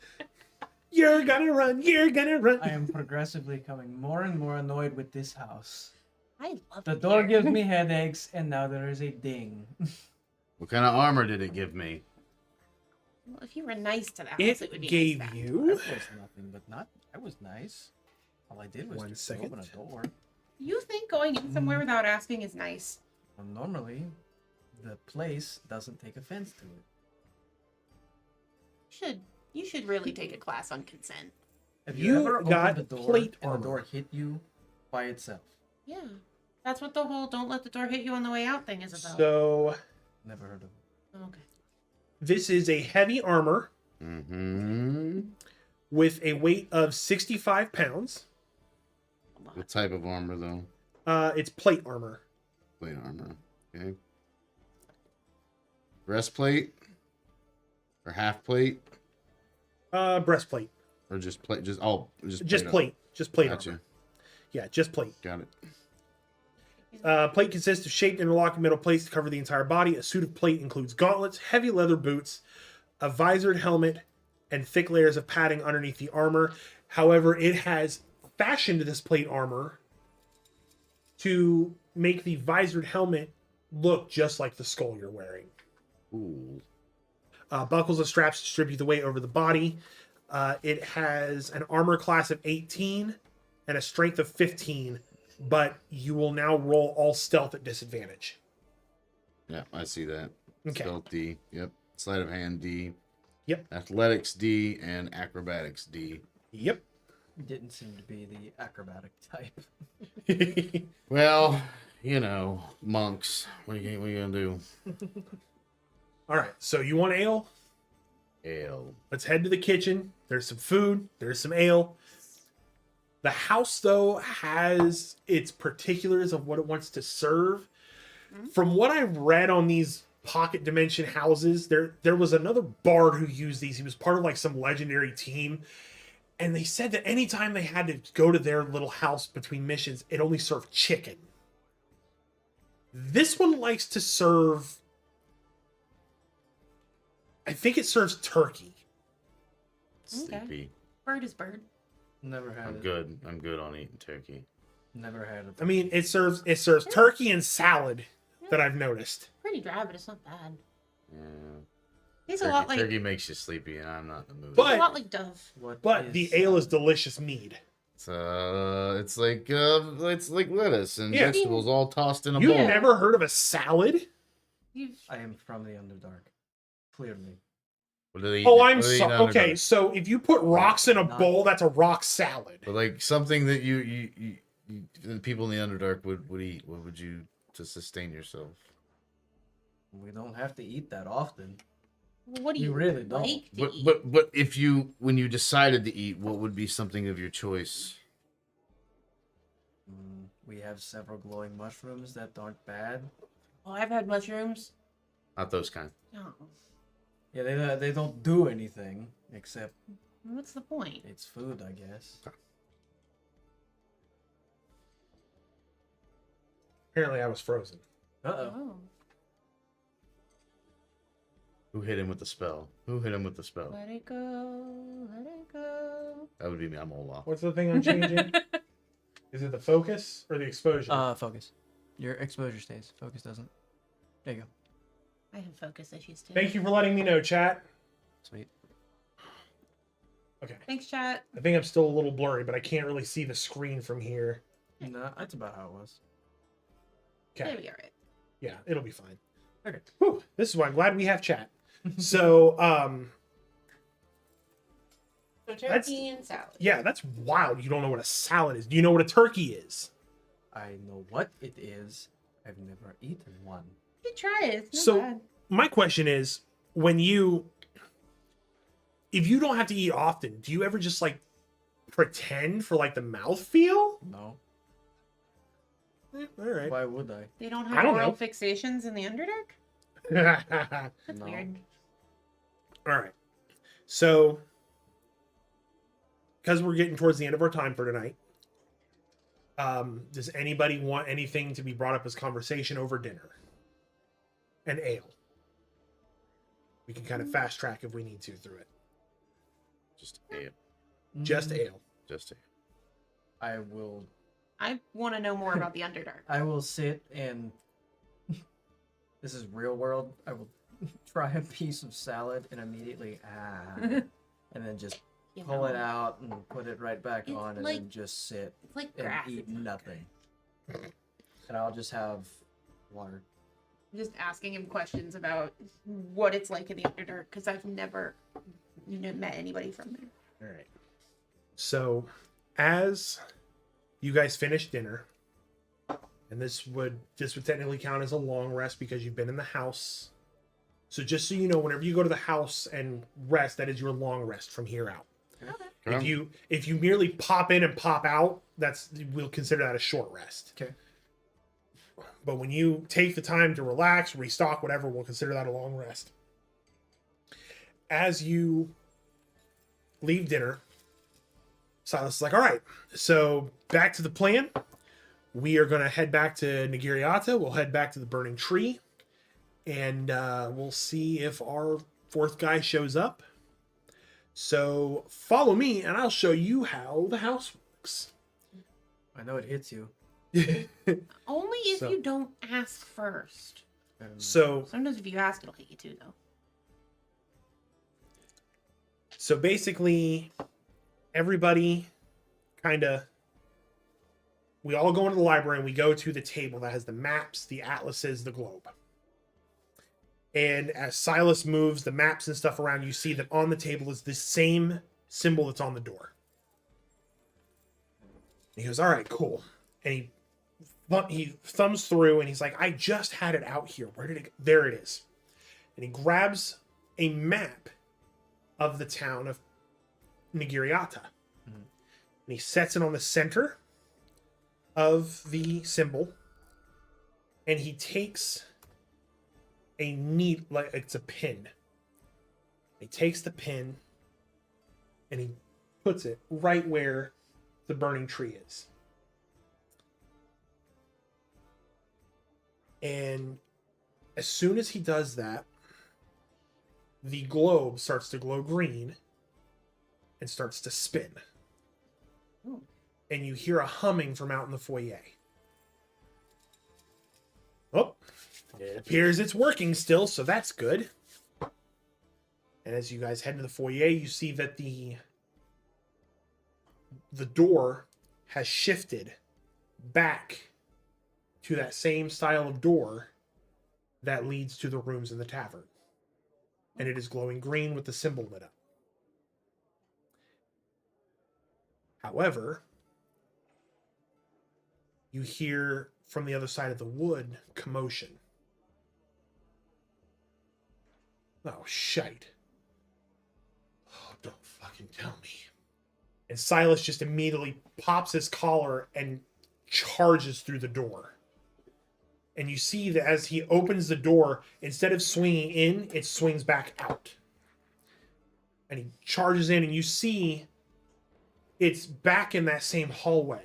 You're gonna run. You're gonna run. I am progressively becoming more and more annoyed with this house. I love The it door here. gives me headaches, and now there is a ding. What kind of armor did it give me? Well, if you were nice to the house, It it would be gave nice back. That you. was nothing but not. That was nice. All I did was One just second. open a door. You think going in somewhere without asking is nice? Well, normally, the place doesn't take offense to it. You should really take a class on consent. Have You ever got opened the door plate and armor. the door hit you by itself? Yeah. That's what the whole don't let the door hit you on the way out thing is about. So, Never heard of it. Okay. this is a heavy armor Mm-hmm. with a weight of 65 pounds. A lot. What type of armor, though? It's plate armor. Plate armor. Okay. Breastplate? Or half plate? Breastplate. Or just plate? Just Just plate. Just plate Gotcha. armor. Yeah, just plate. Got it. Plate consists of shaped interlocking metal plates to cover the entire body. A suit of plate includes gauntlets, heavy leather boots, a visored helmet, and thick layers of padding underneath the armor. However, it has fashioned this plate armor to make the visored helmet look just like the skull you're wearing. Ooh. Buckles and straps distribute the weight over the body. It has an armor class of 18 and a strength of 15, but you will now roll all stealth at disadvantage. Yeah, I see that. Okay. Stealth D. Yep. Sleight of hand D. Yep. Athletics D and acrobatics D. Yep. Didn't seem to be the acrobatic type. Well, monks. What are you gonna do? All right, so you want ale? Ale. Let's head to the kitchen. There's some food. There's some ale. The house, though, has its particulars of what it wants to serve. From what I've read on these pocket dimension houses, there was another bard who used these. He was part of like some legendary team. And they said that anytime they had to go to their little house between missions, it only served chicken. This one likes to serve... I think it serves turkey. Sleepy. Bird is bird. Never had I'm it. good. I'm good on eating turkey. Never had it. I mean, it serves turkey and salad that I've noticed. Pretty dry, but it's not bad. Yeah. Tastes a lot like Turkey makes you sleepy, and I'm not in the mood. But- tastes a lot like Dove. What But the ale is delicious mead. it's like lettuce and Yeah. vegetables all tossed in a You've bowl. never heard of a salad? I am from the Underdark. Clearly. What do they eat- Oh, what I'm do they eat in sorry. Okay, Underdark? so if you put rocks in a bowl, that's a rock salad. But like something that you the people in the Underdark would eat. What would you to sustain yourself? We don't have to eat that often. What do You you really don't. like to But eat? but if when you decided to eat, what would be something of your choice? We have several glowing mushrooms that aren't bad. Oh, I've had mushrooms. Not those kind. Oh, Yeah, they don't do anything except what's the point? it's food, I guess. Apparently, I was frozen. Uh-oh. Oh, Who hit him with the spell? Who hit him with the spell? let it go, let it go. That would be me. I'm Olaf. What's the thing I'm changing? Is it the focus or the exposure? Focus. Your exposure stays. Focus doesn't. There you go. I have focus issues too. Thank you for letting me know, chat. Sweet. Okay. Thanks, chat. I think I'm still a little blurry, but I can't really see the screen from here. No, that's about how it was. Okay. It'll be alright. Yeah, it'll be fine. Okay. Whew, this is why I'm glad we have chat. So, So That's- turkey and salad. yeah, that's wild. You don't know what a salad is. Do you know what a turkey is? I know what it is. I've never eaten one. You try it. It's not So, bad. my question is, if you don't have to eat often, do you ever just like pretend for like the mouthfeel? No. All right. Why would I? They don't I have don't oral know. fixations in the Underdark? All That's No. weird. right. So, because we're getting towards the end of our time for tonight, does anybody want anything to be brought up as conversation over dinner? And ale. We can kind of fast track if we need to through it. Just ale. Just Mm, ale. Just ale. I will. I want to know more about the Underdark. I will sit and. This is real world. I will try a piece of salad and immediately and then just You pull know, it out and put it right back It's on and like- then just sit It's like and grass. eat It's not nothing. And I'll just have water. I'm just asking him questions about what it's like in the Underdark because I've never met anybody from there. All right. So, as you guys finish dinner, and this would technically count as a long rest because you've been in the house. So just so you know, whenever you go to the house and rest, that is your long rest from here out. Come. If you merely pop in and pop out, we'll consider that a short rest. Okay. But when you take the time to relax, restock, whatever, we'll consider that a long rest. As you leave dinner, Silas is like, all right, so back to the plan. We are going to head back to Nigiriata. We'll head back to the Burning Tree. And we'll see if our fourth guy shows up. So follow me, and I'll show you how the house works. I know it hits you. Only if So- you don't ask first. So Sometimes if you ask, it'll hit you too, though. So basically, everybody we all go into the library and we go to the table that has the maps, the atlases, the globe. And as Silas moves the maps and stuff around, you see that on the table is the same symbol that's on the door. He goes, all right, cool. And he thumbs through and he's like, I just had it out here. Where did it go? There it is. And he grabs a map of the town of Nigiriata. Mhm. And he sets it on the center of the symbol. And he takes a like it's a pin. He takes the pin and he puts it right where the burning tree is. And as soon as he does that, the globe starts to glow green and starts to spin. Ooh. And you hear a humming from out in the foyer. Oh, it appears it's working still, so that's good. And as you guys head to the foyer, you see that the door has shifted back to that same style of door that leads to the rooms in the tavern. And it is glowing green with the symbol lit up. However, you hear from the other side of the wood commotion. Oh, shite. Oh, don't fucking tell me. And Silas just immediately pops his collar and charges through the door. And you see that as he opens the door, instead of swinging in, it swings back out. And he charges in, and you see it's back in that same hallway.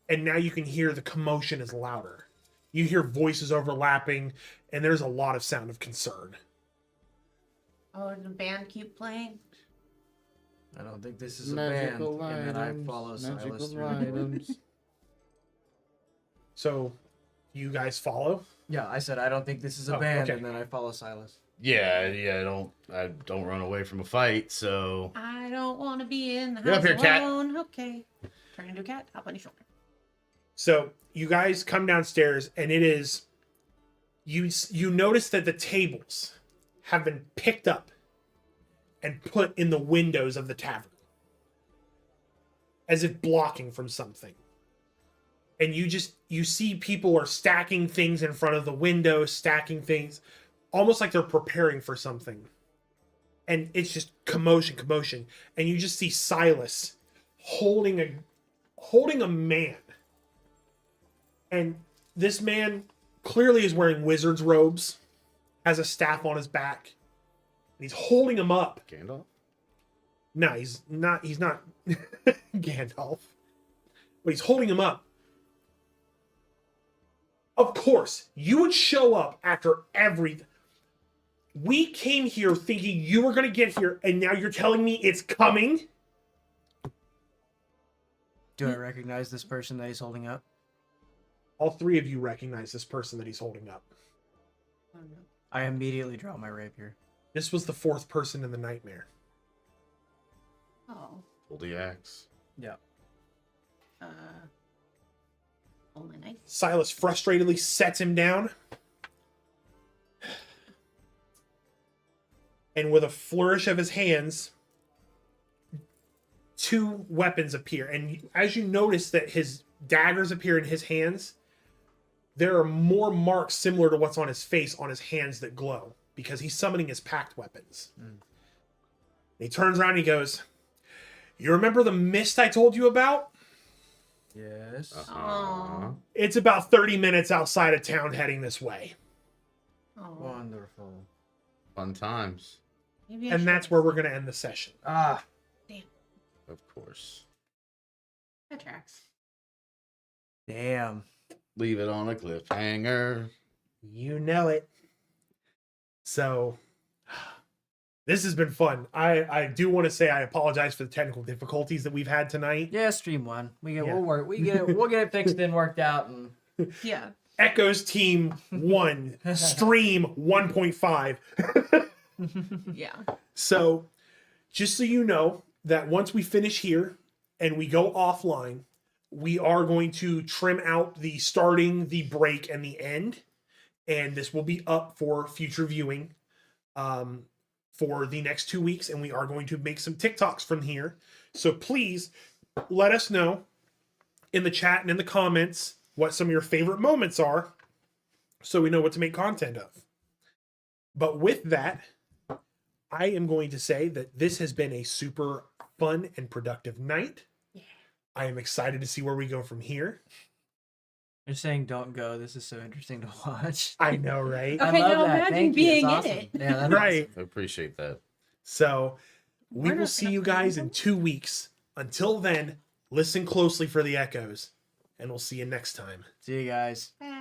And now you can hear the commotion is louder. You hear voices overlapping, and there's a lot of sound of concern. Oh, did the band keep playing? I don't think this is a Magical band. items. And then I follow Silas Magical through. items. So, you guys follow? Yeah, I said I don't think this is a Oh, band, okay. and then I follow Silas. Yeah, I don't run away from a fight, so I don't want to be in the Get up house here, cat. alone. Okay. Turn into a cat. Hop on your shoulder. So, you guys come downstairs, and it is... You notice that the tables have been picked up and put in the windows of the tavern. As if blocking from something. And you see people are stacking things in front of the window, stacking things, almost like they're preparing for something. And it's just commotion. And you just see Silas holding a man. And this man clearly is wearing wizard's robes, has a staff on his back, and he's holding him up. Gandalf. No, he's not Gandalf. But he's holding him up. Of course, you would show up after everything. We came here thinking you were going to get here, and now you're telling me it's coming? Do I recognize this person that he's holding up? All three of you recognize this person that he's holding up. Oh, no. I immediately draw my rapier. This was the fourth person in the nightmare. Oh. Hold the axe. Yeah. Hold my knife. Silas frustratedly sets him down. And with a flourish of his hands, two weapons appear. And as you notice that his daggers appear in his hands, there are more marks similar to what's on his face on his hands that glow. Because he's summoning his packed weapons. Mm. He turns around and he goes, "You remember the mist I told you about? Yes. Uh-huh. It's about 30 minutes outside of town heading this way." Oh. Wonderful. Fun times. Maybe I And should- that's where we're going to end the session. Ah, Of course. That tracks. Damn. Leave it on a cliffhanger. You know it. So, this has been fun. I do want to say I apologize for the technical difficulties that we've had tonight. Yeah, stream one. Yeah. We'll get it fixed and worked out. And Yeah. Echoes Team 1, Stream 1.5. Yeah. So, just so you know, that once we finish here and we go offline, we are going to trim out the starting, the break, and the end. And this will be up for future viewing for the next 2 weeks. And we are going to make some TikToks from here. So please let us know in the chat and in the comments what some of your favorite moments are so we know what to make content of. But with that, I am going to say that this has been a super fun and productive night. Yeah. I am excited to see where we go from here. you're saying don't go. This is so interesting to watch. I know, right? I Okay, love now that. imagine Thank you. being That's in awesome. it. Yeah, that's Right. I appreciate that. So we We're will not see gonna you play guys them? in 2 weeks. Until then, listen closely for the echoes, and we'll see you next time. See you guys. Bye.